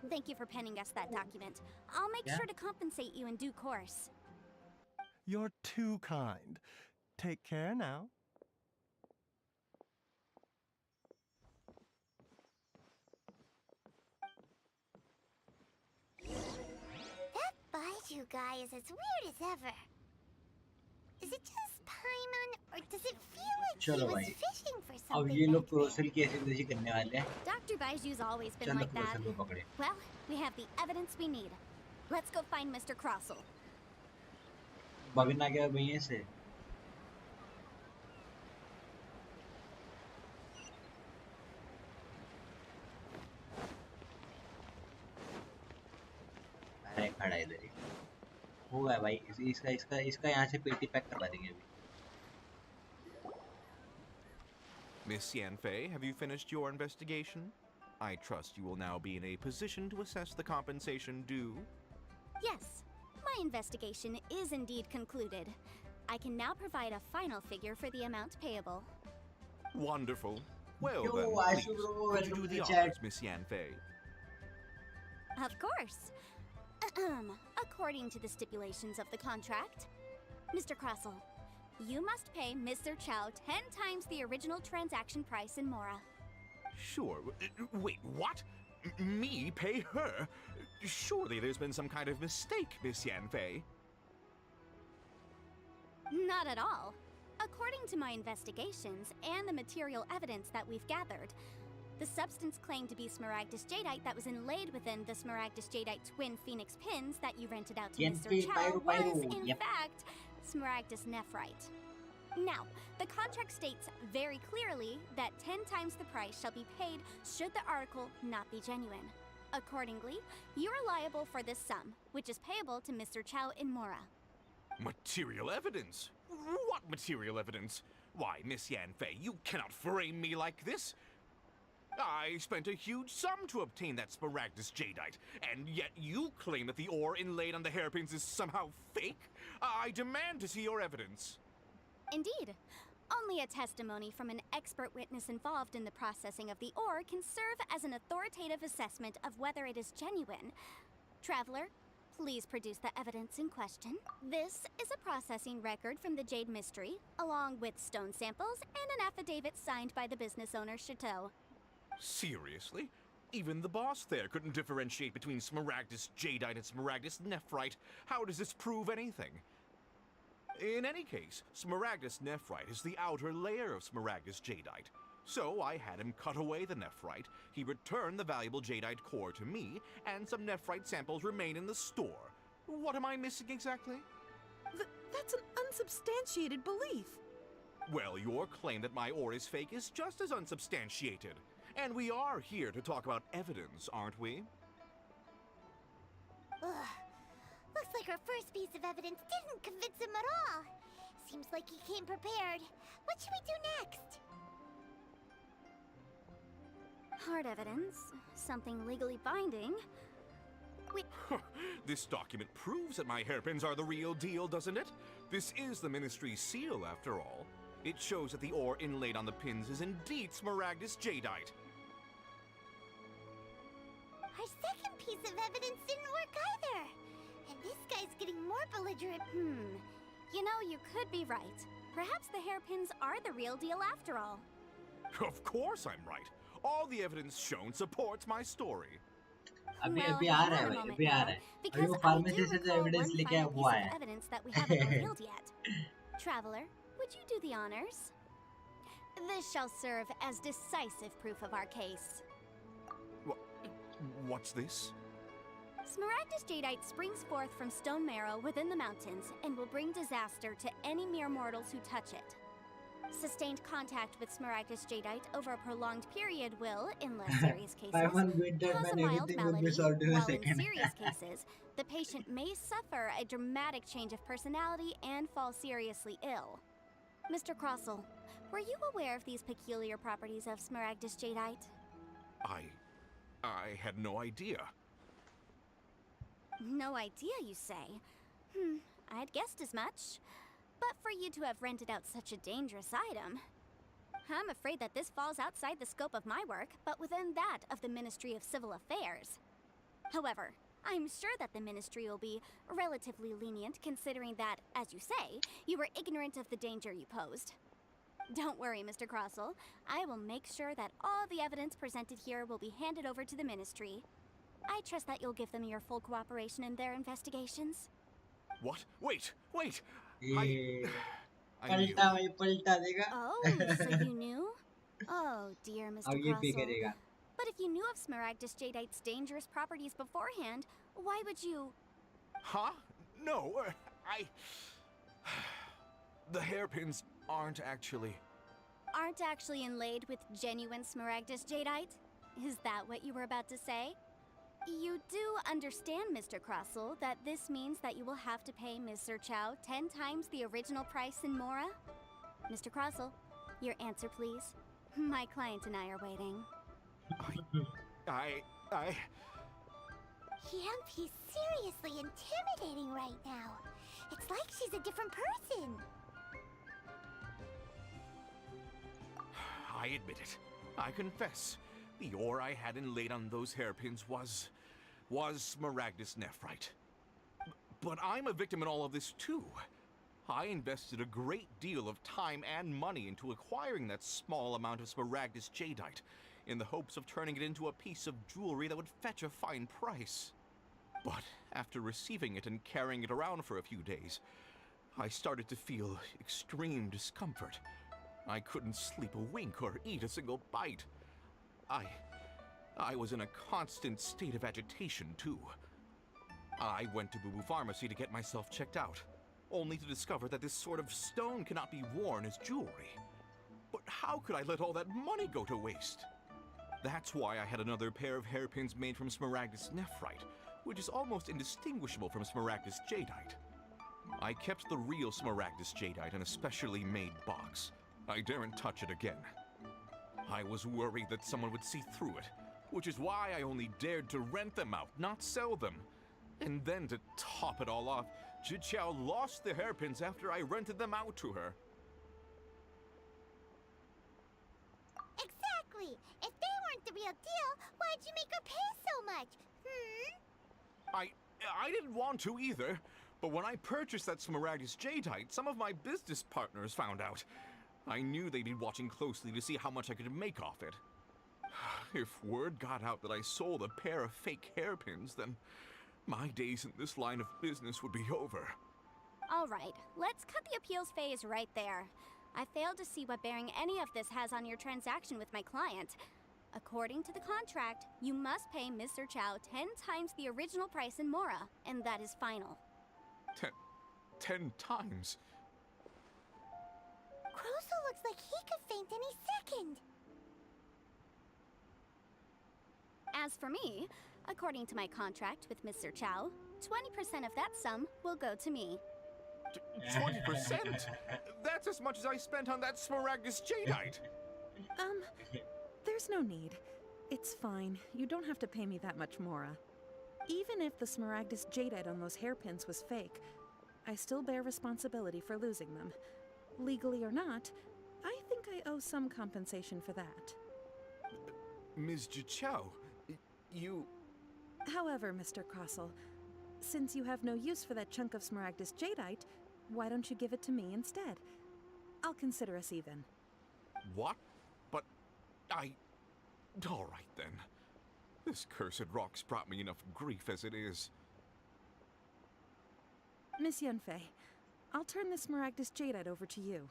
Thank you for penning us that document. I'll make sure to compensate you in due course. You're too kind. Take care now. That Baiju guy is as weird as ever. Is it just Paimon, or does it feel like he चलो was भाई fishing for अब something ये लोग back there? क्रोसल की ऐसी करने वाले हैं Dr. Baiju's always been चलो like that. क्रोसल को पकड़े Well, we have the evidence we need. Let's go find Mr. Crossell. भगना क्या भैया से अरे खड़ा इधर ही हुआ है भाई इसका इसका इसका यहाँ से पेटी पैक करवा देंगे अभी Miss Yanfei, have you finished your investigation? I trust you will now be in a position to assess the compensation due. Yes, my investigation is indeed concluded. I can now provide a final figure for the amount payable. Wonderful. Well Yo, then, I please, should go could you welcome do to the the chat. honors, Miss Yanfei? Of course. According to the stipulations of the contract, Mr. Crossell, you must pay Mr. Chow 10 times the original transaction price in Mora. Sure. Wait, what? Me pay her? Surely there's been some kind of mistake, Miss Yanfei. Not at all. According to my investigations and the material evidence that we've gathered, the substance claimed to be Smaragdus jadeite that was inlaid within the Smaragdus jadeite twin phoenix pins that you rented out to Mr. Chow was, in fact, Smaragdus nephrite. Now, the contract states very clearly that 10 times the price shall be paid should the article not be genuine. Accordingly, you are liable for this sum, which is payable to Mr. Chow in Mora. Material evidence? What material evidence? Why, Miss Yanfei, you cannot frame me like this. I spent a huge sum to obtain that Smaragdus jadeite, and yet you claim that the ore inlaid on the hairpins is somehow fake? I demand to see your evidence. Indeed. Only a testimony from an expert witness involved in the processing of the ore can serve as an authoritative assessment of whether it is genuine. Traveler, please produce the evidence in question. This is a processing record from the Jade Mystery, along with stone samples and an affidavit signed by the business owner, Chateau. Seriously? Even the boss there couldn't differentiate between Smaragdus jadeite and Smaragdus nephrite. How does this prove anything? In any case, Smaragdus nephrite is the outer layer of Smaragdus jadeite. So I had him cut away the nephrite, he returned the valuable jadeite core to me, and some nephrite samples remain in the store. What am I missing exactly? That's an unsubstantiated belief. Well, your claim that my ore is fake is just as unsubstantiated. And we are here to talk about evidence, aren't we? Ugh. Looks like our first piece of evidence didn't convince him at all. Seems like he came prepared. What should we do next? Hard evidence, something legally binding. This document proves that my hairpins are the real deal, doesn't it? This is the Ministry's seal, after all. It shows that the ore inlaid on the pins is indeed Smaragdus jadeite. Our second piece of evidence didn't work either. And this guy's getting more belligerent. You know, you could be right. Perhaps the hairpins are the real deal after all. Of course I'm right. All the evidence shown supports my story. अभी अभी आ रहा है भाई अभी आ रहा है अभी वो फार्मेसी से जो एविडेंस लेके आया वो आया Evidence that we haven't revealed yet. Traveler, would you do the honors? This shall serve as decisive proof of our case. What's this? Smaragdus jadeite springs forth from stone marrow within the mountains and will bring disaster to any mere mortals who touch it. Sustained contact with Smaragdus jadeite over a prolonged period will, in less serious cases, cause a mild malady, while in serious cases, the patient may suffer a dramatic change of personality and fall seriously ill. Mr. Crossell, were you aware of these peculiar properties of Smaragdus jadeite? I had no idea. No idea, you say? I'd guessed as much. But for you to have rented out such a dangerous item, I'm afraid that this falls outside the scope of my work, but within that of the Ministry of Civil Affairs. However, I'm sure that the Ministry will be relatively lenient considering that, as you say, you were ignorant of the danger you posed. Don't worry, Mr. Crossell. I will make sure that all the evidence presented here will be handed over to the Ministry. I trust that you'll give them your full cooperation in their investigations. What? Wait! ये I knew. पलटा भाई पलटा देगा. Oh, so you knew? Oh, dear Mr. अब ये पे Crossell. करेगा. But if you knew of Smaragdus Jadeite's dangerous properties beforehand, why would you... Huh? No, I... The hairpins aren't actually inlaid with genuine Smaragdus Jadeite? Is that what you were about to say? You do understand, Mr. Crossell, that this means that you will have to pay Ms. Chow 10 times the original price in Mora? Mr. Crossell, your answer, please. My client and I are waiting. Yemp, he's seriously intimidating right now. It's like she's a different person. I admit it. I confess. The ore I had inlaid on those hairpins was Smaragdus nephrite. But I'm a victim in all of this too. I invested a great deal of time and money into acquiring that small amount of Smaragdus Jadeite, in the hopes of turning it into a piece of jewelry that would fetch a fine price. But after receiving it and carrying it around for a few days, I started to feel extreme discomfort. I couldn't sleep a wink or eat a single bite. I was in a constant state of agitation, too. I went to Boo Boo Pharmacy to get myself checked out, only to discover that this sort of stone cannot be worn as jewelry. But how could I let all that money go to waste? That's why I had another pair of hairpins made from Smaragdus nephrite, which is almost indistinguishable from Smaragdus Jadeite. I kept the real Smaragdus Jadeite in a specially made box. I daren't touch it again. I was worried that someone would see through it, which is why I only dared to rent them out, not sell them. And then to top it all off, Jiqiao lost the hairpins after I rented them out to her. Exactly! If they weren't the real deal, why'd you make her pay so much? I didn't want to either, but when I purchased that Smaragdus Jadeite, some of my business partners found out. I knew they'd be watching closely to see how much I could make off it. If word got out that I sold a pair of fake hairpins, then my days in this line of business would be over. All right, let's cut the appeals phase right there. I failed to see what bearing any of this has on your transaction with my client. According to the contract, you must pay Mr. Chow 10 times the original price in Mora, and that is final. 10 times? Croso looks like he could faint any second. As for me, according to my contract with Mr. Chow, 20% of that sum will go to me. 20%? That's as much as I spent on that Smaragdus Jadeite! There's no need. It's fine. You don't have to pay me that much, Mora. Even if the Smaragdus Jadeite on those hairpins was fake, I still bear responsibility for losing them. Legally or not, I think I owe some compensation for that. Ms. Jiqiao, you... However, Mr. Crossell, since you have no use for that chunk of Smaragdus Jadeite, why don't you give it to me instead? I'll consider us even. What? But all right then. This cursed rock's brought me enough grief as it is. Miss Yunfei, I'll turn the Smaragdus Jadeite over to you.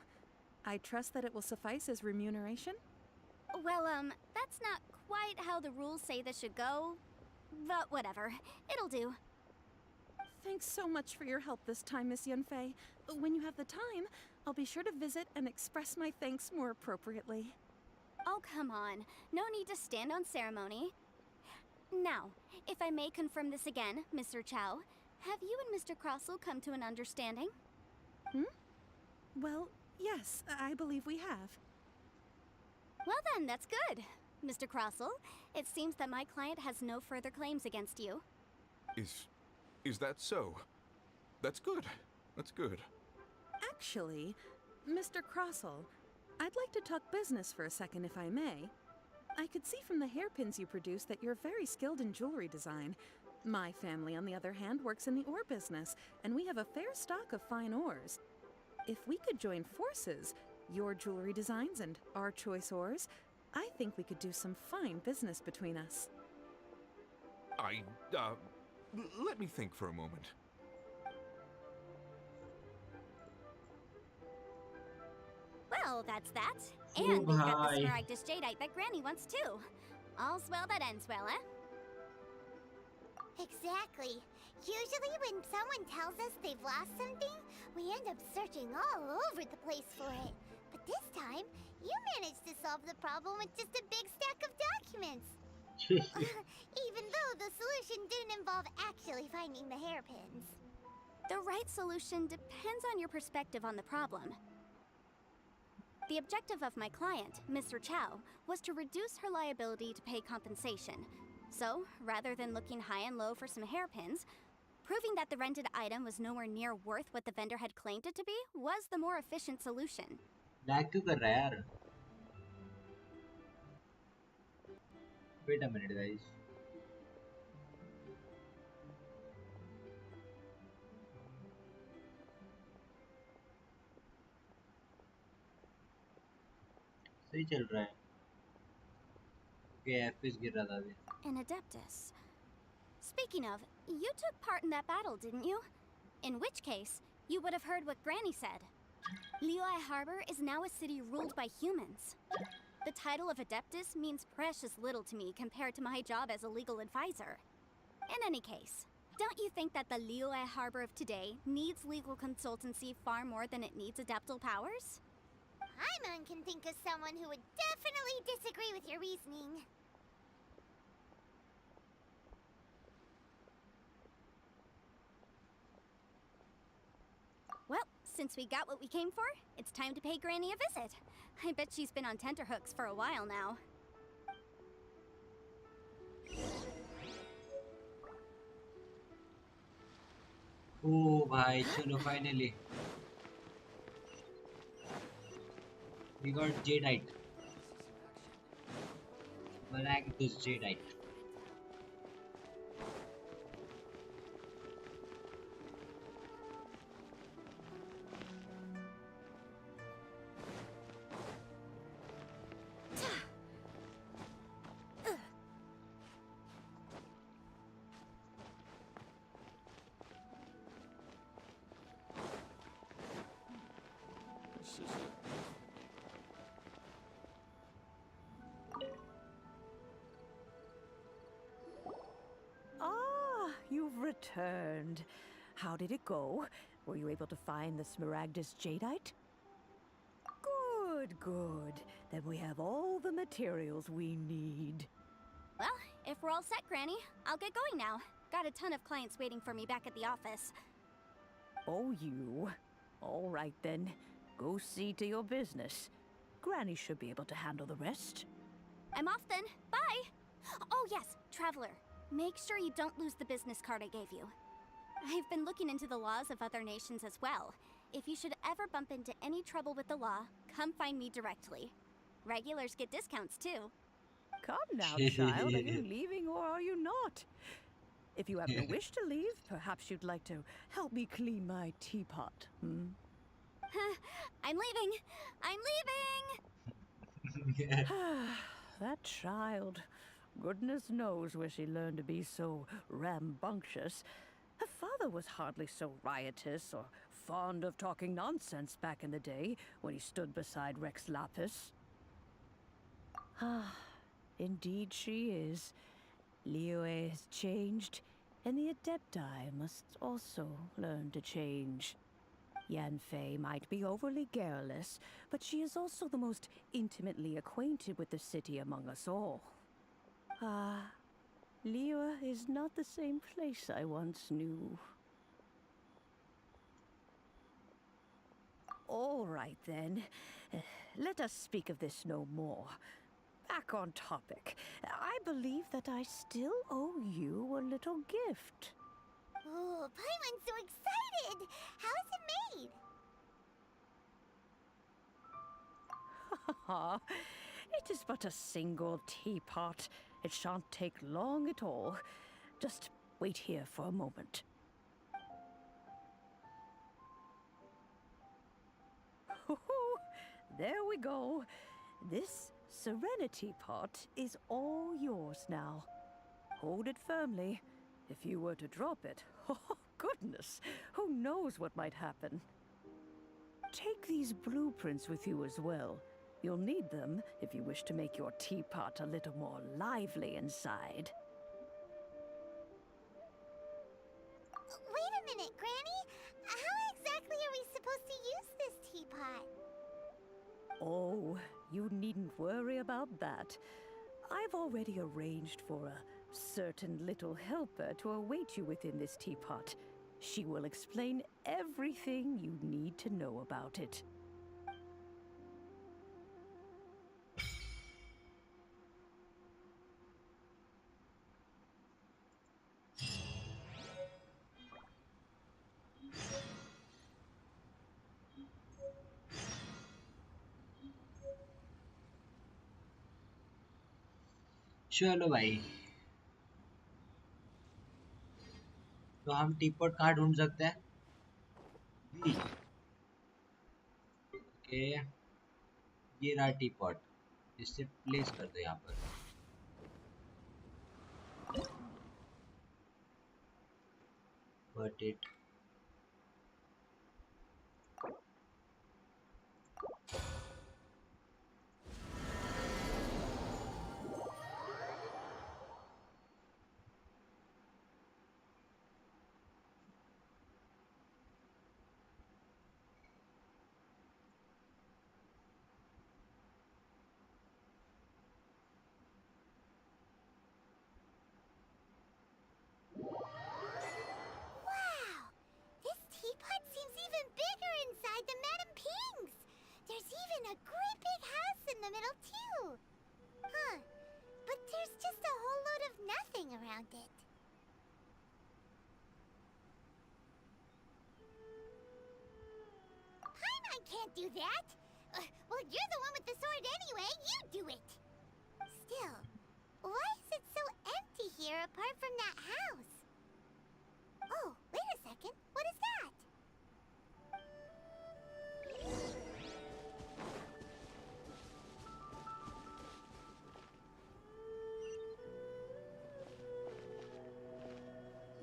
I trust that it will suffice as remuneration? Well, that's not quite how the rules say this should go. But whatever, it'll do. Thanks so much for your help this time, Miss Yunfei. When you have the time, I'll be sure to visit and express my thanks more appropriately. Oh, come on. No need to stand on ceremony. Now, if I may confirm this again, Mr. Chow, have you and Mr. Crossell come to an understanding? Well, yes, I believe we have. Well then, that's good. Mr. Crossell, it seems that my client has no further claims against you. Is that so? That's good. That's good. Actually, Mr. Crossell, I'd like to talk business for a second if I may. I could see from the hairpins you produce that you're very skilled in jewelry design. My family, on the other hand, works in the ore business, and we have a fair stock of fine ores. If we could join forces, your jewelry designs and our choice ores, I think we could do some fine business between us. Let me think for a moment. Well, that's that. Oh, And we've got the bhai. Smaragdus Jadeite that Granny wants too. All's well that ends well, eh? Exactly. Usually when someone tells us they've lost something, we end up searching all over the place for it. But this time, you managed to solve the problem with just a big stack of documents. Even though the solution didn't involve actually finding the hairpins. The right solution depends on your perspective on the problem. The objective of my client, Mr. Chow, was to reduce her liability to pay compensation. So, rather than looking high and low for some hairpins, proving that the rented item was nowhere near worth what the vendor had claimed it to be was the more efficient solution. Lag क्यों कर रहा है यार? Wait a minute, guys. सही चल रहा है. Okay, FPS गिर रहा था अभी. An Adeptus. Speaking of, you took part in that battle, didn't you? In which case, you would have heard what Granny said. Liyue Harbor is now a city ruled by humans. The title of Adeptus means precious little to me compared to my job as a legal advisor. In any case, don't you think that the Liyue Harbor of today needs legal consultancy far more than it needs adeptal powers? Paimon can think of someone who would definitely disagree with your reasoning. Well, since we got what we came for, it's time to pay Granny a visit. I bet she's been on tenterhooks for a while now. Oh भाई चलो finally we got Jadeite. Smaragdus Jadeite. This is it. Ah, you've returned. How did it go? Were you able to find the Smaragdus Jadeite? Good, good. Then we have all the materials we need. Well, if we're all set, Granny, I'll get going now. Got a ton of clients waiting for me back at the office. Oh, you. All right then. Go see to your business. Granny should be able to handle the rest. I'm off then. Bye! Oh yes, Traveler. Make sure you don't lose the business card I gave you. I've been looking into the laws of other nations as well. If you should ever bump into any trouble with the law, come find me directly. Regulars get discounts too. Come now, child. Are you leaving or are you not? If you have no wish to leave, perhaps you'd like to help me clean my teapot, hmm? I'm leaving! I'm leaving! That child. Goodness knows where she learned to be so rambunctious. Her father was hardly so riotous or fond of talking nonsense back in the day when he stood beside Rex Lapis. Ah, indeed she is. Liyue has changed, and the Adepti must also learn to change. Yanfei might be overly garrulous, but she is also the most intimately acquainted with the city among us all. Ah, Liyue is not the same place I once knew. All right then. Let us speak of this no more. Back on topic. I believe that I still owe you a little gift. Oh, Paimon's so excited! How is it made? It is but a single teapot. It shan't take long at all. Just Wait here for a moment. There we go. This Serenity Pot is all yours now. Hold it firmly. If you were to drop it, oh goodness, who knows what might happen. Take these blueprints with you as well. You'll need them if you wish to make your teapot a little more lively inside. Wait a minute, Granny! How exactly are we supposed to use this teapot? Oh, you needn't worry about that. I've already arranged for a certain little helper to await you within this teapot. She will explain everything you need to know about it. चलो भाई, तो हम teapot कहाँ ढूंढ सकते हैं? Okay, ये रहा टीपॉट, इससे प्लेस कर दो यहाँ पर. Put it. Teapot seems even bigger inside than Madame Ping's. There's even a great big house in the middle too. Huh. But there's just a whole load of nothing around it. Paimon can't do that. Well, you're the one with the sword anyway. You do it. Still, why is it so empty here apart from that house? Oh, wait a second. What is that?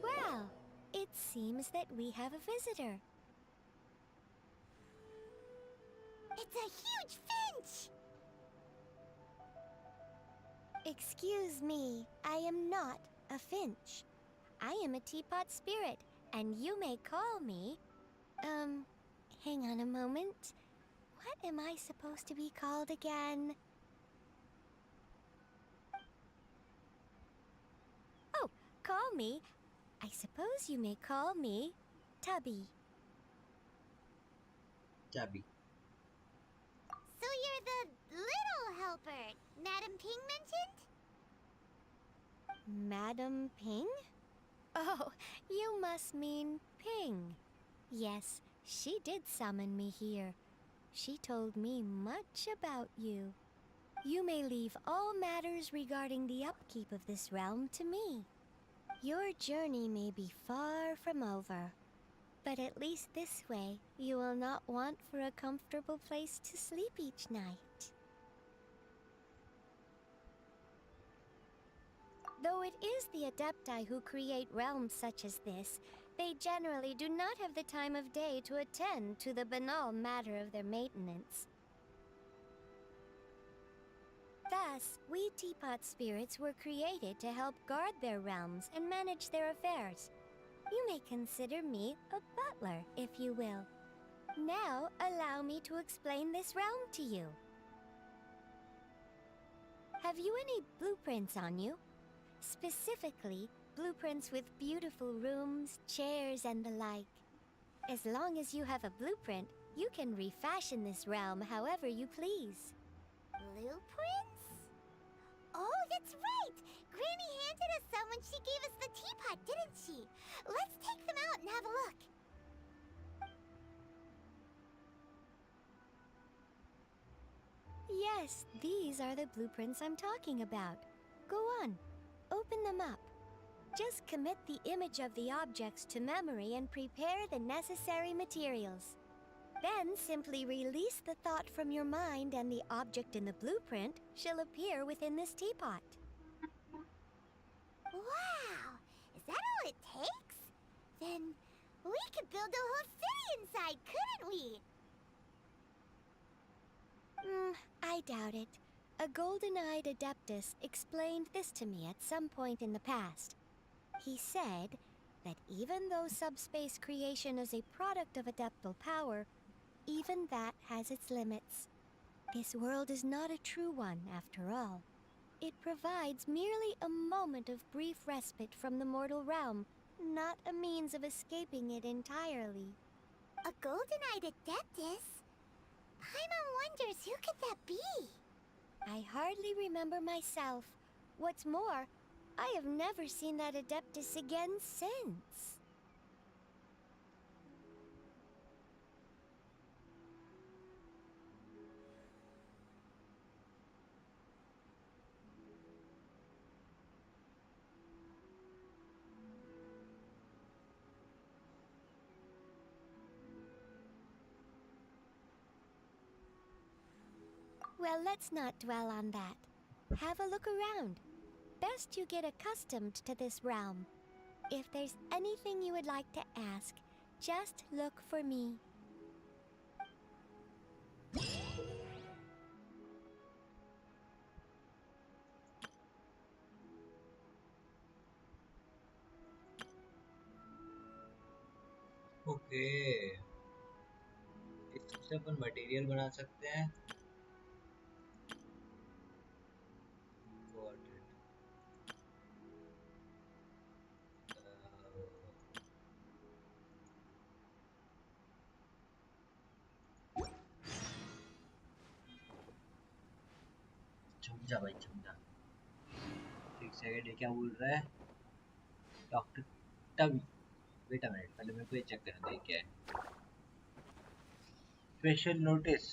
Well, it seems that we have a visitor. It's a huge finch! Excuse me, I am not a finch. I am a teapot spirit, and you may call me... hang on a moment. What am I supposed to be called again? Oh, call me. I suppose you may call me Tubby. Tubby. So you're the little helper Madame Ping mentioned? Madam Ping? Oh, you must mean Ping. Yes, she did summon me here. She told me much about you. You may leave all matters regarding the upkeep of this realm to me. Your journey may be far from over, but at least this way you will not want for a comfortable place to sleep each night. Though it is the Adepti who create realms such as this, they generally do not have the time of day to attend to the banal matter of their maintenance. Thus, we teapot spirits were created to help guard their realms and manage their affairs. You may consider me a butler, if you will. Now, allow me to explain this realm to you. Have you any blueprints on you? Specifically, blueprints with beautiful rooms, chairs, and the like. As long as you have a blueprint, you can refashion this realm however you please. Blueprints? Oh, that's right! Granny handed us some when she gave us the teapot, didn't she? Let's take them out and have a look. Yes, these are the blueprints I'm talking about. Go on, open them up. Just commit the image of the objects to memory and prepare the necessary materials. Then simply release the thought from your mind and the object in the blueprint shall appear within this teapot. Wow! Is that all it takes? Then we could build a whole city inside, couldn't we? I doubt it. A golden-eyed adeptus explained this to me at some point in the past. He said that even though subspace creation is a product of adeptal power, even that has its limits. This world is not a true one, after all. It provides merely a moment of brief respite from the mortal realm, not a means of escaping it entirely. A golden-eyed adeptus? Paimon wonders who could that be? I hardly remember myself. What's more, I have never seen that adeptus again since. Well, let's not dwell on that. Have a look around. Best you get accustomed to this realm. If there's anything you would like to ask, just look for me. Okay, इससे अपन material बना सकते हैं। Got it. समझा भाई, समझा। एक second, ये क्या बोल रहा है? डॉक्टर टवी, वेट अ मिनट, पहले मेरे को ये चेक करने दे क्या है। Special notice.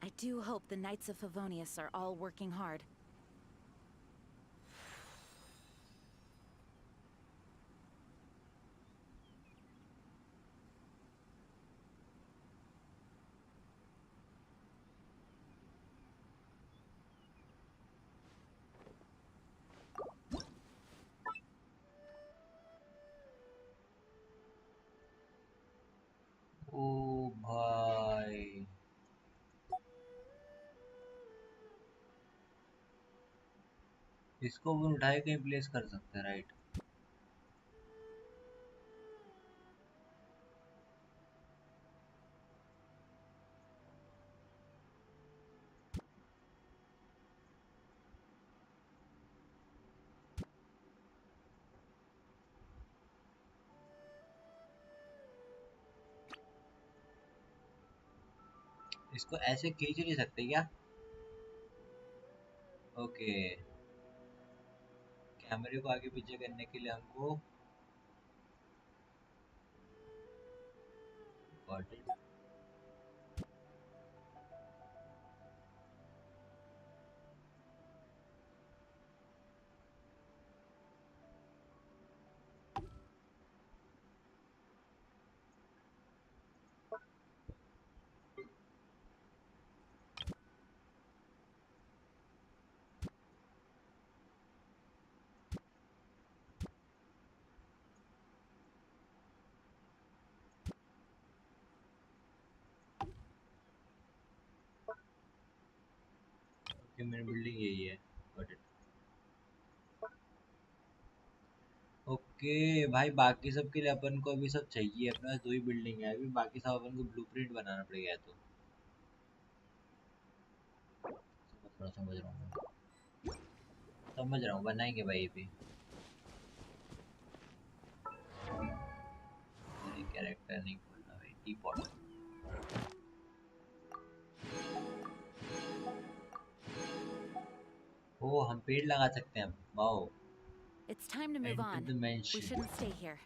I do hope the Knights of Favonius are all working hard. ओ भाई, इसको वो उठाए कहीं प्लेस कर सकते हैं, राइट? इसको ऐसे खींच नहीं सकते क्या? ओके, कैमरे को आगे पीछे करने के लिए हमको Got it. ओके, मेरी बिल्डिंग यही है। Got it. ओके भाई, बाकी सब के लिए अपन को अभी सब चाहिए, अपने पास 2 ही बिल्डिंग है अभी, बाकी सब अपन को ब्लूप्रिंट बनाना पड़ेगा। तो समझ रहा हूँ, समझ रहा हूँ, बनाएंगे भाई भी। कैरेक्टर नहीं खोलना भाई, टीपॉट। ओ, हम पेड़ लगा सकते हैं। Wow. It's time to move on. We shouldn't stay here.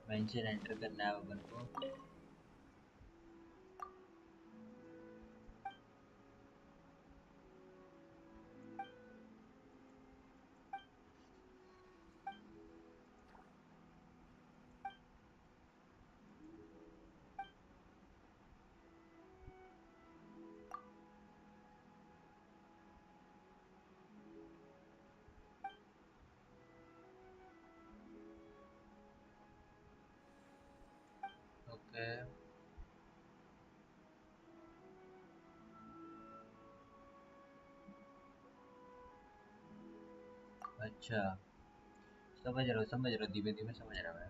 Mention enter करना है अपन को। अच्छा, समझ रहा हूँ, धीमे धीमे समझ रहा मैं।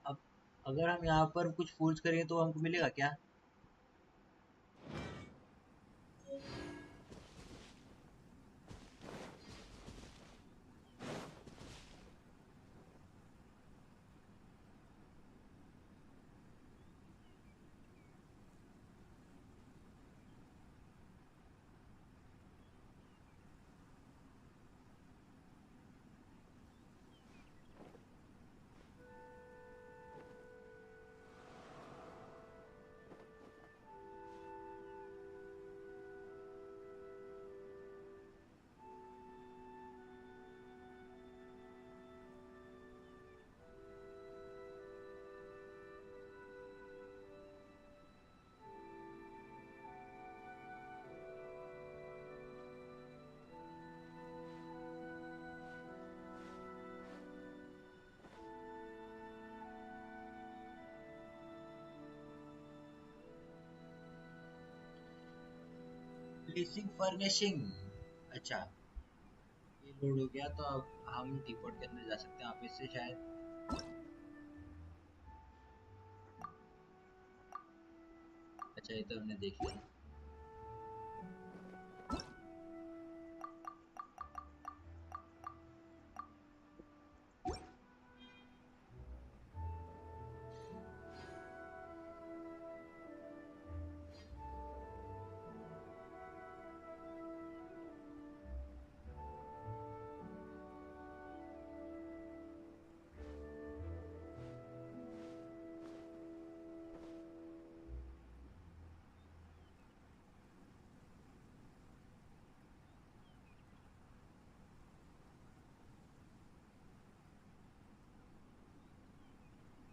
अब अगर हम यहाँ पर कुछ फोर्स करें तो हमको मिलेगा क्या? प्लेसिंग फर्निशिंग, अच्छा ये लोड हो गया तो अब हम डिपोर्ट के अंदर जा सकते हैं आप इससे शायद। अच्छा ये तो हमने देख लिया।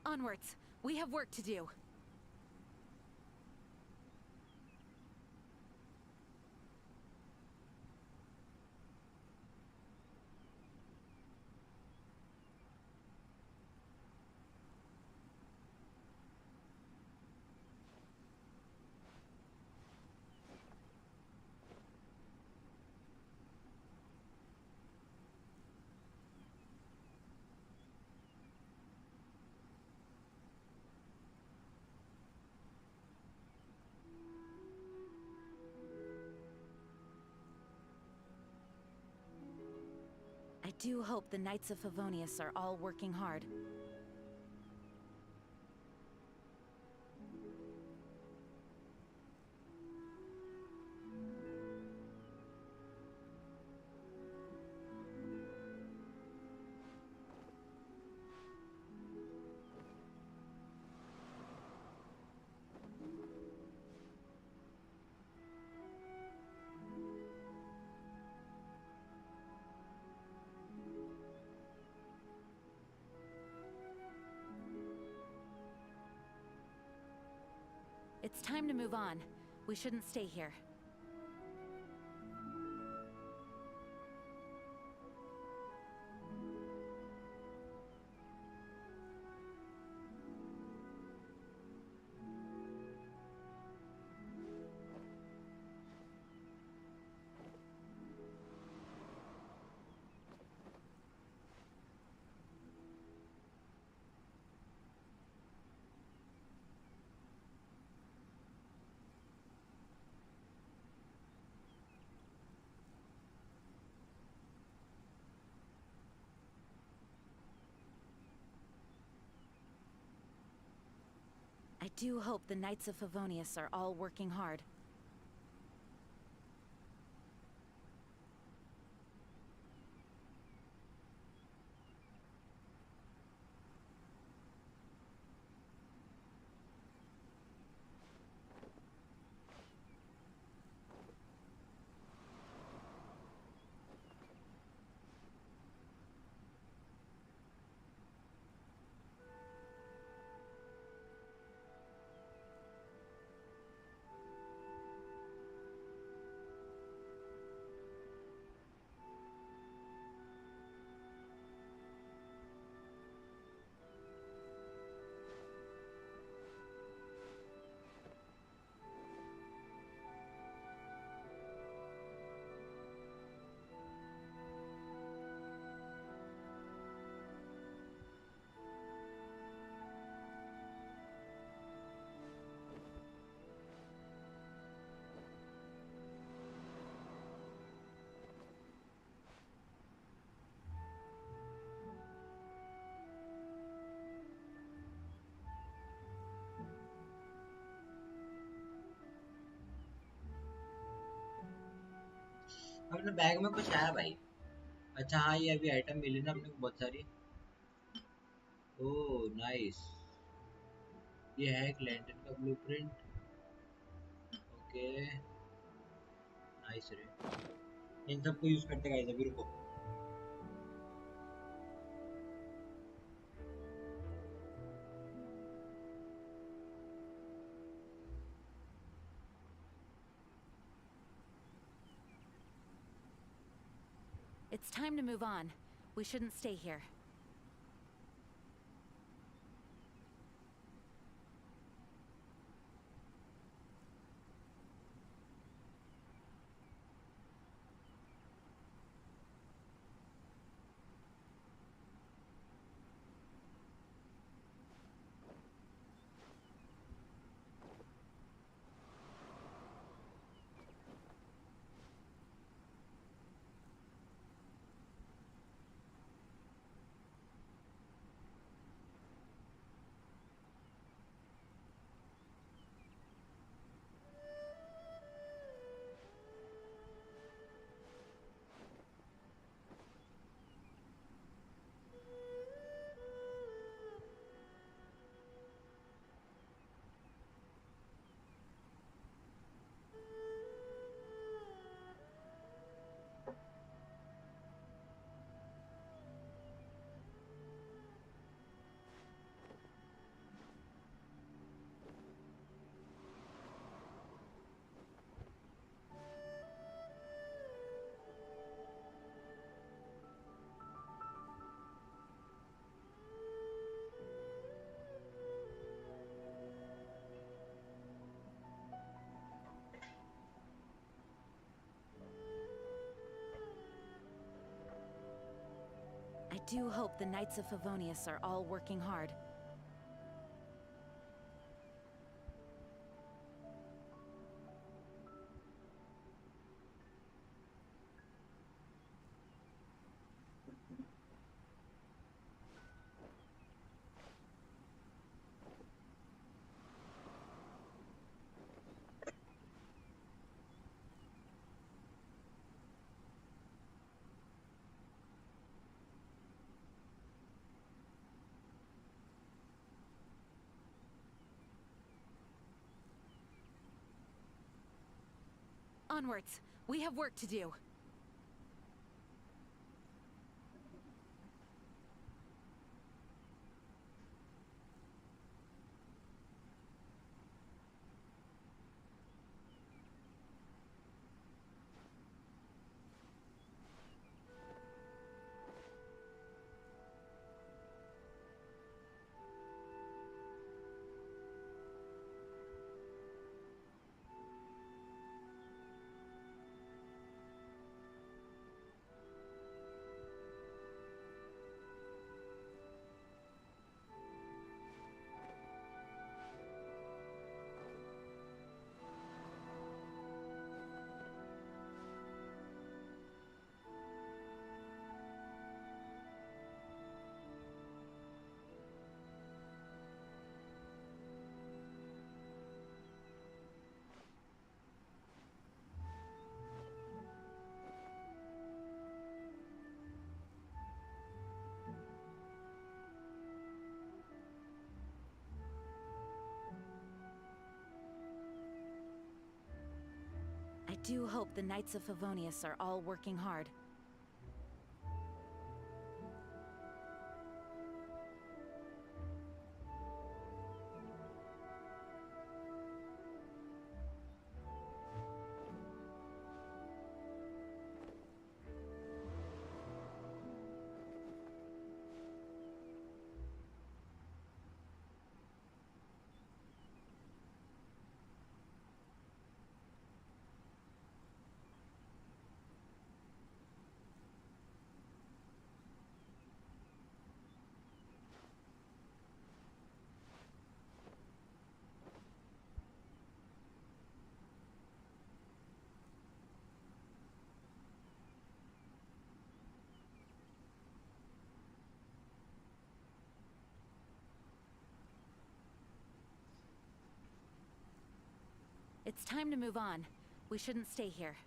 Onwards. We have work to do. I do hope the Knights of Favonius are all working hard. It's time to move on. We shouldn't stay here. I do hope the Knights of Favonius are all working hard. अपने bag में कुछ है भाई? अच्छा हाँ, ये अभी item मिली ना अपने को बहुत सारी। ओह नाइस, ये है एक लैंटर्न का ब्लूप्रिंट। ओके नाइस रे, इन सबको यूज करते गाइस। अभी रुको, It's time to move on. We shouldn't stay here. I do hope the Knights of Favonius are all working hard. Onwards! We have work to do. I do hope the Knights of Favonius are all working hard. It's time to move on. We shouldn't stay here.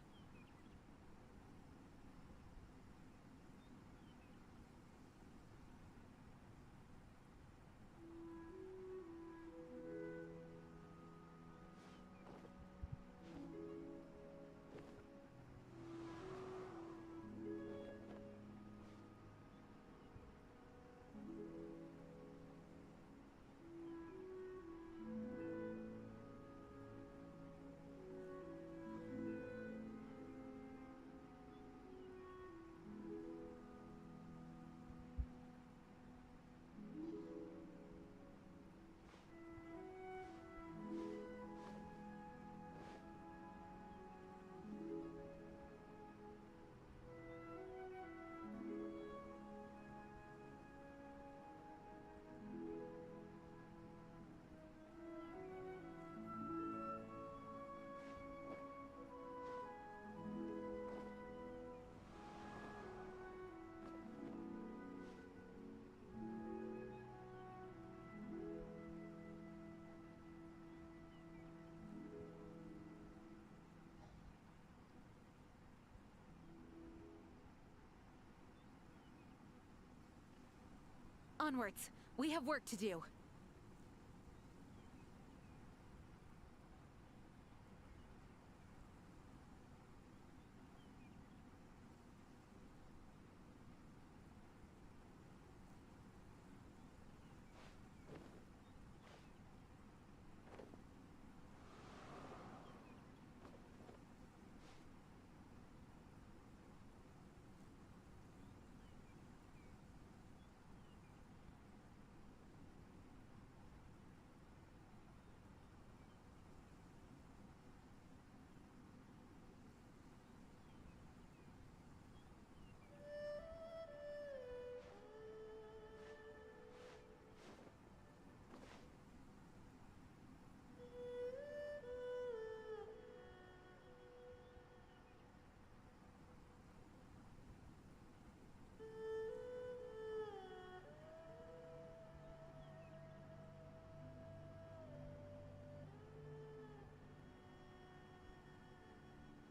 Onwards. We have work to do.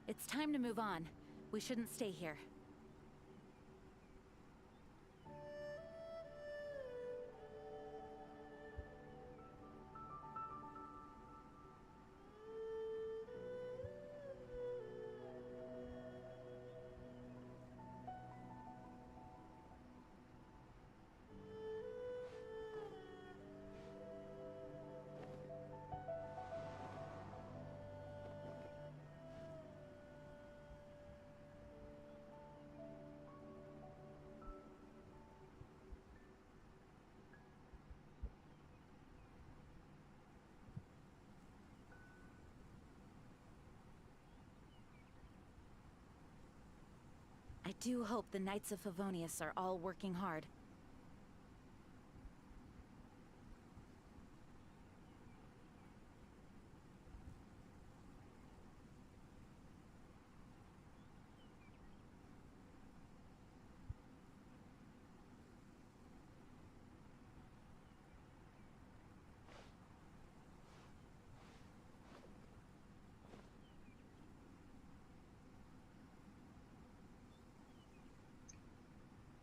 It's time to move on. We shouldn't stay here. I do hope the Knights of Favonius are all working hard.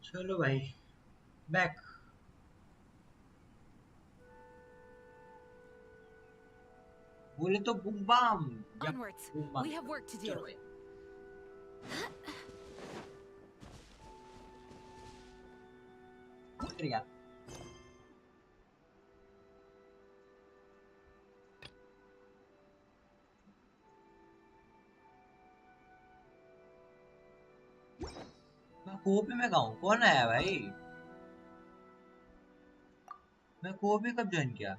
चलो भाई back बोले तो boom bam Onwards. We have work to do. यार मैं copy में गाऊं कौन आया भाई मैं कोपी कब ज्वाइन किया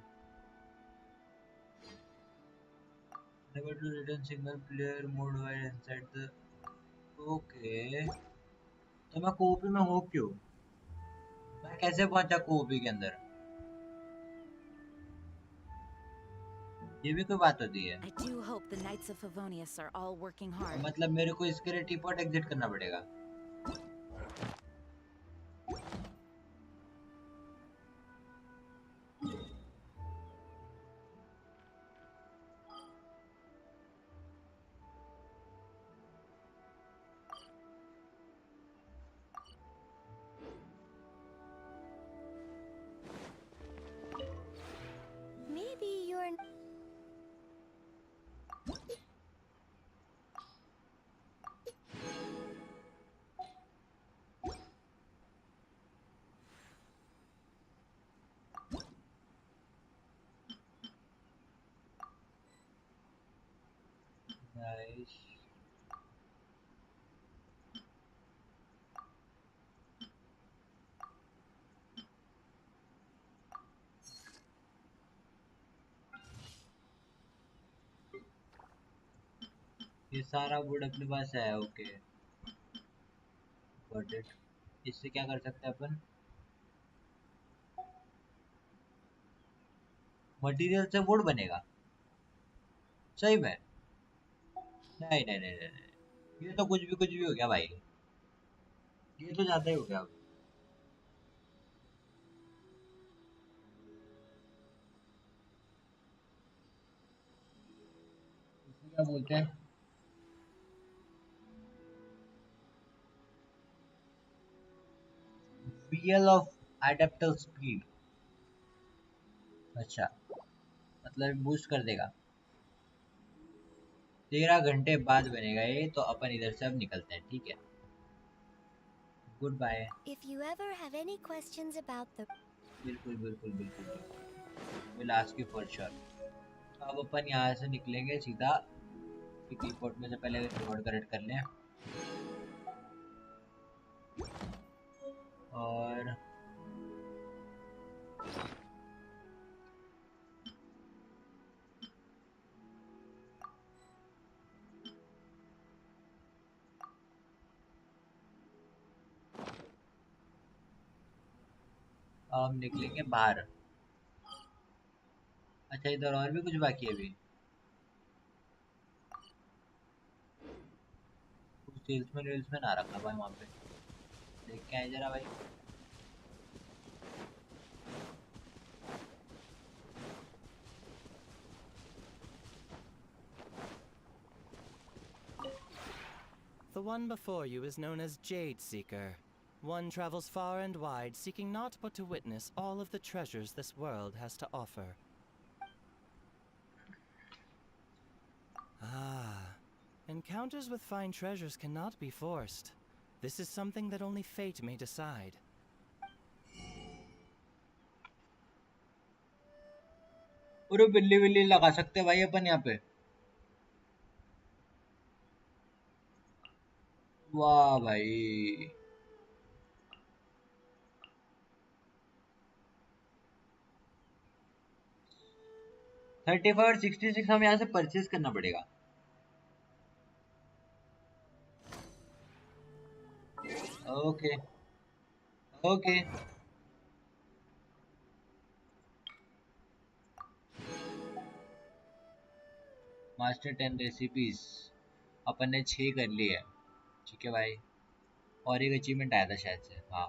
never to return single player mode while inside the okay तो मैं कोपी में हूँ क्यों मैं कैसे पहुंचा कोपी के अंदर ये भी कोई बात होती है I do hope the Knights of Favonius are all working hard. मतलब मेरे को इसके लिए टीपॉट एग्जिट करना पड़ेगा Maybe you're... Nice. ये सारा वुड अपने पास है ओके गॉट इट इससे क्या कर सकते हैं अपन मटेरियल से वुड बनेगा सही में नहीं नहीं नहीं नहीं नहीं। ये तो कुछ भी हो गया भाई ये तो ज्यादा ही हो गया इसे क्या बोलते हैं Wheel of एडेप्टर स्पीड, अच्छा मतलब बूस्ट कर देगा। 13 घंटे बाद बनेगा ये, तो अपन इधर से अब निकलते हैं, ठीक है। Goodbye. If you ever have any questions about the बिल्कुल बिल्कुल बिल्कुल बिल्कुल, will ask you for sure. अब अपन यहाँ से निकलेंगे सीधा टीपोर्ट में से, पहले रिवॉर्ड करेक्ट कर लें। और हम निकलेंगे बाहर। अच्छा इधर और भी कुछ बाकी है अभी, कुछ सेल्समैन आ रखा भाई वहाँ पे, देख के आए जरा भाई। The one before you is known as Jade Seeker. One travels far and wide, seeking naught but to witness all of the treasures this world has to offer. Ah, encounters with fine treasures cannot be forced. This is something that only fate may decide. पूरे बिल्ली बिल्ली लगा सकते हैं भाई अपन यहाँ पे। वाह भाई, $35 और $66 हमें यहाँ से परचेज करना पड़ेगा। ओके ओके, मास्टर 10 रेसिपीज अपन ने 6 कर ली है, ठीक है भाई। और एक अचीवमेंट आया था शायद से, हाँ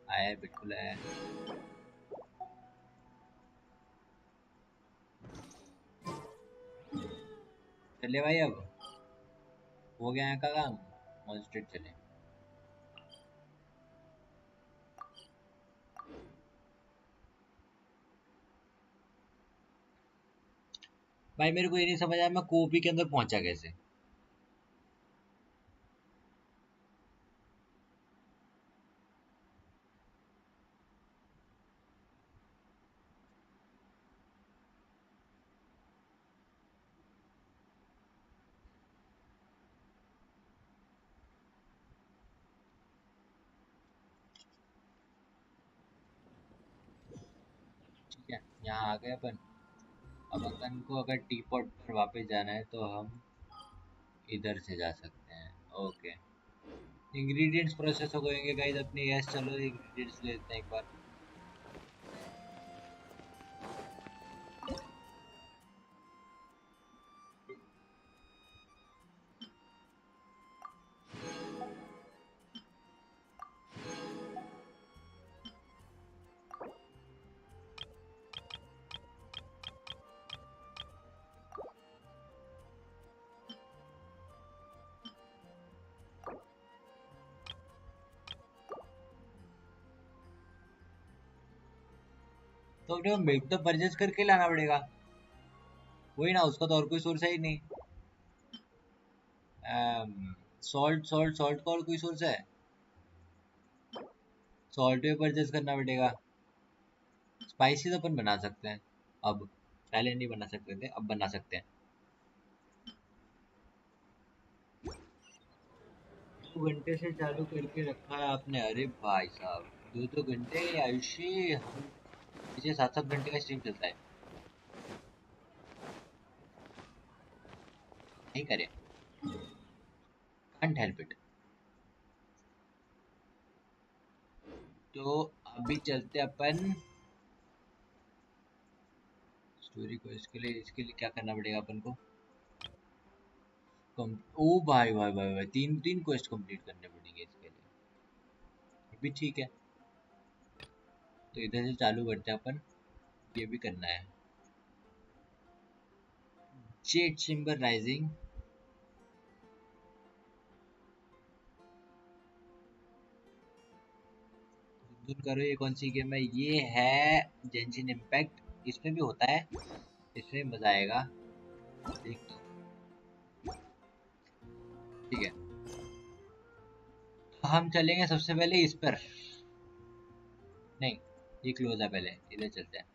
आया है, बिल्कुल आया है। चले भाई, अब हो गया यहाँ का काम, मॉन्स्टर चले। भाई मेरे को ये नहीं समझ आया, मैं कॉपी के अंदर पहुंचा कैसे। ठीक है, यहाँ आ गए अपन। अब अपन को अगर टी पॉट पर वापस जाना है तो हम इधर से जा सकते हैं। ओके, इंग्रेडिएंट्स प्रोसेस हो गएंगे गाइस अपने। यस चलो इंग्रेडिएंट्स लेते हैं एक बार। तो अपने मिल्क तो परचेज करके लाना पड़ेगा, वही ना, उसका तो और कोई सोर्स है ही नहीं। सॉल्ट सॉल्ट सॉल्ट का और कोई सोर्स है? सॉल्ट भी परचेज करना पड़ेगा। स्पाइसेस अपन बना सकते हैं अब, पहले नहीं बना सकते थे, अब बना सकते हैं। 2 घंटे से चालू करके रखा है आपने? अरे भाई साहब, 2-2 घंटे आयुषी, हम पीछे 7-7 घंटे का स्ट्रीम चलता है, नहीं करे, कांट हेल्प इट। तो अभी चलते अपन स्टोरी को। इसके लिए क्या करना पड़ेगा अपन को? ओ भाई भाई भाई भाई, 3 क्वेस्ट कंप्लीट करने पड़ेंगे इसके लिए, भी ठीक है। तो इधर से चालू करते हैं अपन, ये भी करना है। जेट चेम्बर राइजिंग, सुन करो ये कौन सी गेम है? ये है जेंशिन इम्पैक्ट। इसमें भी होता है, इसमें मजा आएगा, देख लो। ठीक है, तो हम चलेंगे सबसे पहले इस पर। नहीं, ये क्लोज है, पहले इधर चलते हैं।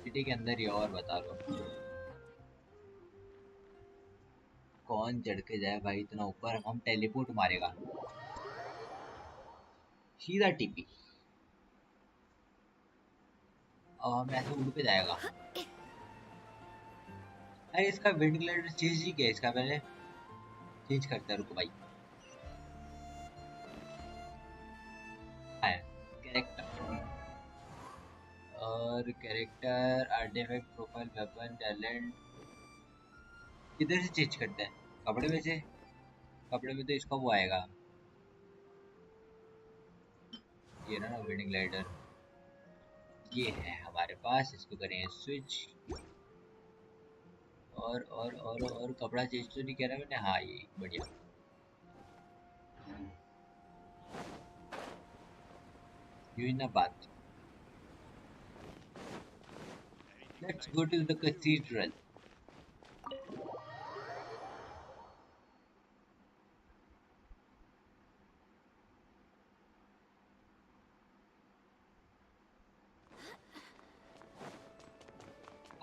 सिटी के अंदर ही, और बता लो कौन चढ़ के जाए भाई इतना ऊपर? हम टेलीपोर्ट मारेगा सीधा टीपी। अब हम ऐसे उड़ के जाएगा। अरे इसका विंड ग्लाइडर चेंज ही किया इसका, पहले चेंज करता है, रुको भाई। कैरेक्टर और character, artifact, profile, weapon, talent, किधर से चेंज करते हैं? कपड़े में से? कपड़े में तो इसका वो आएगा, ये ना विंड ग्लाइडर, ये है हमारे पास। इसको करेंगे स्विच। और कपड़ा चेंज तो नहीं कह रहा मैंने? हाँ, ये बढ़िया। यू ना बात। Let's go to the cathedral.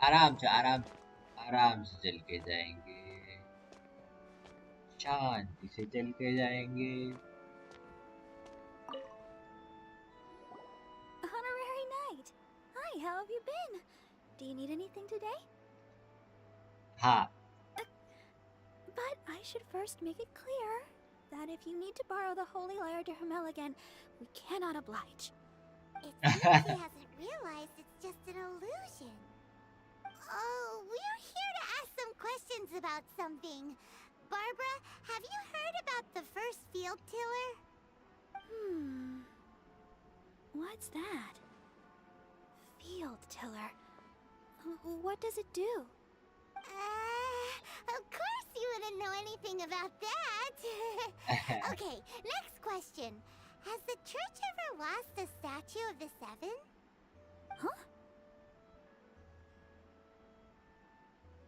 आराम से आराम से चल के जाएंगे, शांति से चल के जाएंगे। Honorary Knight! Hi, how have you been? Do you need anything today? हाँ, But I should first make it clear that if you need to borrow the Holy Lyre to Hermel again, we cannot oblige. It seems he hasn't realized it's just an illusion. Oh, we're here to ask some questions about something. Barbara, have you heard about the first field tiller? What's that? Field tiller. What does it do? Of course you wouldn't know anything about that. Okay, next question. Has the church ever lost a statue of the Seven? Huh?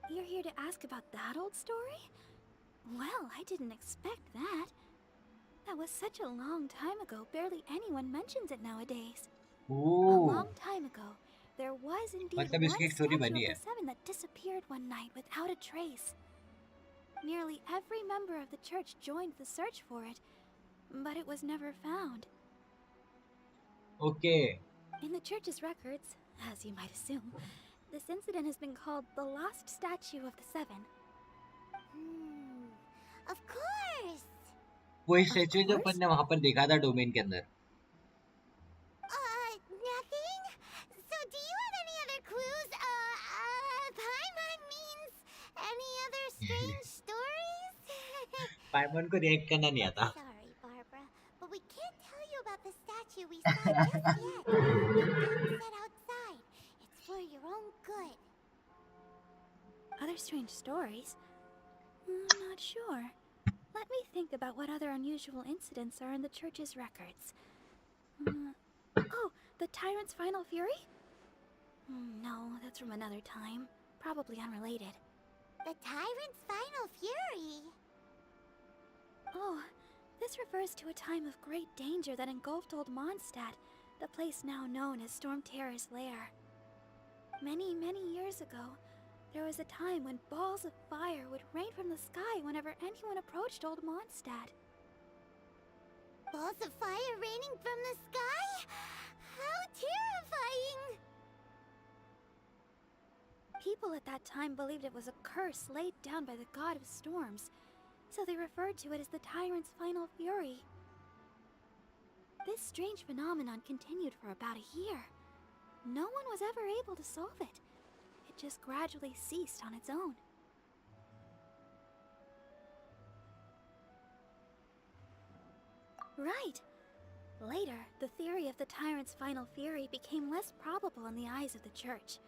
You're here to ask about that old story? Well, I didn't expect that. That was such a long time ago, barely anyone mentions it nowadays. A long time ago, there was indeed one मतलब इसकी एक story statue बनी of है। the Seven that disappeared one night without a trace. Nearly every member of the church joined the search for it, but it was never found. Okay. In the church's records, as you might assume, this incident has been called the lost statue of the Seven. Of course. वही statue जो अपन ने वहां पर देखा था domain के अंदर। Nothing? So do you have any other clues? Paimon means any other strange stories? पाइमन को रिएक्ट करना नहीं आता। Sorry, Barbara, but we can't tell you about the statue we saw just yet. It comes set outside. It's for your own good. Other strange stories? I'm not sure. Let me think about what other unusual incidents are in the church's records. Oh, the tyrant's final fury? No, that's from another time. Probably unrelated. The tyrant's final fury? Oh, this refers to a time of great danger that engulfed Old Mondstadt, the place now known as Storm Terror's lair. Many, many years ago, there was a time when balls of fire would rain from the sky whenever anyone approached Old Mondstadt. Balls of fire raining from the sky? How terrifying! People at that time believed it was a curse laid down by the god of storms, so they referred to it as the tyrant's final fury. This strange phenomenon continued for about a year. No one was ever able to solve it. It just gradually ceased on its own. Right. Later, the theory of the tyrant's final fury became less probable in the eyes of the church.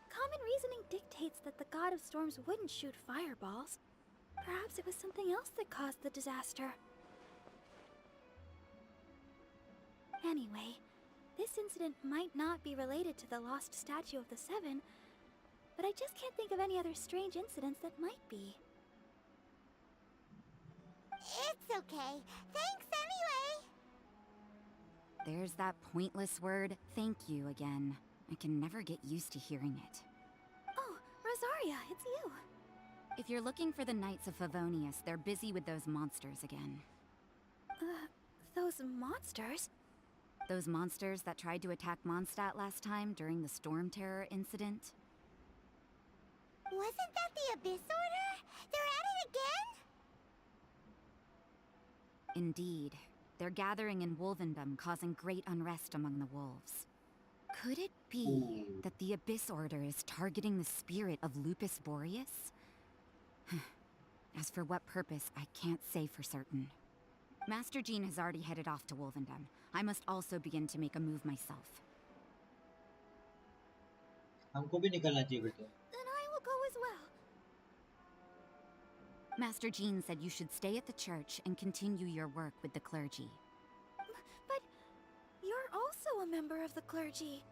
Common reasoning dictates that the god of storms wouldn't shoot fireballs. Perhaps it was something else that caused the disaster. Anyway, this incident might not be related to the lost statue of the Seven, but I just can't think of any other strange incidents that might be. It's okay. Thanks anyway. There's that pointless word, thank you, again. I can never get used to hearing it. Oh, Rosaria, it's you. If you're looking for the Knights of Favonius, they're busy with those monsters again. Those monsters? Those monsters that tried to attack Mondstadt last time during the Storm Terror incident? Wasn't that the Abyss Order? They're at it again? Indeed. They're gathering in Wolvendom, causing great unrest among the wolves. Could it be that the Abyss Order is targeting the spirit of Lupus Boreas? As for what purpose, I can't say for certain. Master Jean has already headed off to Wolvendom. I must also begin to make a move myself. हमको भी निकलना चाहिए बेटे. Then I will go as well. Master Jean said you should stay at the church and continue your work with the clergy. But you're also a member of the clergy.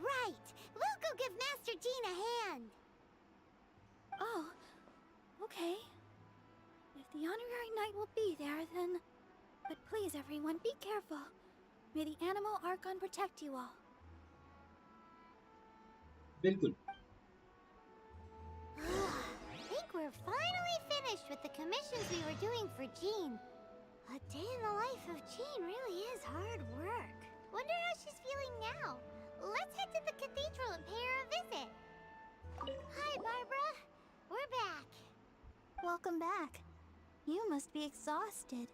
Right. We'll go give Master Jean a hand. Oh, okay. If the honorary knight will be there, then... But please, everyone, be careful. May the animal Archon protect you all. बिल्कुल. I think we're finally finished with the commissions we were doing for Jean. A day in the life of Jean really is hard work. Wonder how she's feeling now. Let's head to the cathedral and pay her a visit. Hi, Barbara. We're back. Welcome back. You must be exhausted.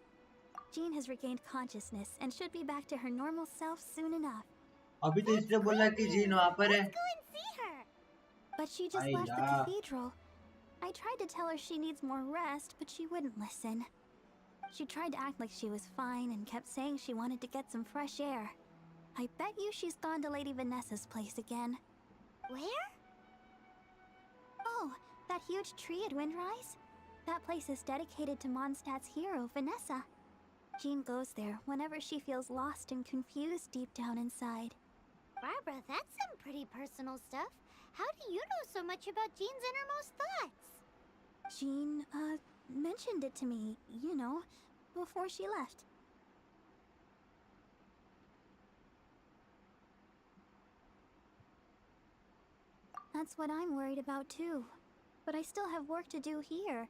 Jean has regained consciousness and should be back to her normal self soon enough. अभी तो इसने बोला कि gene वहाँ पर है. Let's go and see her. But she just left the cathedral. I tried to tell her she needs more rest, but she wouldn't listen. She tried to act like she was fine and kept saying she wanted to get some fresh air. I bet you she's gone to Lady Vanessa's place again. Where? Oh, that huge tree at Windrise? That place is dedicated to Mondstadt's hero, Vanessa. Jean goes there whenever she feels lost and confused deep down inside. Barbara, that's some pretty personal stuff. How do you know so much about Jean's innermost thoughts? Jean, mentioned it to me, you know, before she left. That's what I'm worried about too. But I still have work to do here.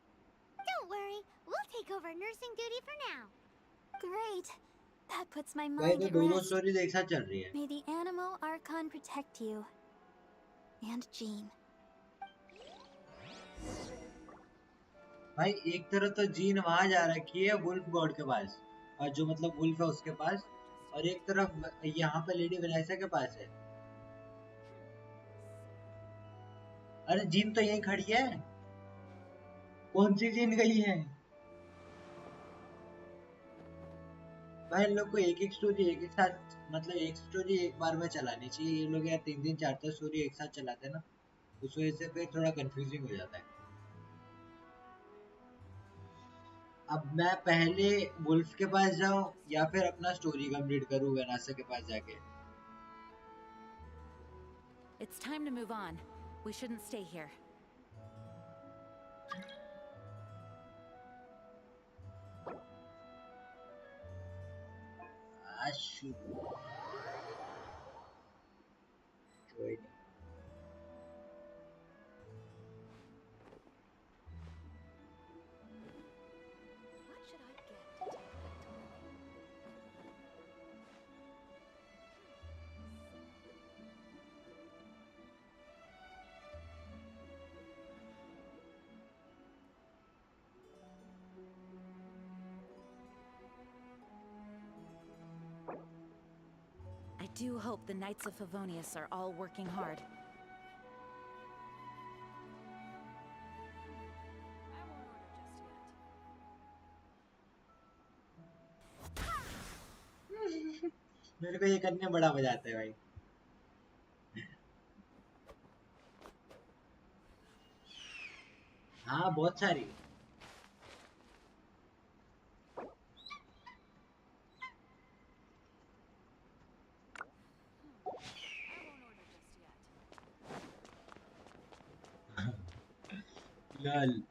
Don't worry, we'll take over nursing duty for now. Great. That puts my भाई mind तो at दोनों rest. Stories एक साथ चल रही है. May the animal Archon protect you. And Jean. भाई एक तरफ तो जीन वहां जा रखी है वुल्फ गॉड के पास, और जो मतलब वुल्फ है उसके पास, और एक तरफ यहाँ पे लेडी वेनेसा के पास है. अरे जीन तो यहीं खड़ी है. कौन सी जीन गई है? भाई इन लोग को एक एक स्टोरी एक एक साथ, मतलब एक स्टोरी एक बार में चलानी चाहिए. ये लोग यार 3 4 स्टोरी एक साथ चलाते हैं ना, उस वजह से फिर थोड़ा कंफ्यूजिंग हो जाता है. अब मैं पहले वुल्फ के पास जाऊं या फिर अपना स्टोरी कंप्लीट करूं वेनासा के पास जाके. It's time to move on. We shouldn't stay here. I do hope the Knights of Favonius are all working hard. मेरे को ये करने बड़ा मजा आता है भाई. हाँ बहुत सारी. Lol.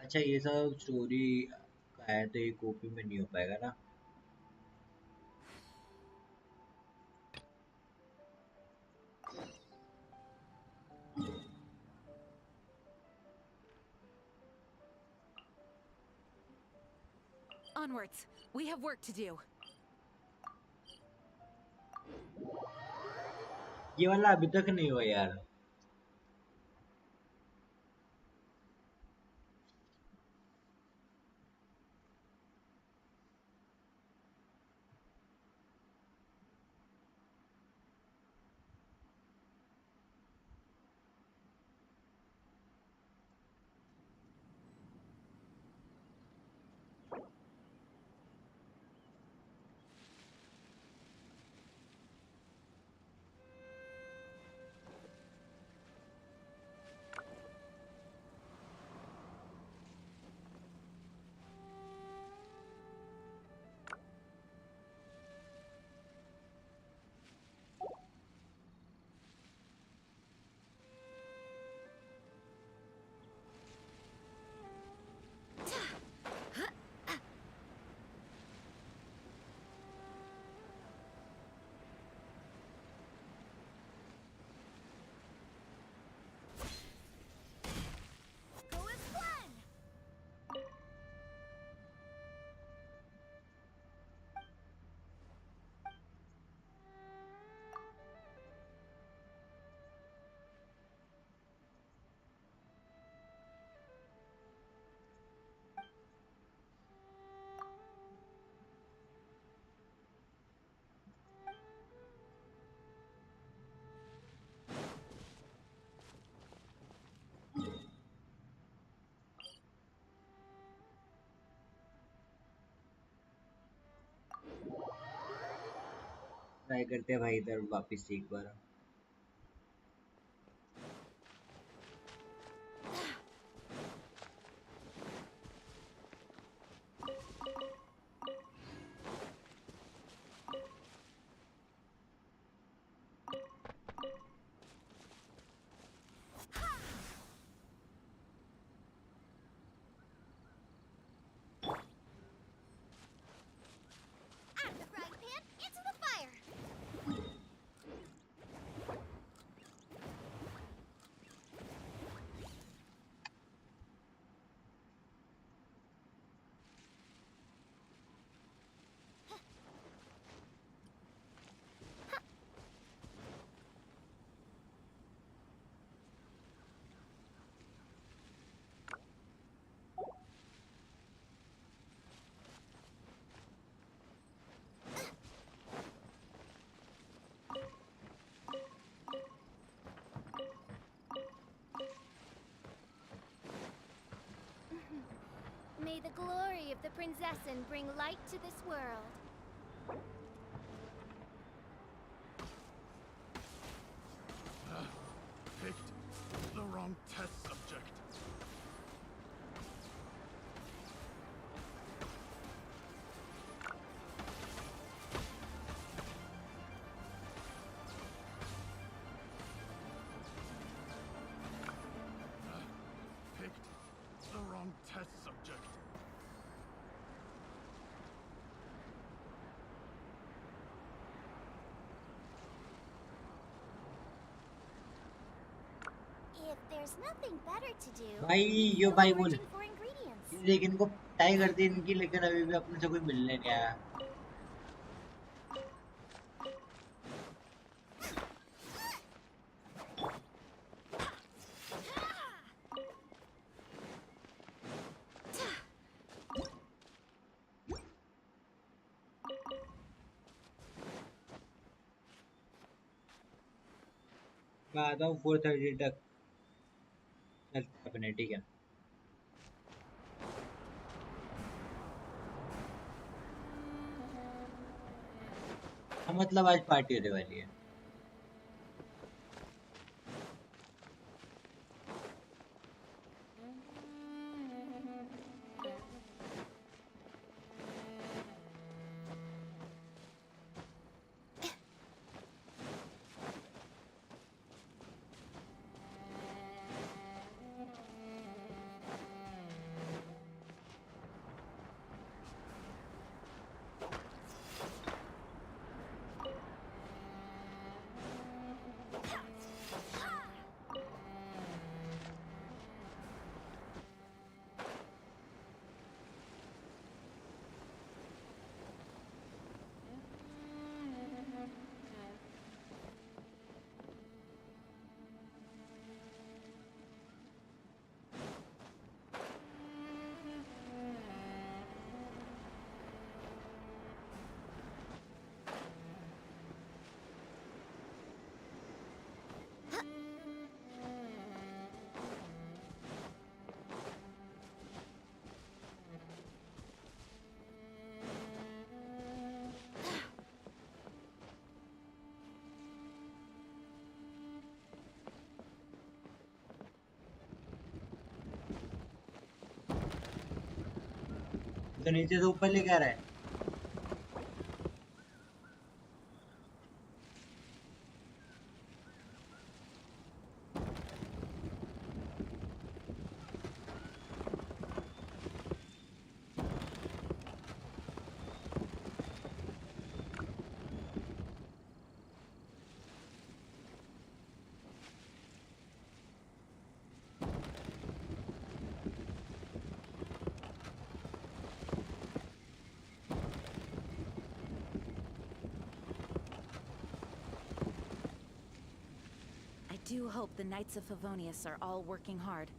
अच्छा ये सब स्टोरी का है तो ये कॉपी में नहीं हो पाएगा ना. Onwards. We have work to do. ये वाला अभी तक नहीं हुआ यार. ट्राई करते हैं भाई इधर वापस से एक बार. Out of the frying pan, into the fire! May the glory of the Prinzessin bring light to this world. Picked the wrong test subject. Picked the wrong test subject. If there's nothing better to do, भाई we yo can भाई go बोल searching for ingredients. लेकिन इनको tie कर दी इनकी, लेकिन अभी भी अपने से कोई मिलने नहीं आया। मैं आता हूँ 4:30 तक। चलते अपने, ठीक है। मतलब आज पार्टी होने वाली है। तो नीचे से ऊपर लेके आ रहा है। I do hope the Knights of Favonius are all working hard.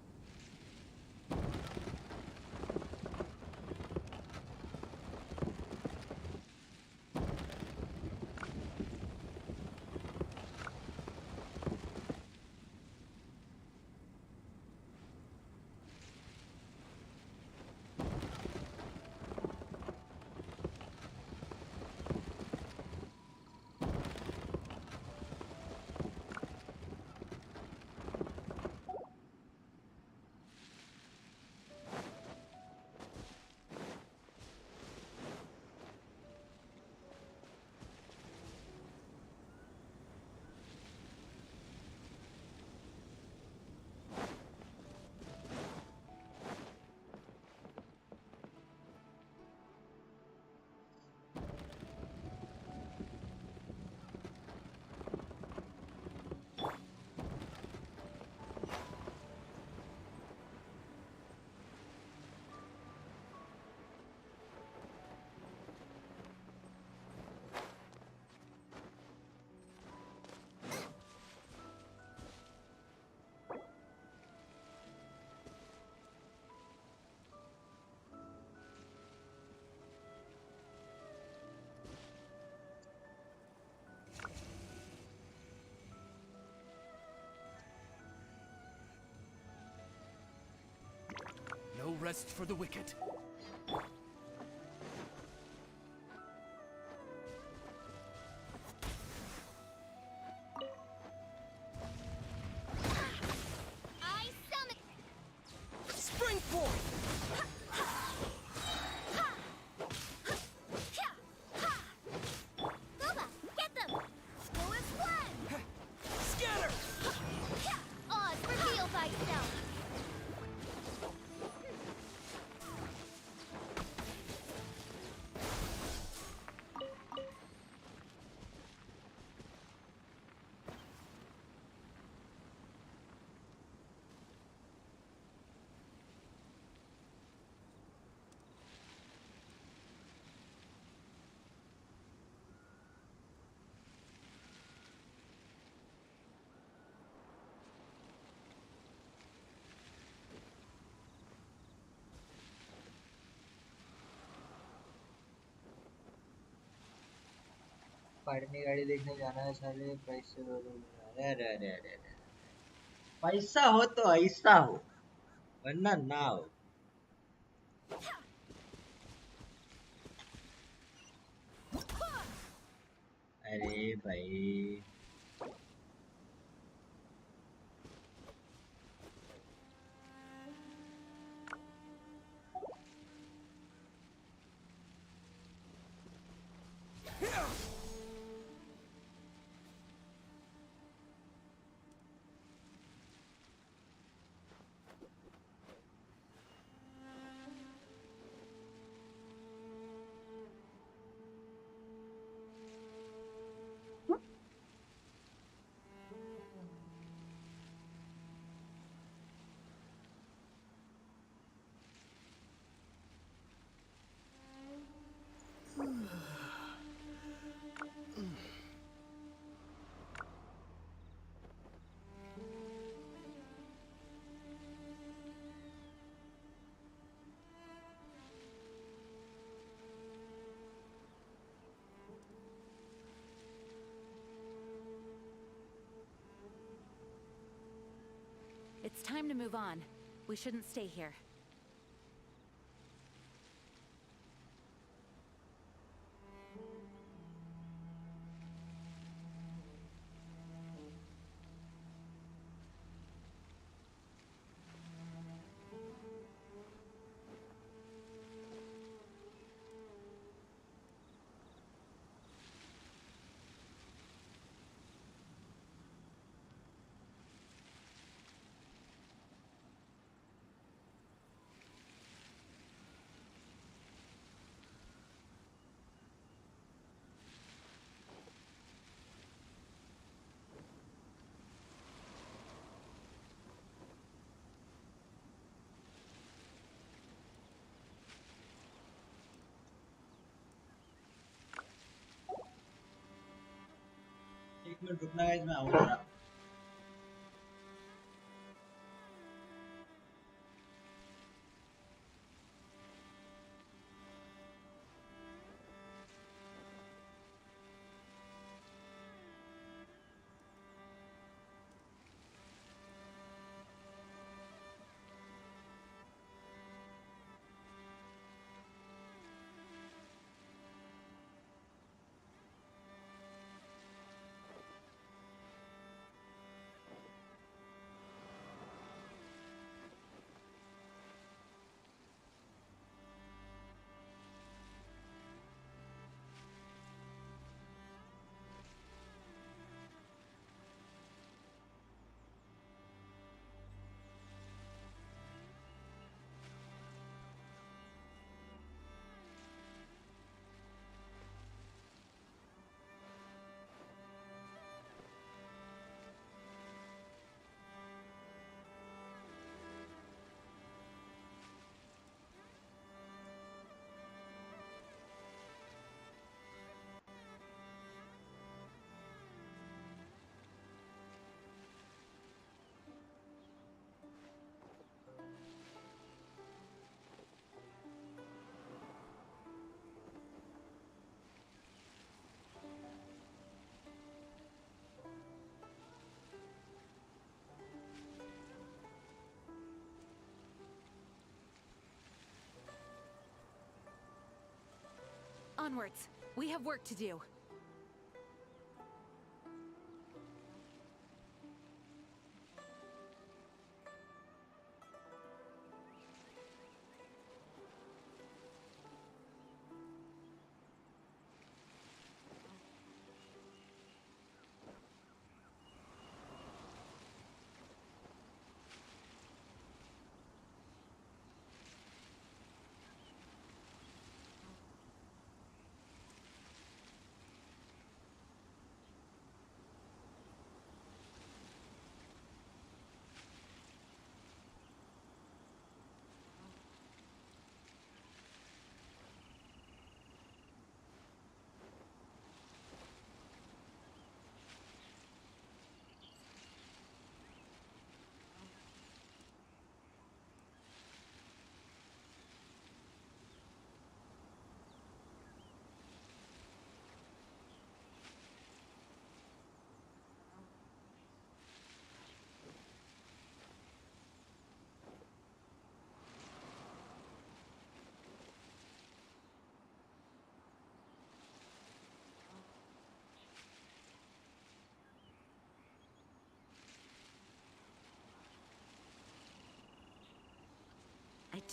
No rest for the wicked. I summon. Springboard! Boba, get them! Go as one! Scatter! Oz, reveal thyself! फाड़ने गाड़ी देखने जाना है साले पैसे अरे अरे अरे अरे अरे पैसा हो तो ऐसा हो वरना ना हो अरे भाई It's time to move on. We shouldn't stay here. एक मिनट रुकना गाइस मैं आऊँ जरा Onwards. We have work to do.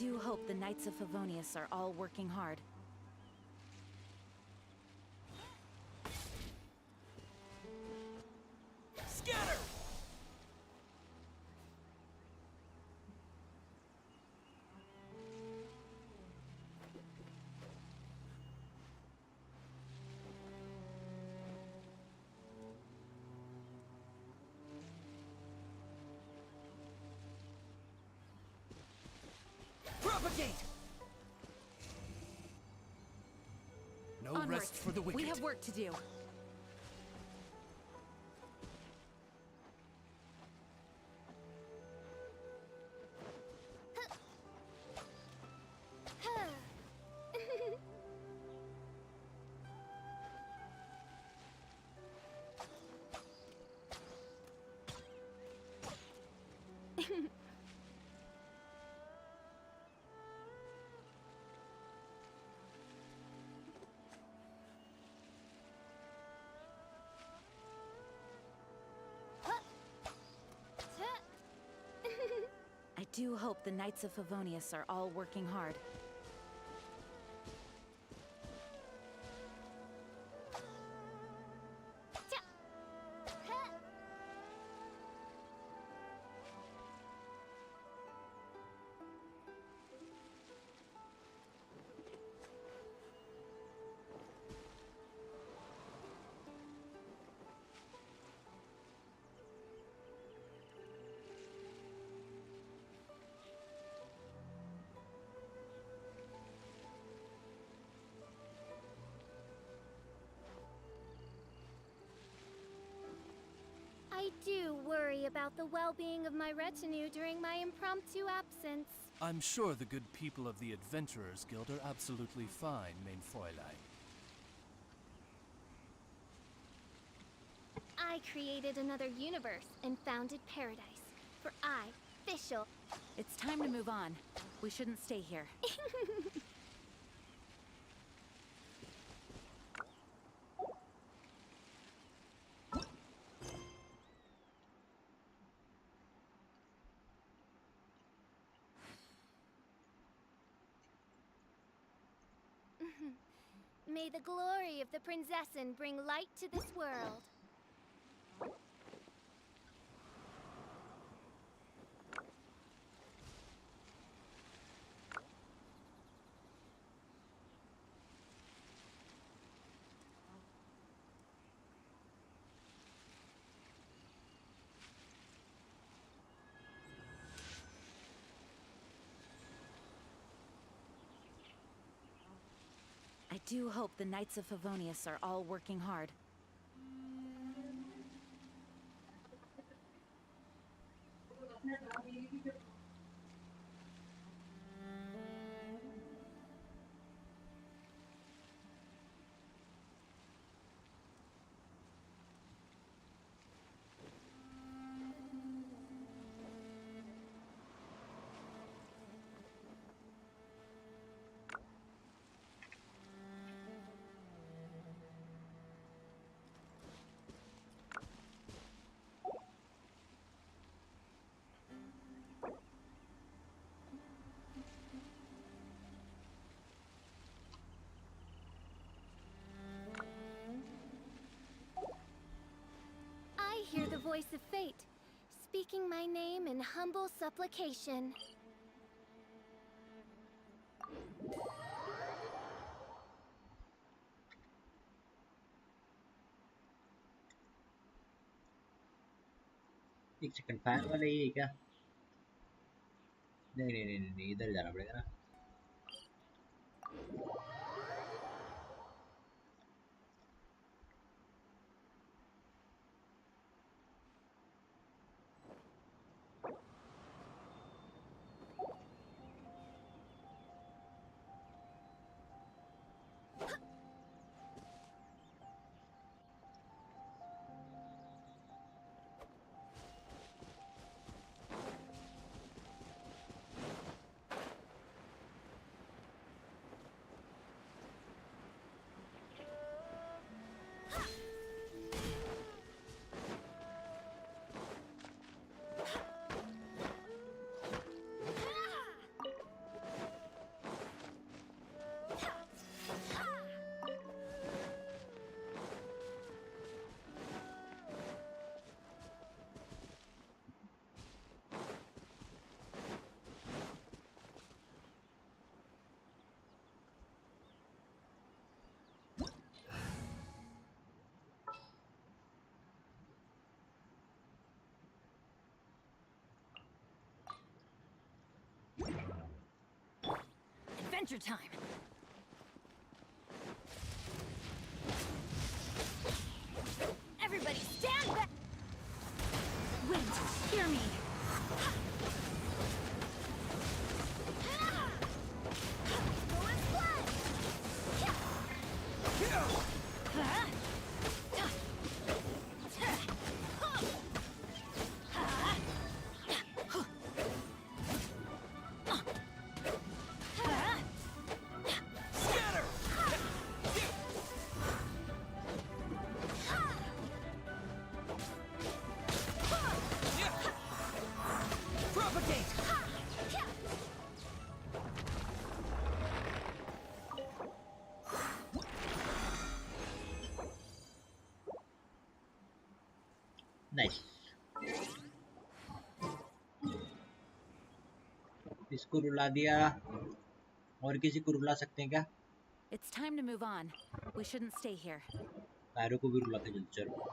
do hope the Knights of Favonius are all working hard. Scatter! Propagate! No Onward. rest for the wicked. We have work to do. I do hope the Knights of Favonius are all working hard. I do worry about the well-being of my retinue during my impromptu absence. I'm sure the good people of the Adventurers Guild are absolutely fine, mein Fräulein. I created another universe and founded paradise. For I, Fischl. It's time to move on. We shouldn't stay here. May the glory of the Prinzessin bring light to this world. I do hope the Knights of Favonius are all working hard. I hear the voice of fate, speaking my name in humble supplication. एक second fan वाला ये है क्या? नहीं, इधर जाना पड़ेगा ना. adventure time. Everybody stand back. Wait, hear me. Nice. इसको रुला दिया। और किसी को रुला सकते हैं क्या? It's time to move on. We shouldn't stay here. पैरों को भी रुला के चलो।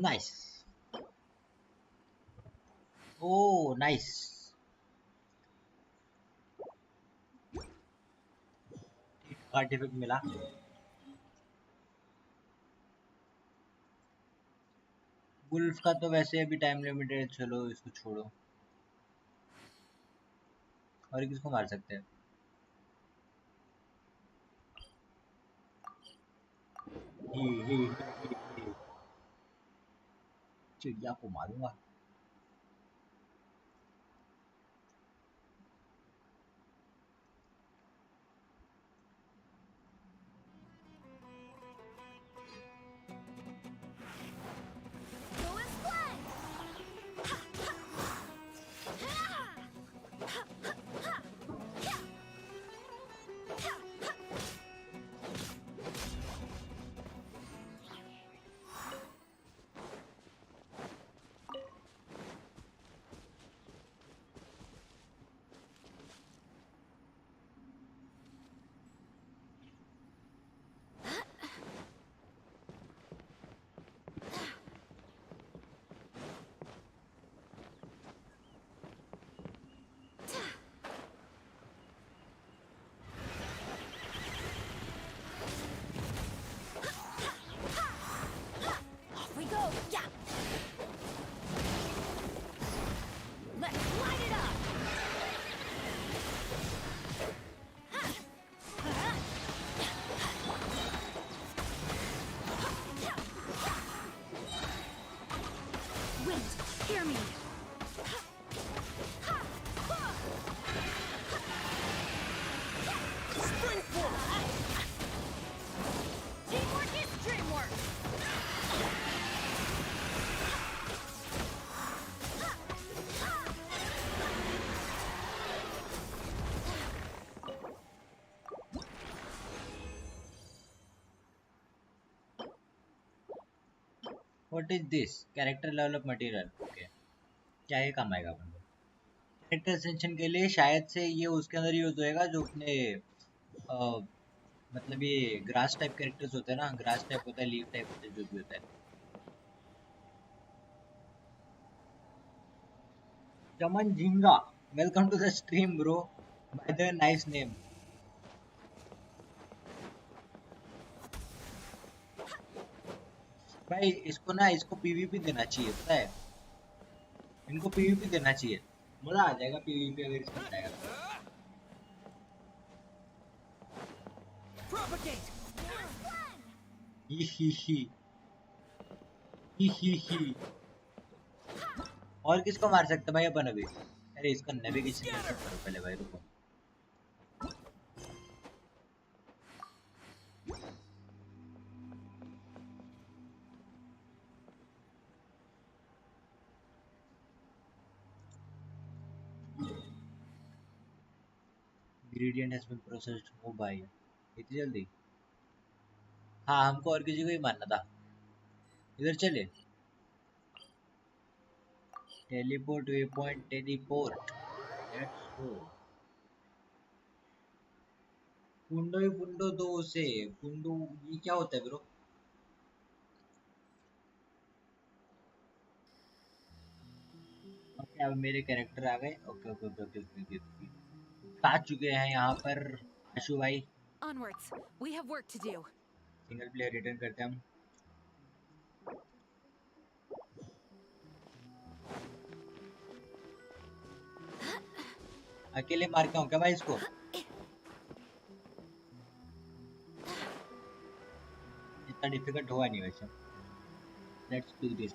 नाइस। ओ नाइस। आर्टिफैक्ट मिला। वुल्फ का तो वैसे अभी टाइम लिमिटेड, चलो इसको छोड़ो। और किसको मार सकते हैं? चिड़िया को मारूंगा। What is this? Character develop material. Okay. क्या ये काम आएगा अपन को? Character extension के लिए शायद से ये उसके अंदर यूज होएगा जो अपने मतलब ये ग्रास टाइप कैरेक्टर्स होते हैं ना, ग्रास टाइप होता है, लीफ टाइप होता है, जो भी होता है। Chaman Jhinga, welcome to the stream bro. By the nice name. भाई इसको ना, इसको पीवीपी देना चाहिए, पता है? इनको पीवीपी देना चाहिए। मजा आ जाएगा पीवीपी अगर इसमें जाएगा। ही ही। और किसको मार सकते भाई अपन अभी? अरे इसका नेविगेशन करो पहले भाई, रुको। ingredient has been processed। हो भाई इतनी जल्दी? हाँ हमको और किसी को ही मारना था। इधर चले। Teleport way point teleport, let's go. पुंडो ही पुंडो दो उसे। पुंडो ये क्या होता है ब्रो? ओके अब मेरे कैरेक्टर आ गए। Okay okay okay okay okay okay. आ चुके हैं यहाँ पर आशु भाई। Onwards. We have work to do. Single player return करते हैं हम। अकेले मार के हूँ क्या भाई इसको? इतना डिफिकल्ट हुआ नहीं वैसे। Let's do this.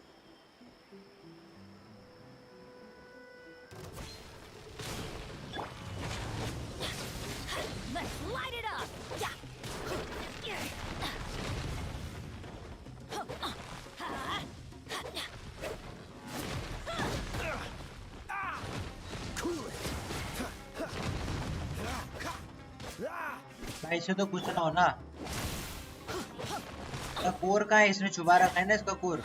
Let's light it up! भाई इसे तो कुछ ना हो ना। इसका कोर कहाँ है? इसने छुपा रखा है ना इसका core.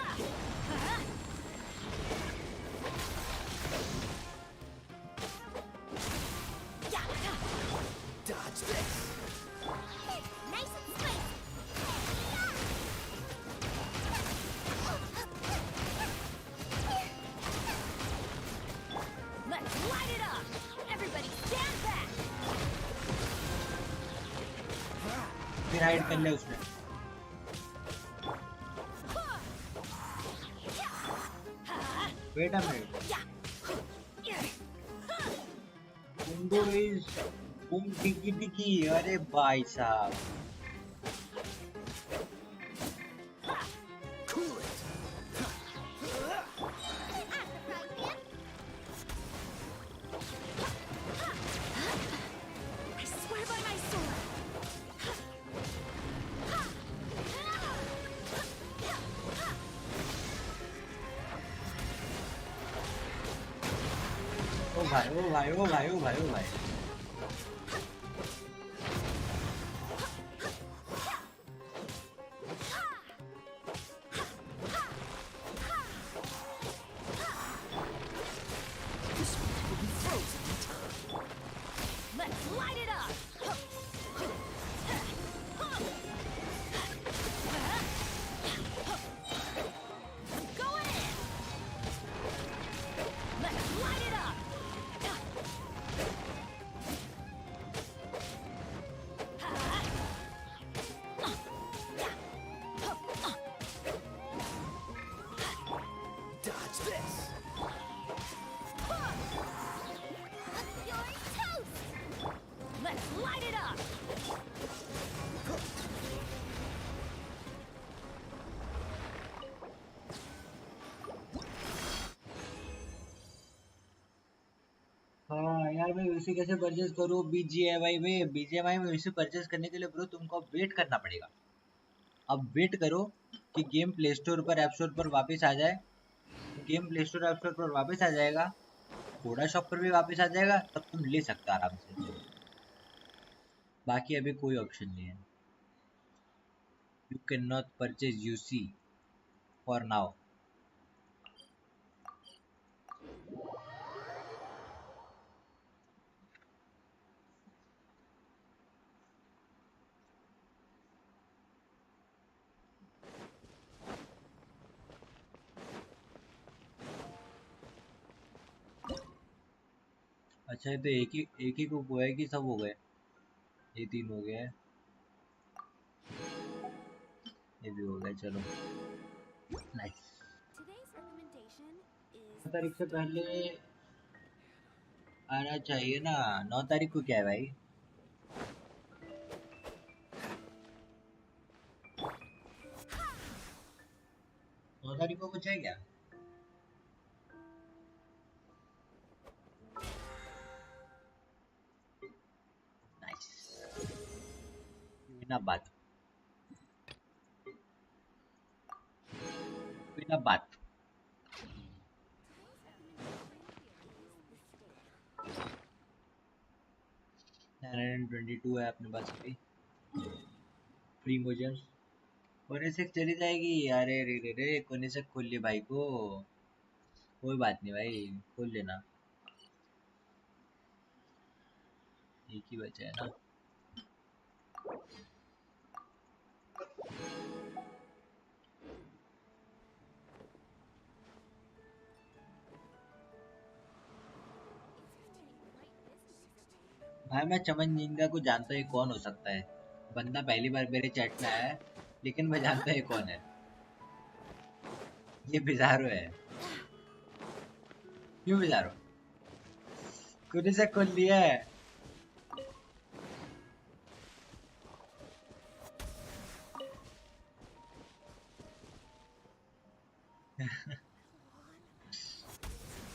Let's light it up! Everybody stand back! फिर हाइड कर ले उसने। Wait a minute. कुंडो इज बूम टिकी टिकी। अरे भाई साहब I swear by my sword! ओ भाई ओ भाई ओ भाई ओ भाई ओ भाई। Let's light it up! Going in! Let's light it up! Dodge this! You're toast! Let's light it up! हाँ यार मैं वैसे कैसे परचेज करूँ बीजीएमआई में? बीजीएमआई में वैसे परचेज करने के लिए ब्रो तुमको अब वेट करना पड़ेगा। अब वेट करो कि गेम प्ले स्टोर पर ऐप स्टोर पर वापस आ जाए। Game play store app store पर वापस आ जाएगा, कोडा शॉप पर भी वापस आ जाएगा, तब तुम ले सकते हो आराम से। बाकी अभी कोई ऑप्शन नहीं है। You can not purchase UC for now. अच्छा तो एक ही को हुआ है कि सब हो गए? ये 3 हो गए हैं, ये भी हो गया। चलो नाइस। तारीख से पहले आना चाहिए ना। 9 तारीख को क्या है भाई? 9 तारीख को कुछ है क्या? नाइस। बिना बात बिना बात 922 है अपने पास अभी फ्री मोजन्स। कोने से चली जाएगी। अरे रे रे रे, कोने से खोल ले भाई को। कोई बात नहीं भाई, खोल लेना। एक ही बचा है ना। भाई मैं चमन जिंगा को जानता हूँ, कौन हो सकता है? बंदा पहली बार मेरे चैट में आया है, लेकिन मैं जानता है कौन है। ये बिजारो है। क्यों बिजारो? खुद से खोल लिया है।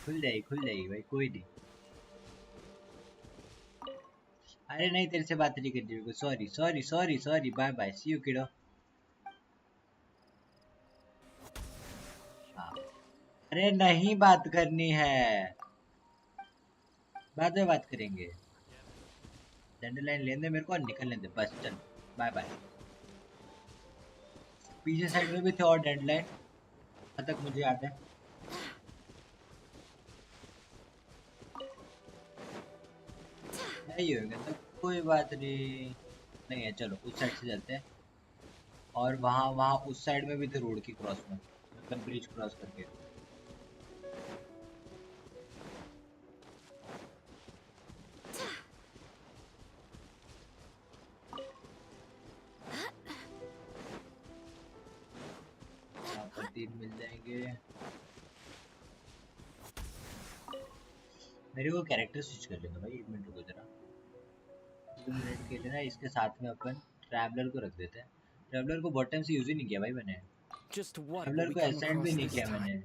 खुल जाएगी भाई, कोई नहीं। अरे नहीं, तेरे से बात नहीं करनी को। Sorry sorry sorry sorry, bye bye, see you kiddo. अरे नहीं बात करनी है, बाद में बात करेंगे। डैंडरलाइन लेने दे मेरे को और निकलने दे बस। चल बाय बाय। पीछे साइड में भी थे और डैंडरलाइन, जहाँ तक मुझे याद है। नहीं होगा तो कोई बात नहीं। नहीं है, चलो उस साइड से चलते हैं। और वहाँ वहाँ उस साइड में भी थे रोड की क्रॉस में, मतलब ब्रिज क्रॉस करके। यहाँ पर 3 मिल जाएंगे। मेरे को कैरेक्टर स्विच कर लेना भाई, 1 मिनट रुको जरा। 2 मिनट के लिए ना इसके साथ में अपन ट्रैवलर को रख देते हैं। ट्रैवलर को बहुत टाइम से यूज ही नहीं किया भाई मैंने। ट्रैवलर को असाइन भी नहीं किया मैंने।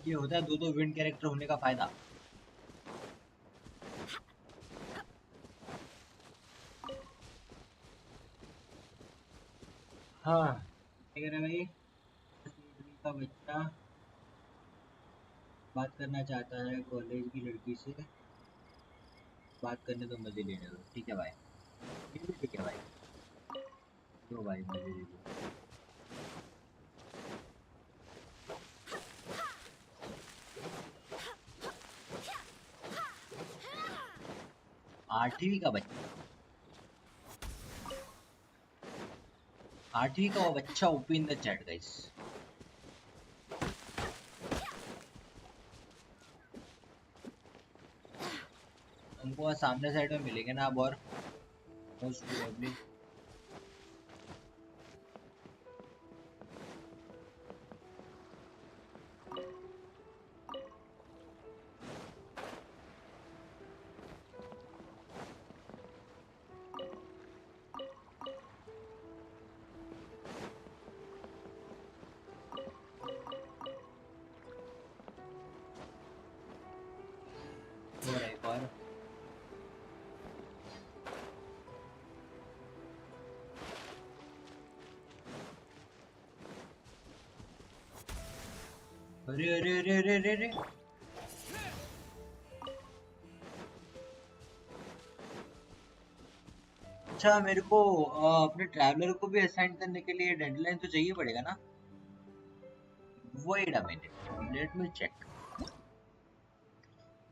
ये होता है 2-2 विंड कैरेक्टर होने का फायदा। हाँ क्या कह रहा है भाई? का बच्चा बात करना चाहता है कॉलेज की लड़की से। बात करने तो मजे लेने दो, ठीक है भाई। ये भी ठीक है भाई, दो भाई मजे ले लो। 8वीं का बच्चा, 8वीं का वो बच्चा open in the chat guys. हमको सामने साइड में मिलेंगे ना अब, और मोस्ट प्रोबेबली। एक और अरे अरे अरे अरे अरे अरे अच्छा, मेरे को अपने ट्रैवलर को भी असाइन करने के लिए डेडलाइन तो चाहिए पड़ेगा ना। Wait a minute, let me check.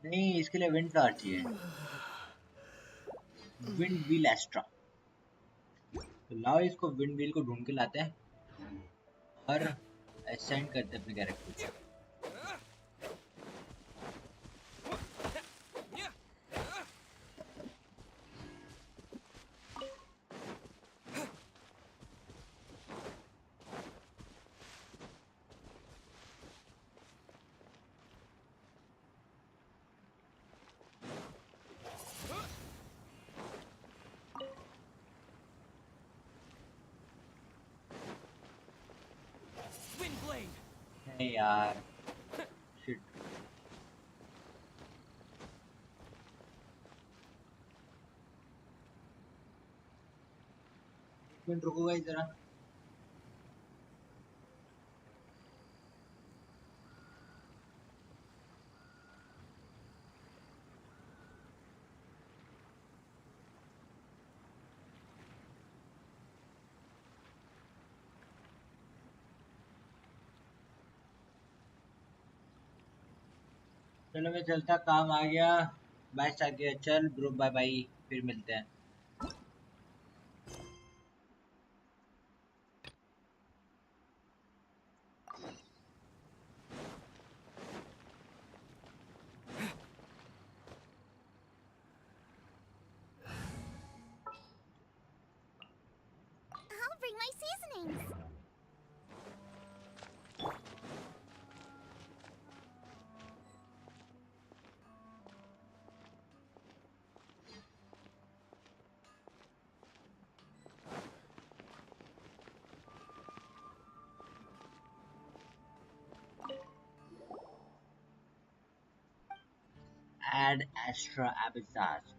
नहीं, इसके लिए विंड फ्लावर चाहिए, विंड व्हील एस्ट्रा। तो लाओ इसको विंड व्हील को ढूंढ के लाते हैं और असाइन करते हैं अपने कैरेक्टर को। नहीं यार शिट एक मिनट रुको भाई जरा चलो मैं चलता काम आ गया बाय साकिया चल ब्रो बाय बाय फिर मिलते हैं I'll bring my seasonings. add extra episodes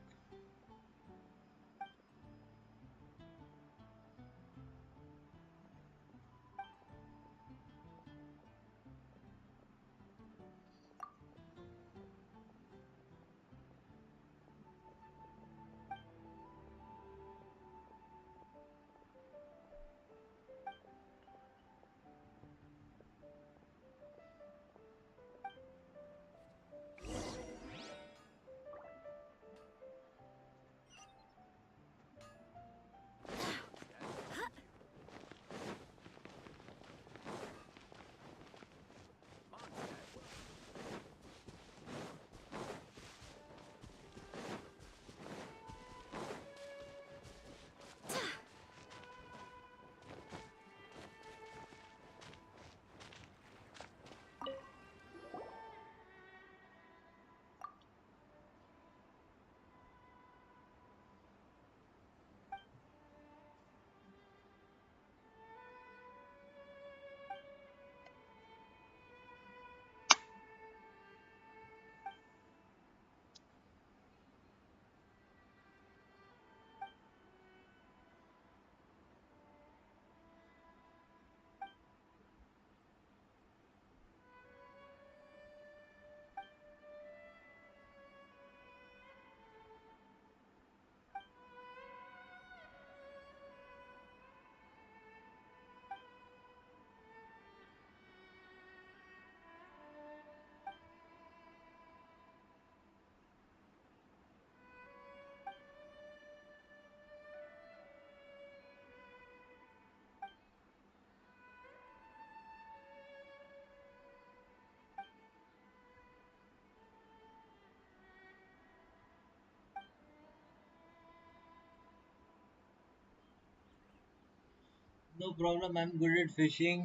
no problem I'm good at fishing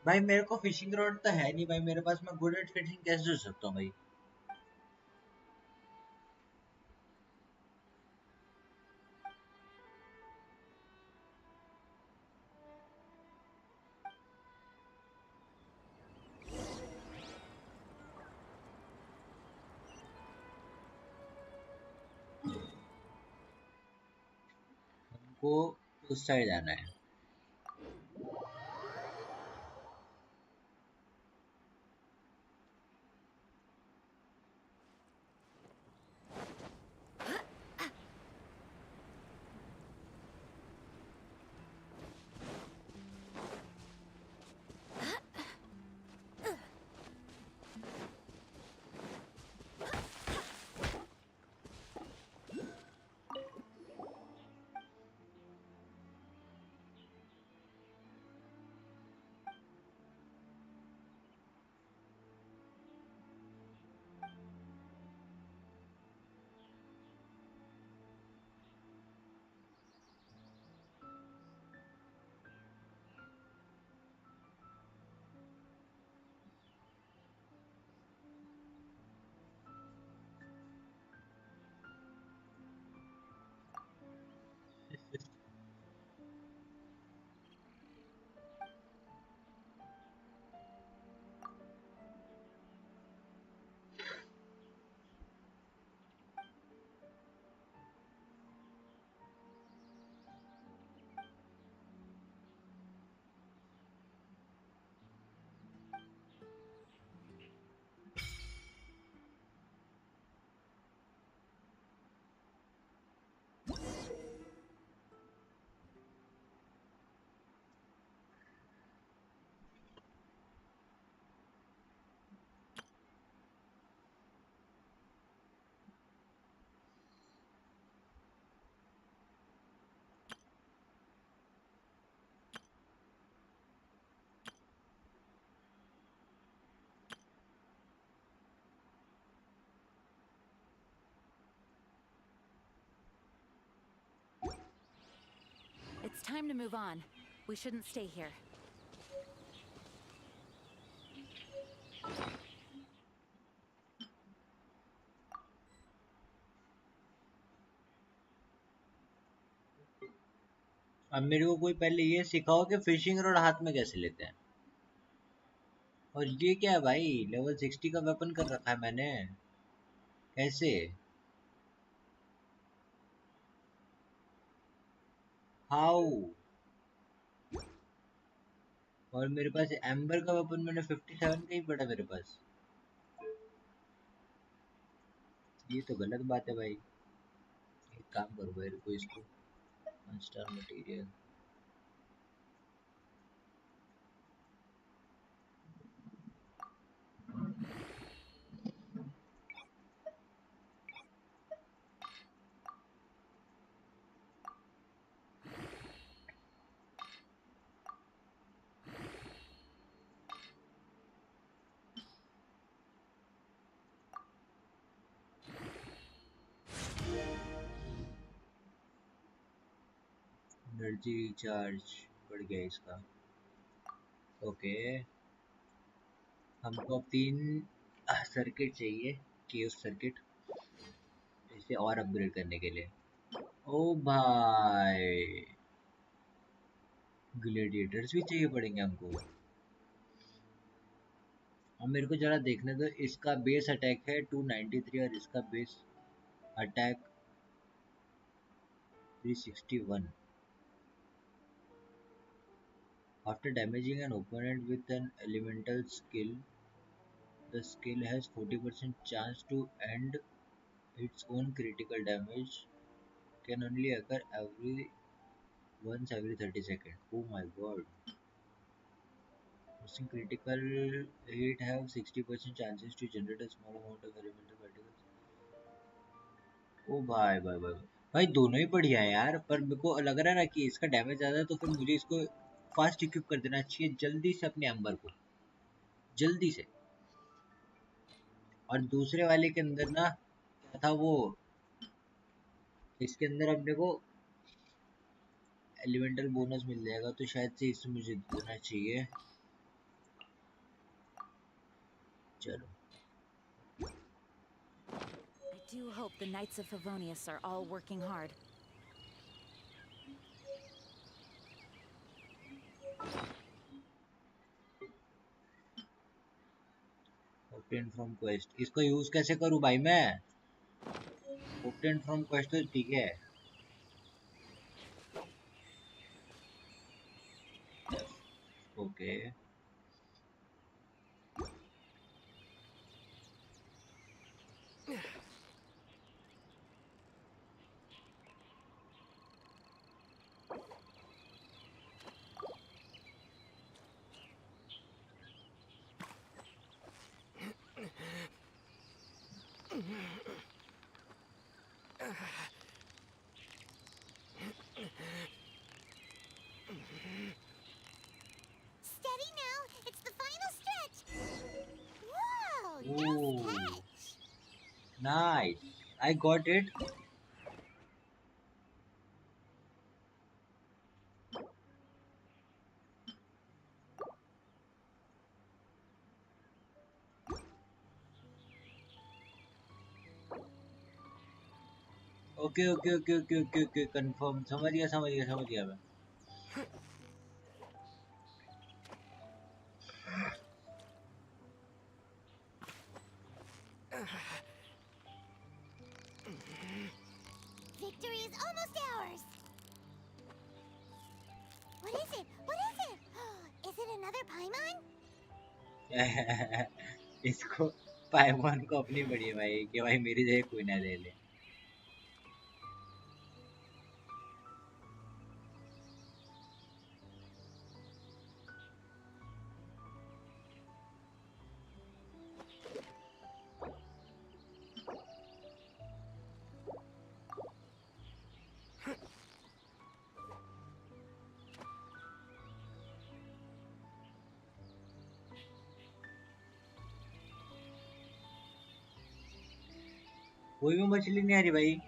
भाई मेरे को फिशिंग रॉड तो है नहीं भाई मेरे पास मैं गुड एट फिशिंग कैसे हो सकता हूँ भाई हमको उस साइड जाना है It's time to move on. We shouldn't stay here. अब मेरे को कोई पहले ये सिखाओ कि फिशिंग रॉड हाथ में कैसे लेते हैं। और ये क्या है भाई, लेवल 60 का वेपन कर रखा है मैंने, कैसे? हाउ? और मेरे पास एम्बर का वेपन मैंने 57 का ही पड़ा मेरे पास। ये तो गलत बात है भाई। एक काम करो भाई, रुको इसको 1 स्टार मटेरियल। एनर्जी रिचार्ज बढ़ गया इसका। ओके, हमको अब 3 सर्किट चाहिए, केव सर्किट, इसे और अपग्रेड करने के लिए। ओ भाई, ग्लेडिएटर्स भी चाहिए पड़ेंगे हमको। अब मेरे को जरा देखने दो, इसका बेस अटैक है 293 और इसका base attack 361। After damaging an opponent with an elemental skill, the skill has 40% chance to end its own critical damage. Can only occur once every 30 seconds. Oh my god. Missing critical hit have 60% chances to generate a small amount of elemental particles. ओ भाई भाई भाई भाई, दोनों ही बढ़िया है यार, पर मेरे को लग रहा है ना कि इसका डैमेज ज़्यादा है, तो फिर मुझे इसको फास्ट इक्विप कर देना चाहिए जल्दी से अपने एम्बर को, जल्दी से। और दूसरे वाले के अंदर ना क्या था वो, इसके अंदर अपने को एलिमेंटल बोनस मिल जाएगा, तो शायद से इससे मुझे देना चाहिए। चलो, I do hope the Knights of Favonius are all working hard. Obtain from quest, इसको यूज कैसे करूं भाई मैं? ऑब्टेन फ्रॉम क्वेस्ट तो ठीक है। Okay, Steady now, it's the final stretch. Whoa, Ooh. nice catch. Nice, I got it. Okay okay okay okay okay okay, confirm, समझ गया समझ गया समझ गया मैं। Victory is almost ours. What is it? What is it? Is it another Paimon? इसको पाइमॉन को अपनी बड़ी भाई कि भाई मेरी जगह कोई ना ले ले। कोई भी मछली नहीं आ रही भाई।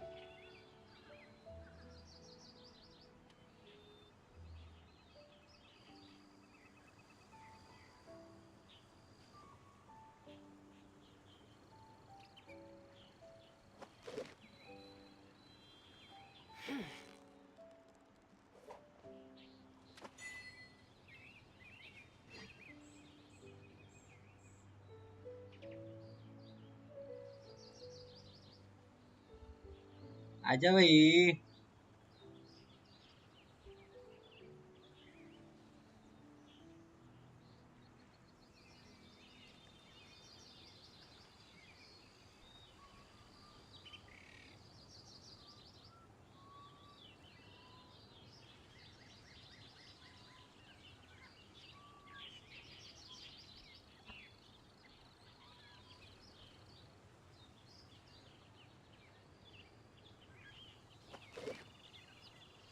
आजा भाई।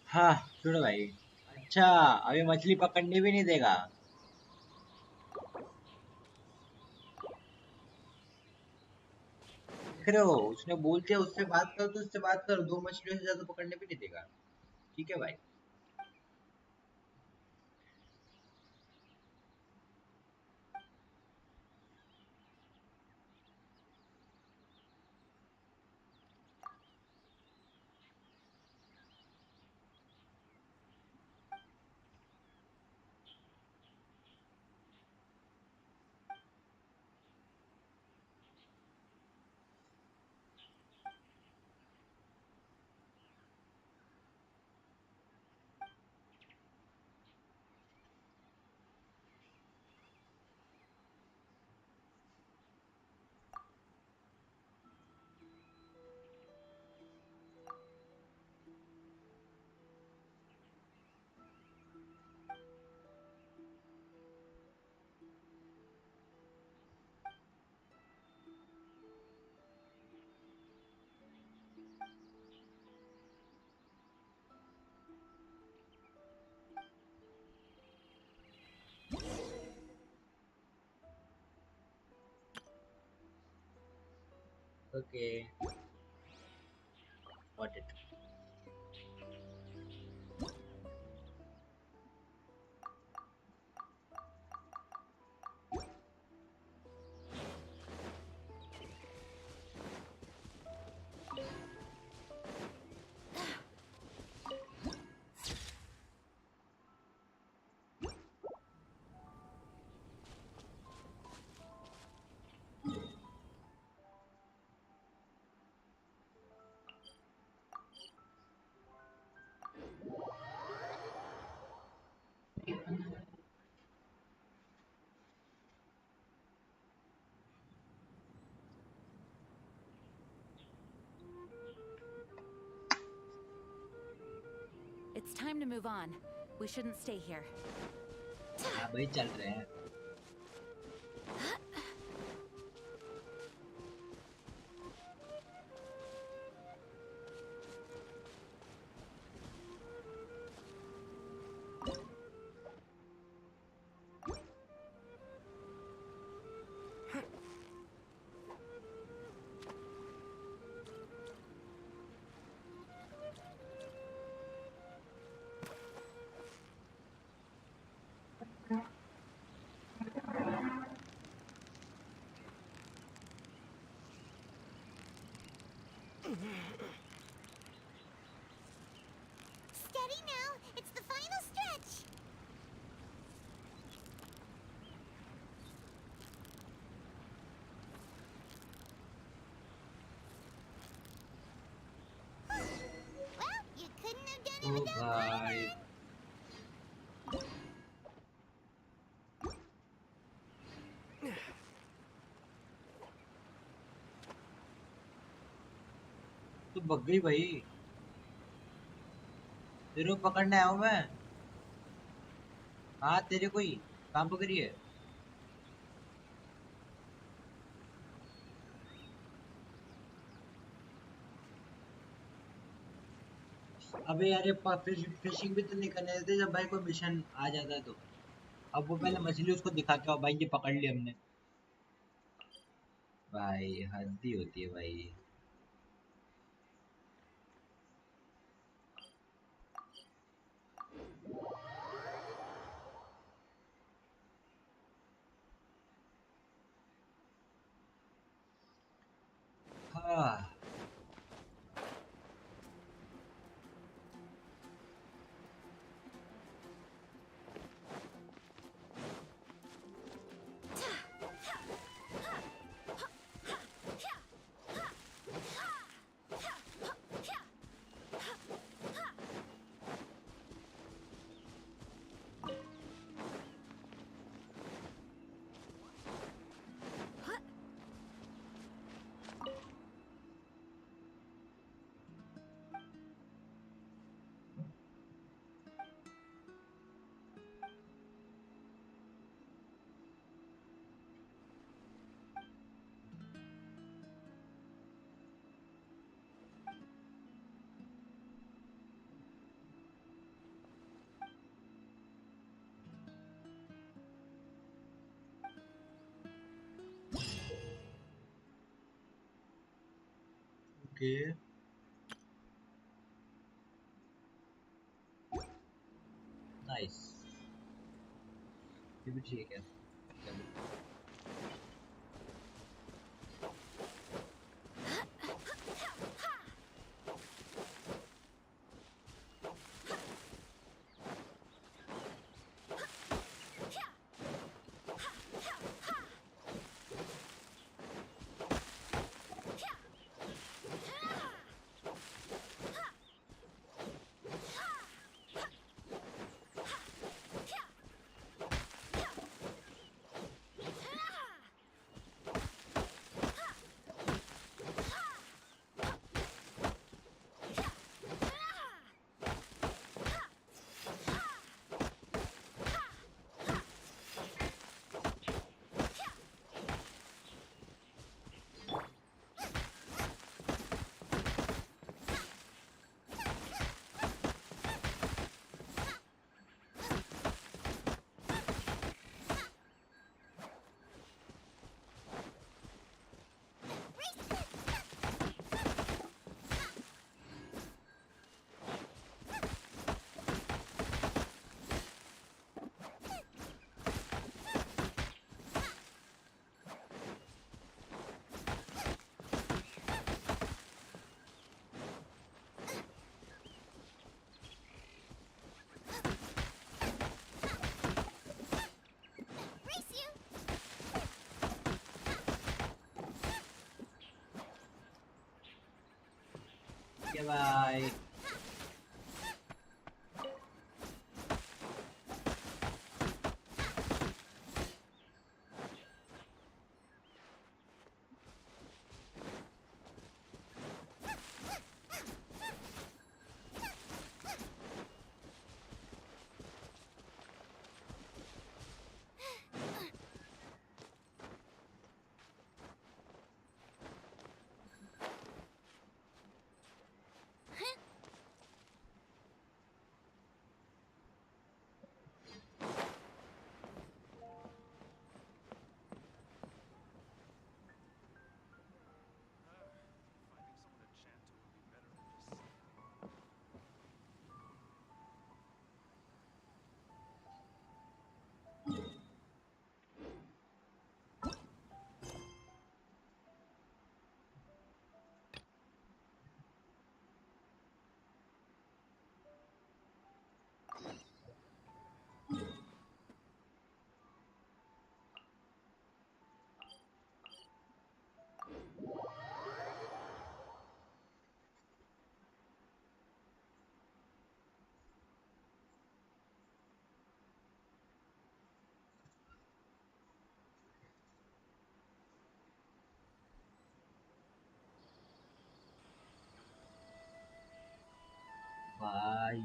हाँ सुनो भाई। अच्छा अभी मछली पकड़ने भी नहीं देगा। देख रहे हो उसने बोल दिया उससे बात करो तो उससे बात करो, 2 मछलियों से ज्यादा पकड़ने भी नहीं देगा। ठीक है भाई। Okay. Got it. It's time to move on. We shouldn't stay here. हाँ भाई चल रहे हैं। Steady now, it's the final stretch. Well, you couldn't have done it O without भाई तू भग गई भाई। तेरे को पकड़ने आया हूँ मैं। हाँ तेरे को ही काम पकड़ी है। अबे यार ये फिशिंग भी तो नहीं करने देते जब भाई कोई मिशन आ जाता है तो। अब वो पहले मछली उसको दिखा के आओ भाई ये पकड़ ली हमने। भाई हद ही होती है भाई। हाँ Okay. Nice. ये भी ठीक है. Bye. Bye.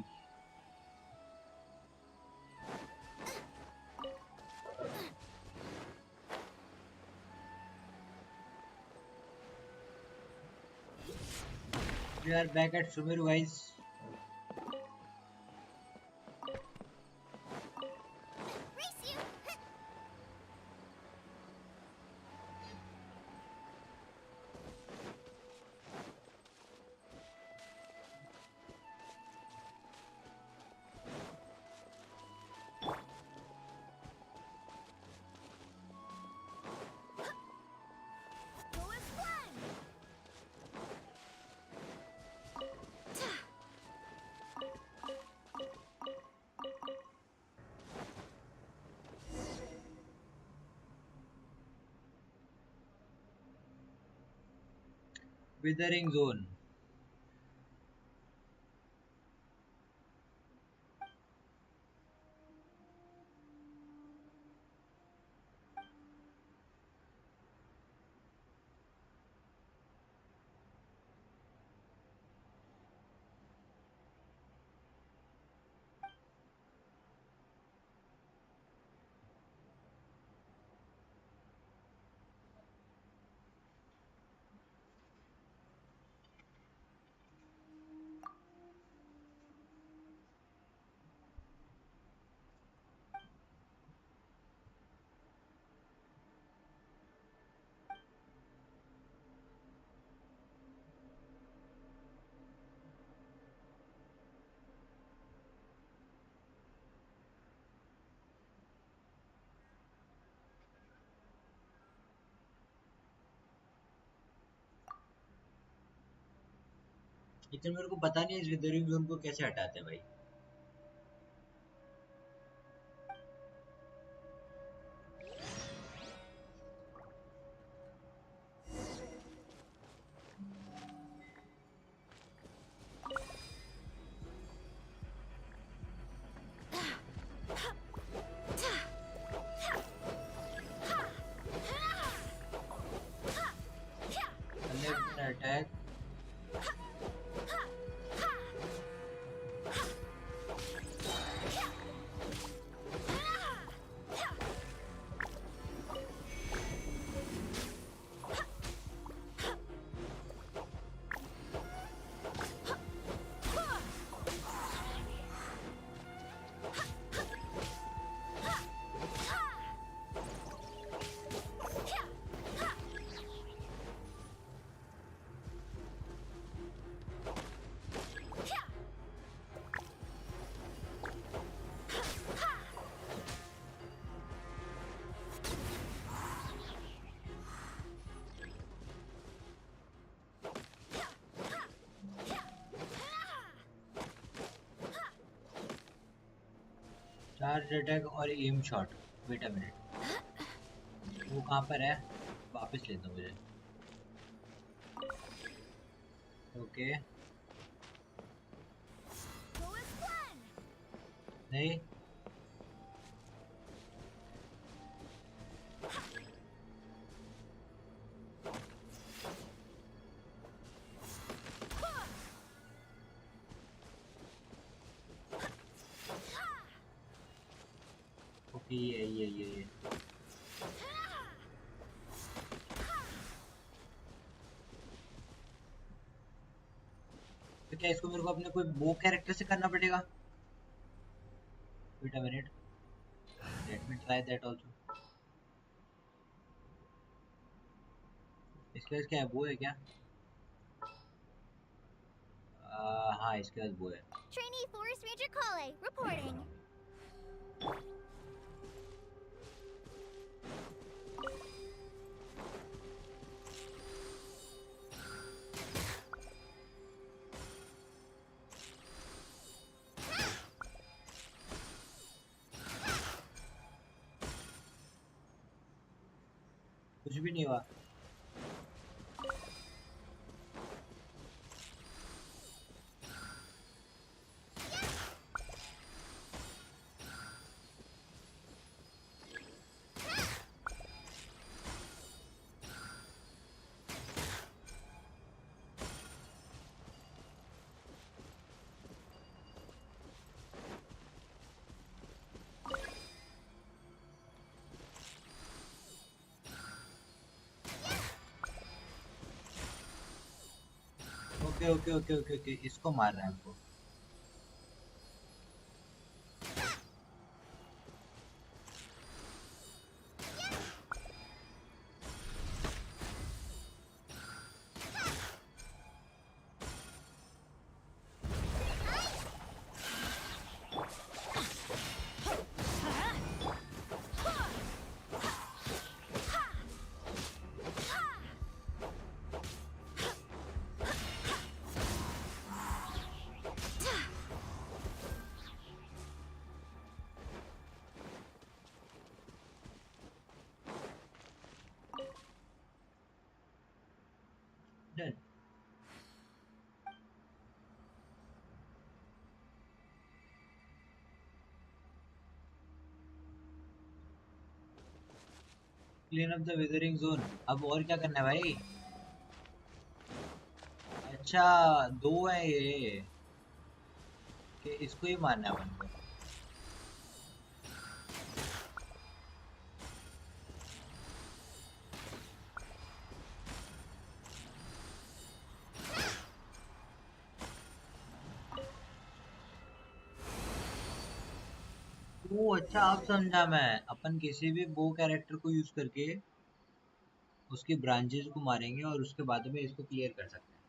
We are back at SUMERU, guys. Withering zone. लेकिन मेरे को पता नहीं है इस विदरिंग जोन को कैसे हटाते हैं भाई। अटैक चार्ज अटैक और aim shot. Wait a minute, वो कहाँ पर है? वापस ले दो मुझे। ओके नहीं ओके ये तो क्या इसको मेरे को अपने कोई बो कैरेक्टर से करना पड़ेगा? Wait a minute, let me try that also. इसके पास क्या है? बो है क्या? हाँ इसके पास बो है। Trainee Forest Ranger Kale, reporting. कुछ भी नहीं हुआ। ओके इसको मार रहा है हमको। Done. Clean up the withering zone. अब और क्या करना है भाई? अच्छा दो है ये, कि इसको ही मारना है अपन को। ओ अच्छा अब समझा मैं। अपन किसी भी बो कैरेक्टर को यूज करके उसकी ब्रांचेस को मारेंगे और उसके बाद में इसको क्लियर कर सकते हैं।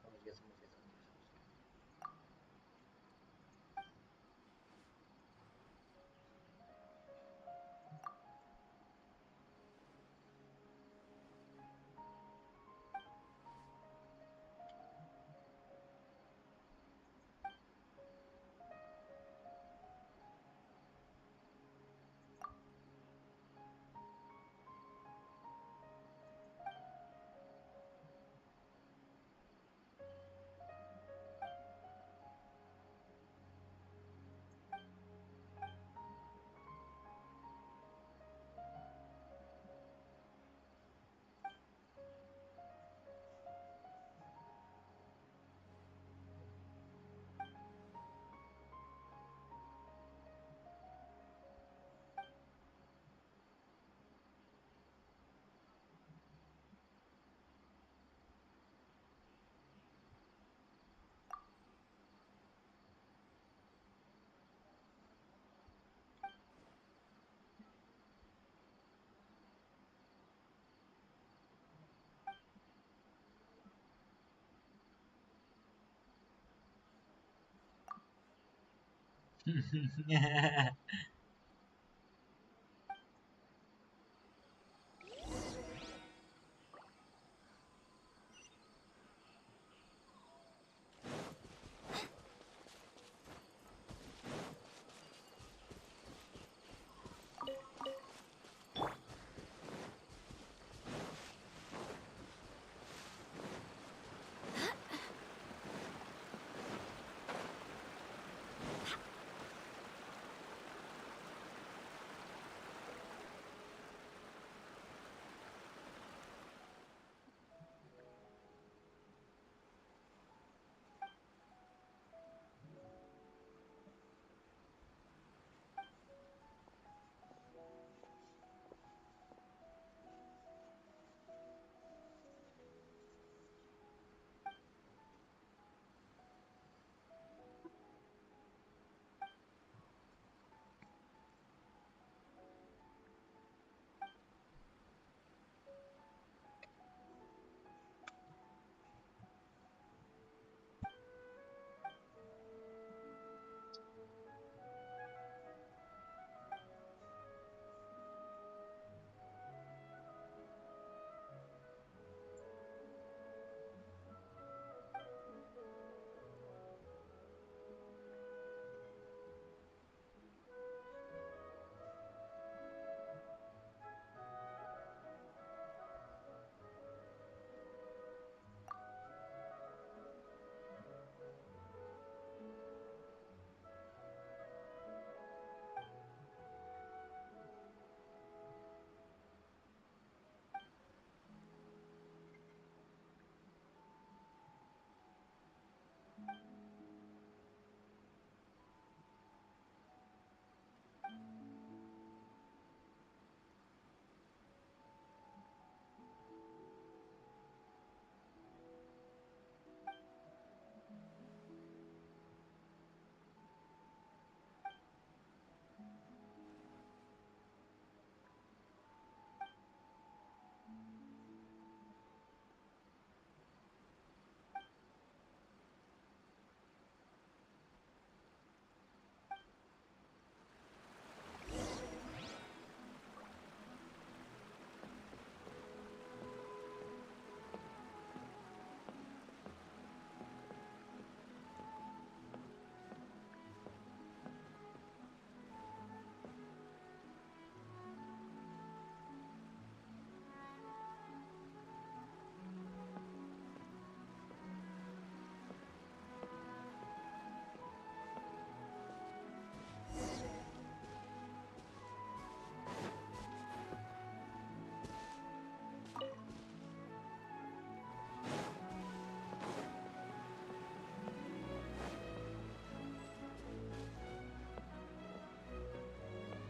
समझ गया समझ गया समझ गया।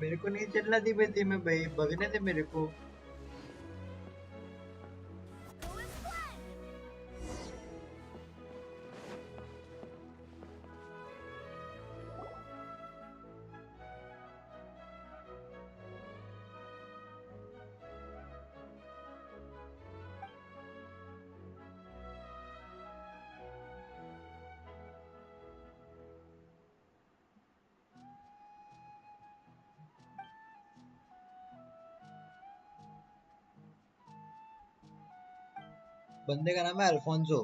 मेरे को नहीं चलना धीमे धीमे भाई, भगने दे मेरे को। बंदे का नाम है अल्फोंसो।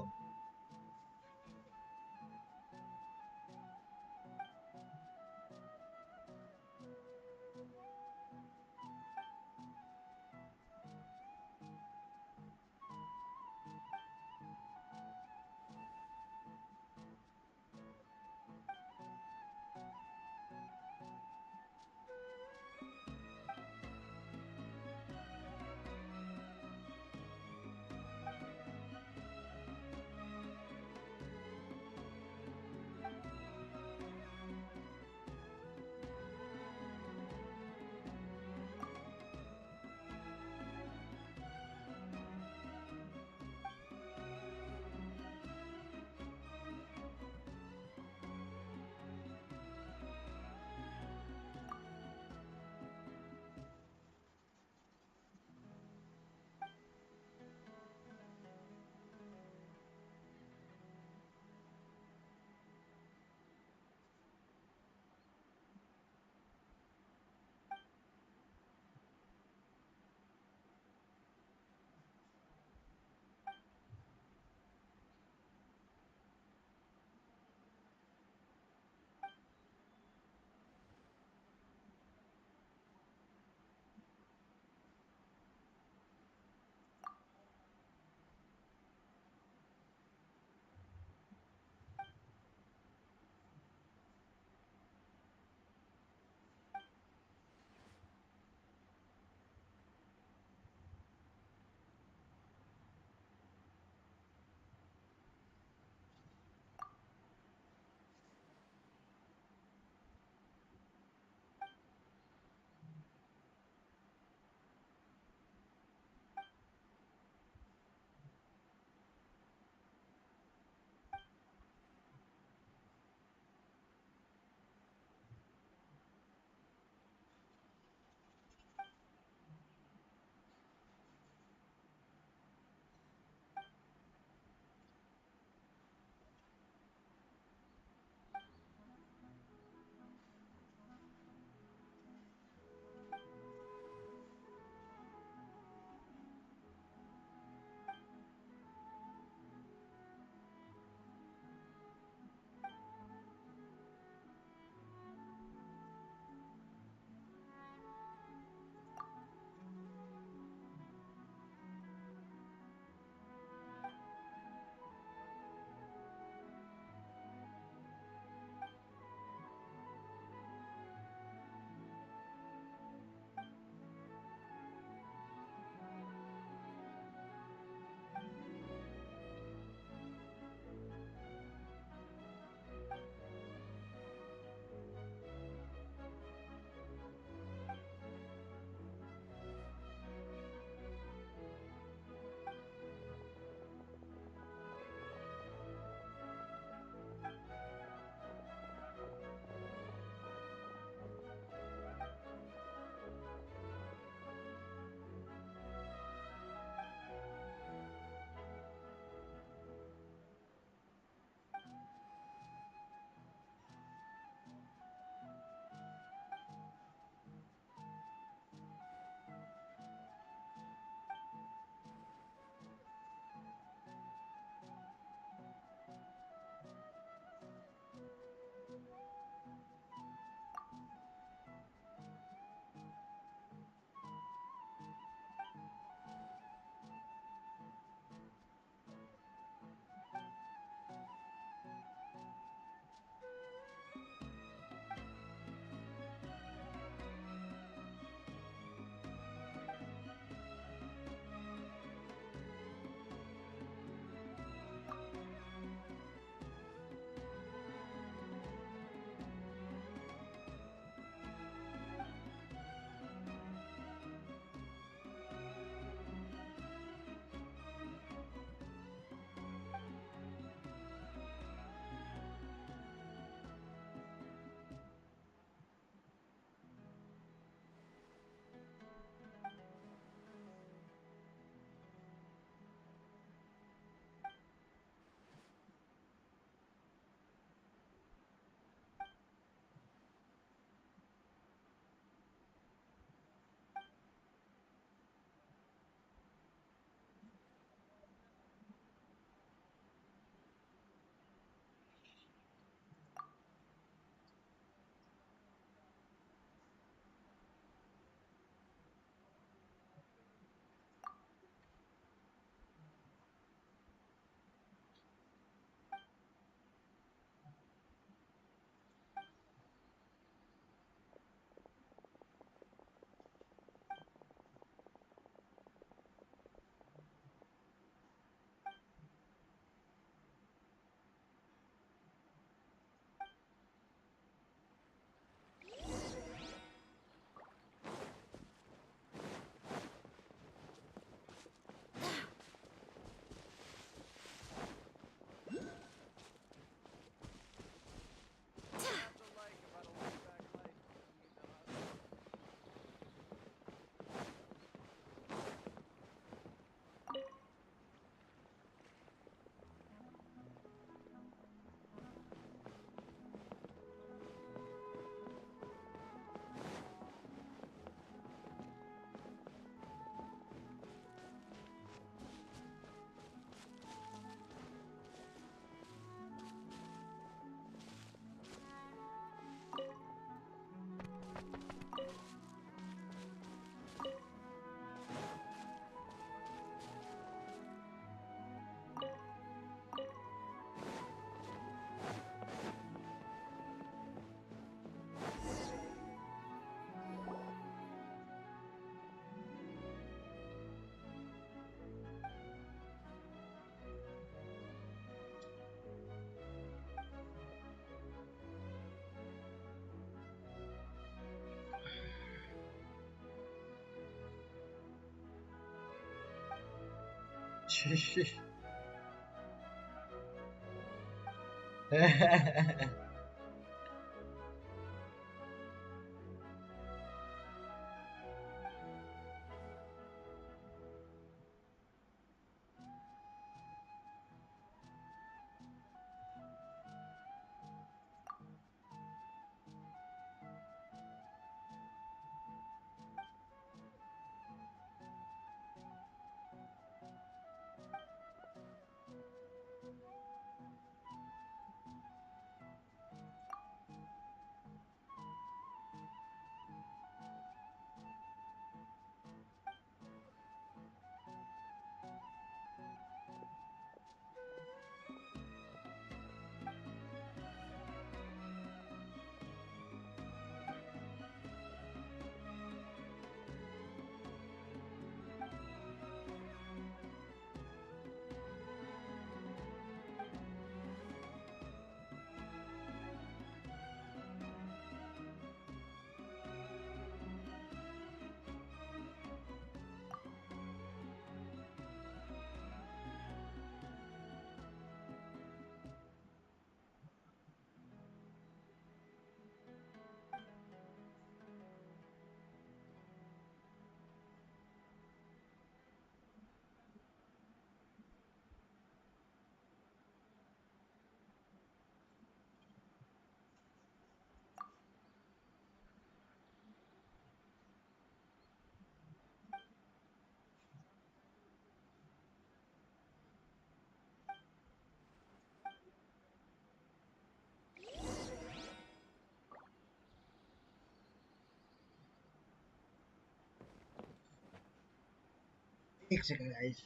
एक सेकंड गाइस,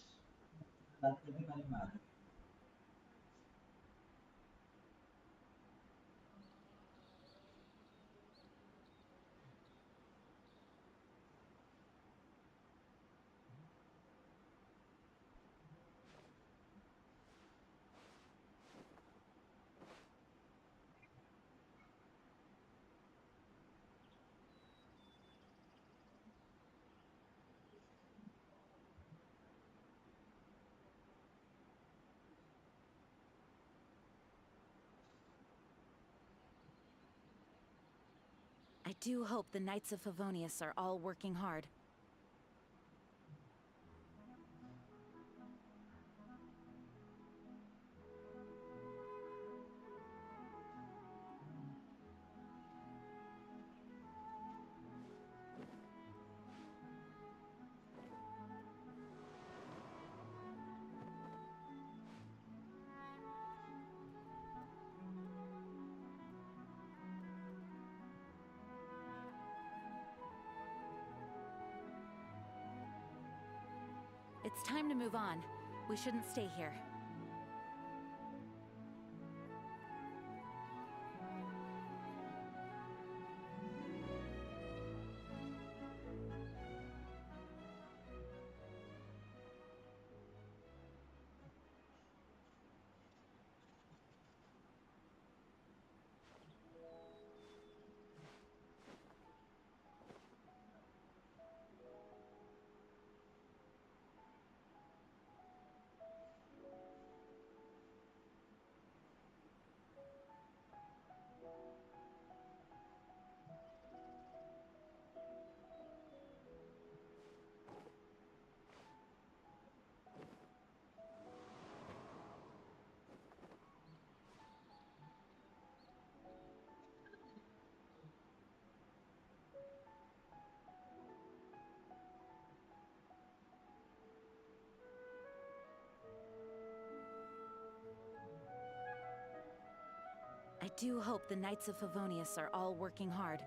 बात करने वाले में आ रहा है। I do hope the Knights of Favonius are all working hard. It's time to move on. We shouldn't stay here. I do hope the Knights of Favonius are all working hard.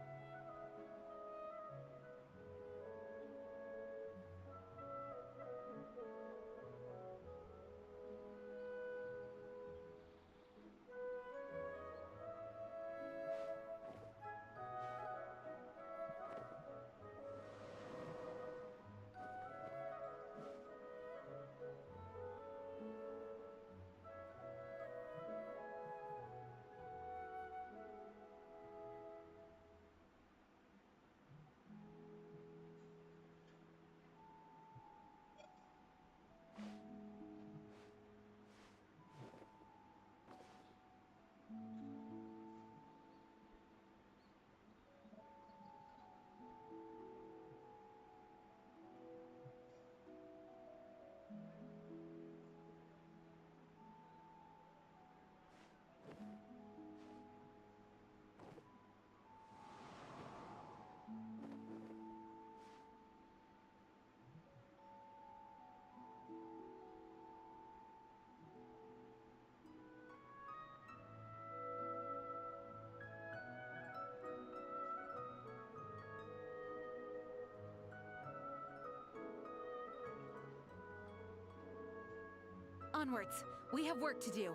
Onwards. We have work to do.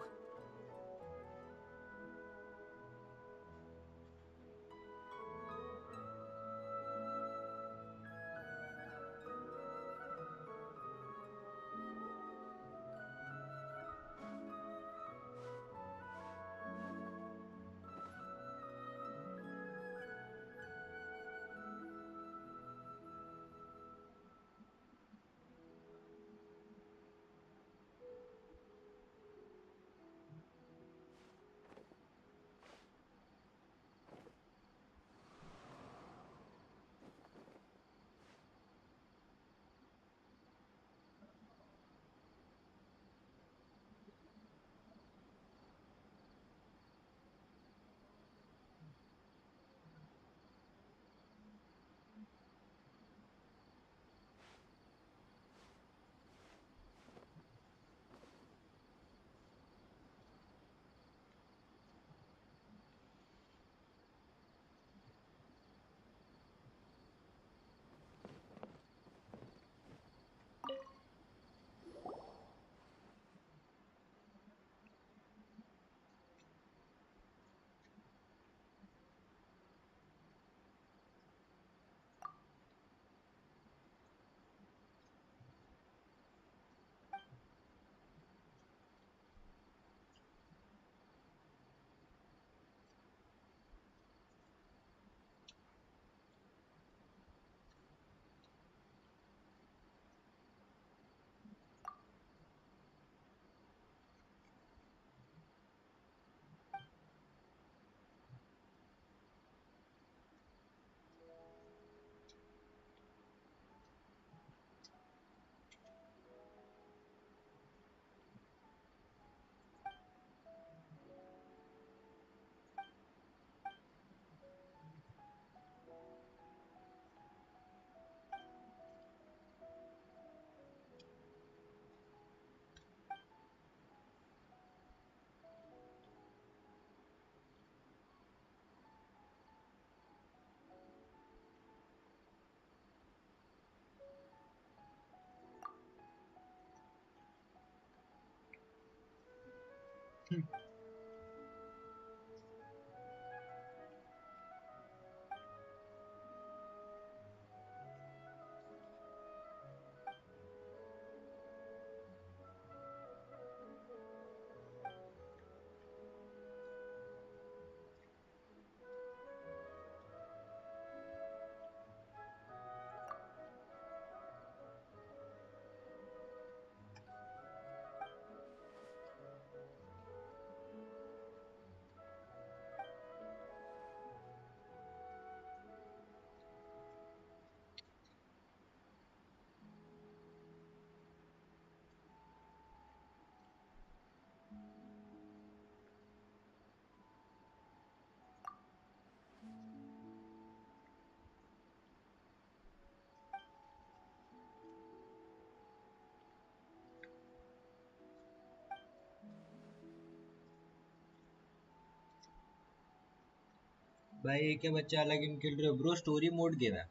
भाई ये क्या बच्चा वाला game खेल रहे हो bro? Story mode game है,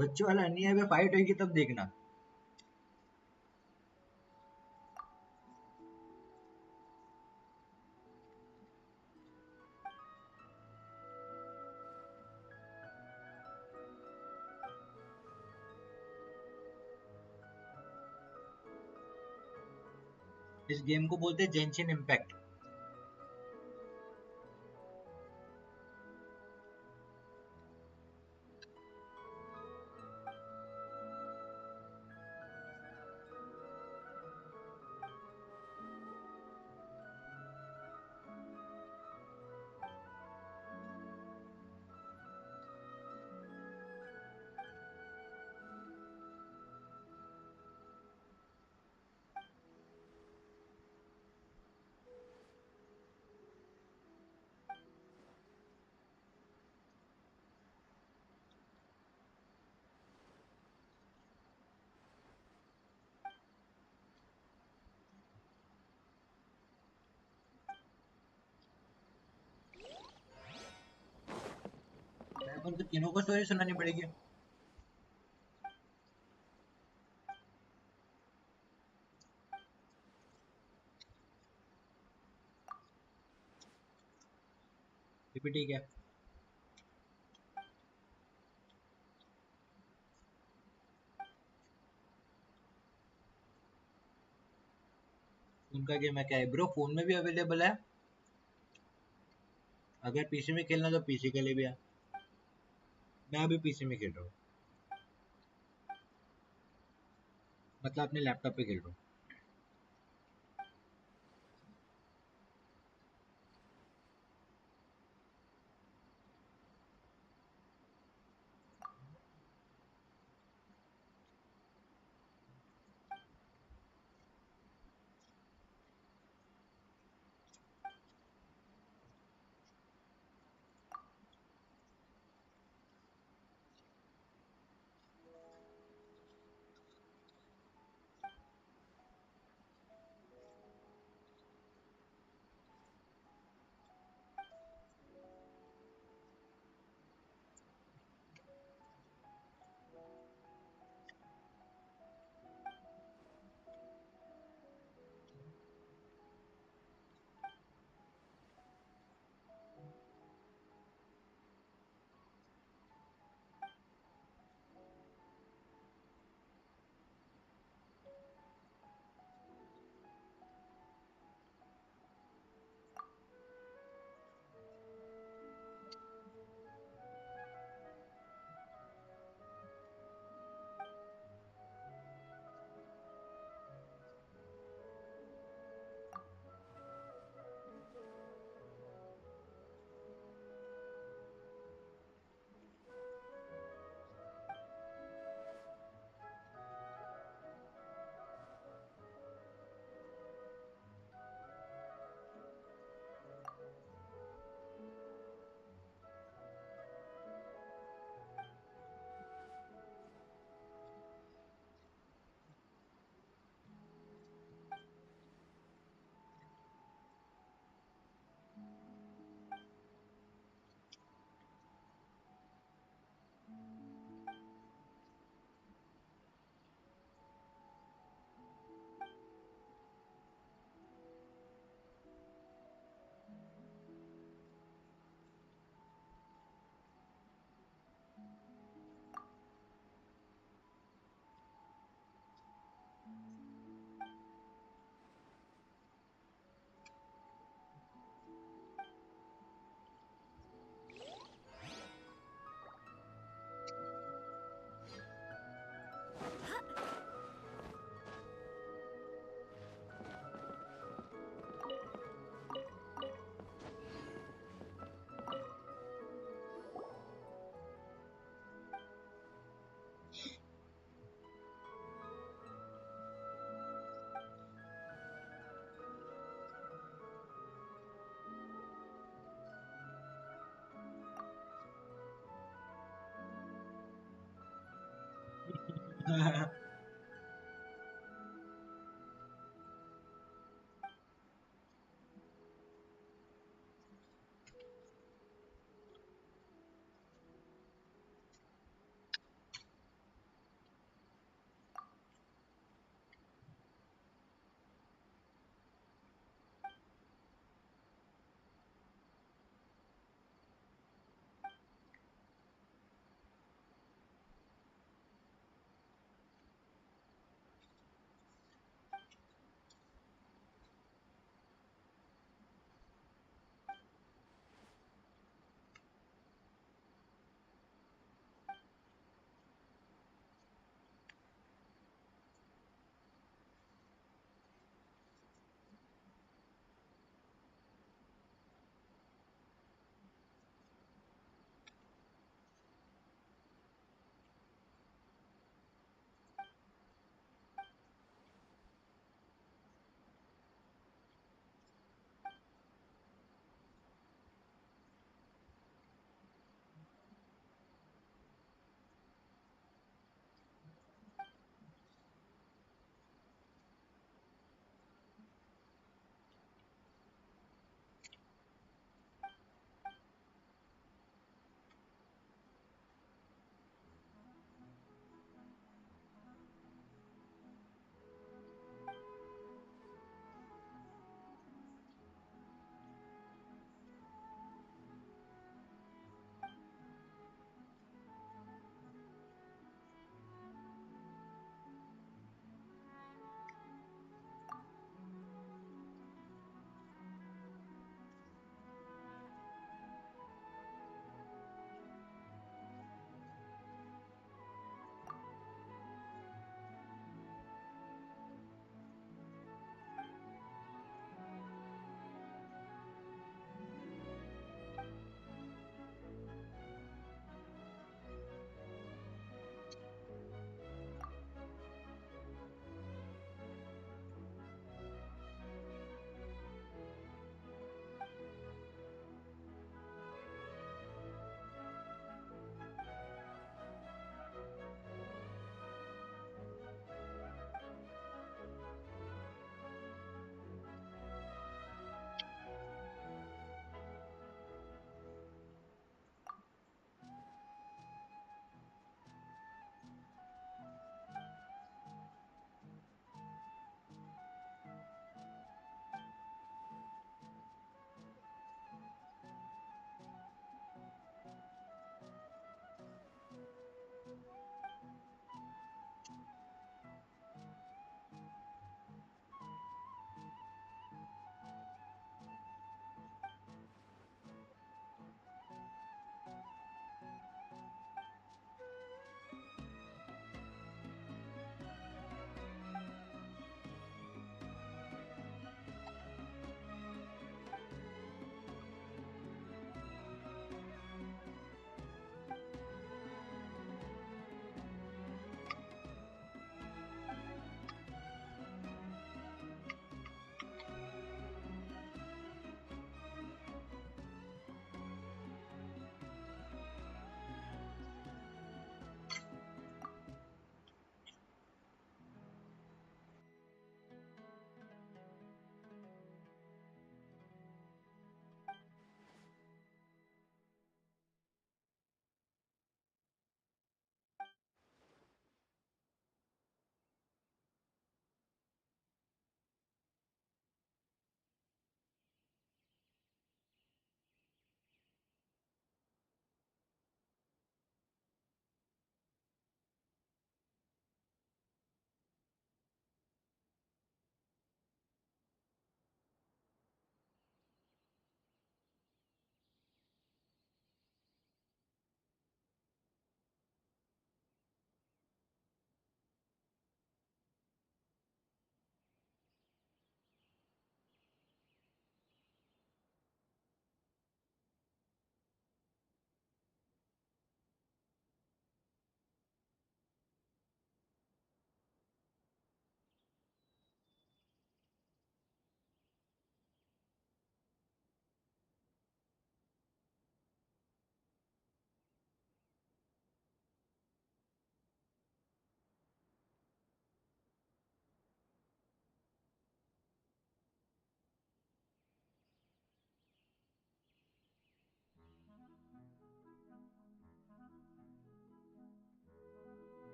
बच्चों वाला नहीं है। अबे फाइट होगी तब देखना। इस गेम को बोलते हैं जेंशिन इम्पैक्ट। अपन तो तीनों को स्टोरी सुनानी पड़ेगी। ये भी ठीक है। उनका गेम है क्या है ब्रो? फोन में भी अवेलेबल है, अगर पीसी में खेलना तो पीसी के लिए भी है। मैं अभी पीसी में खेल रहा हूँ, मतलब अपने लैपटॉप पे खेल रहा हूँ।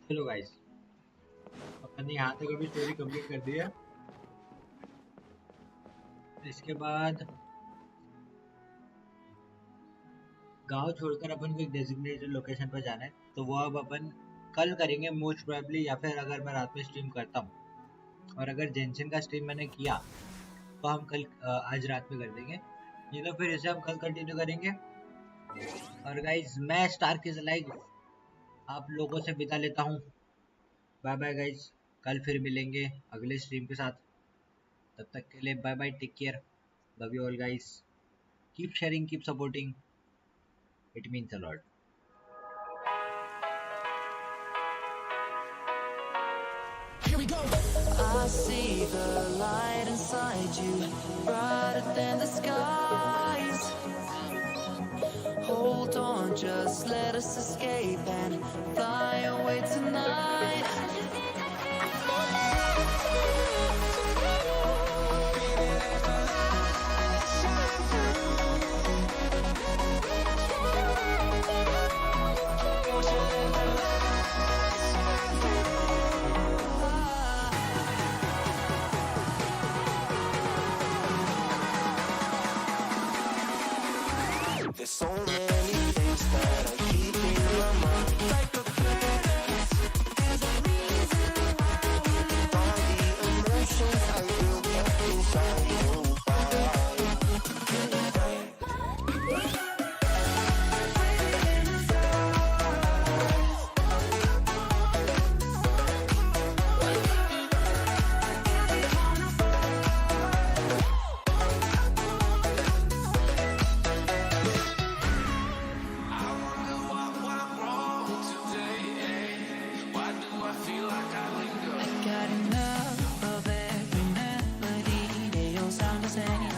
चलो गाइस, अपन ने यहाँ तक अभी स्टोरी कंप्लीट कर दी है। इसके बाद गांव छोड़कर अपन को एक डेजिग्नेटेड लोकेशन पर जाना है, तो वो अब अपन कल करेंगे मोस्ट प्रोबेबली, या फिर अगर मैं रात में स्ट्रीम करता हूँ, और अगर जेंशिन का स्ट्रीम मैंने किया तो हम कल आज रात में कर देंगे, नहीं तो फिर इसे हम कल कंटिन्यू करेंगे। और गाइज मैं स्टारकिसलाइव आप लोगों से विदा लेता हूँ। बाय बाय गाइज, कल फिर मिलेंगे अगले स्ट्रीम के साथ। तब तक के लिए bye bye, take care, love you all guys, keep sharing, keep supporting, it means a lot. Here we go. I see the light inside you, brighter than the skies. Hold on, just let us escape and fly away tonight. There's so many things that I keep in my mind. Like the past, there's a reason why all the emotions I built up inside you. Got enough of every melody, they all sound the same.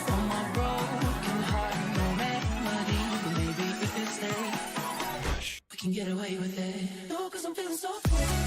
For my broken heart, no remedy, but maybe if it's there, we can get away with it. No, 'cause I'm feeling so free.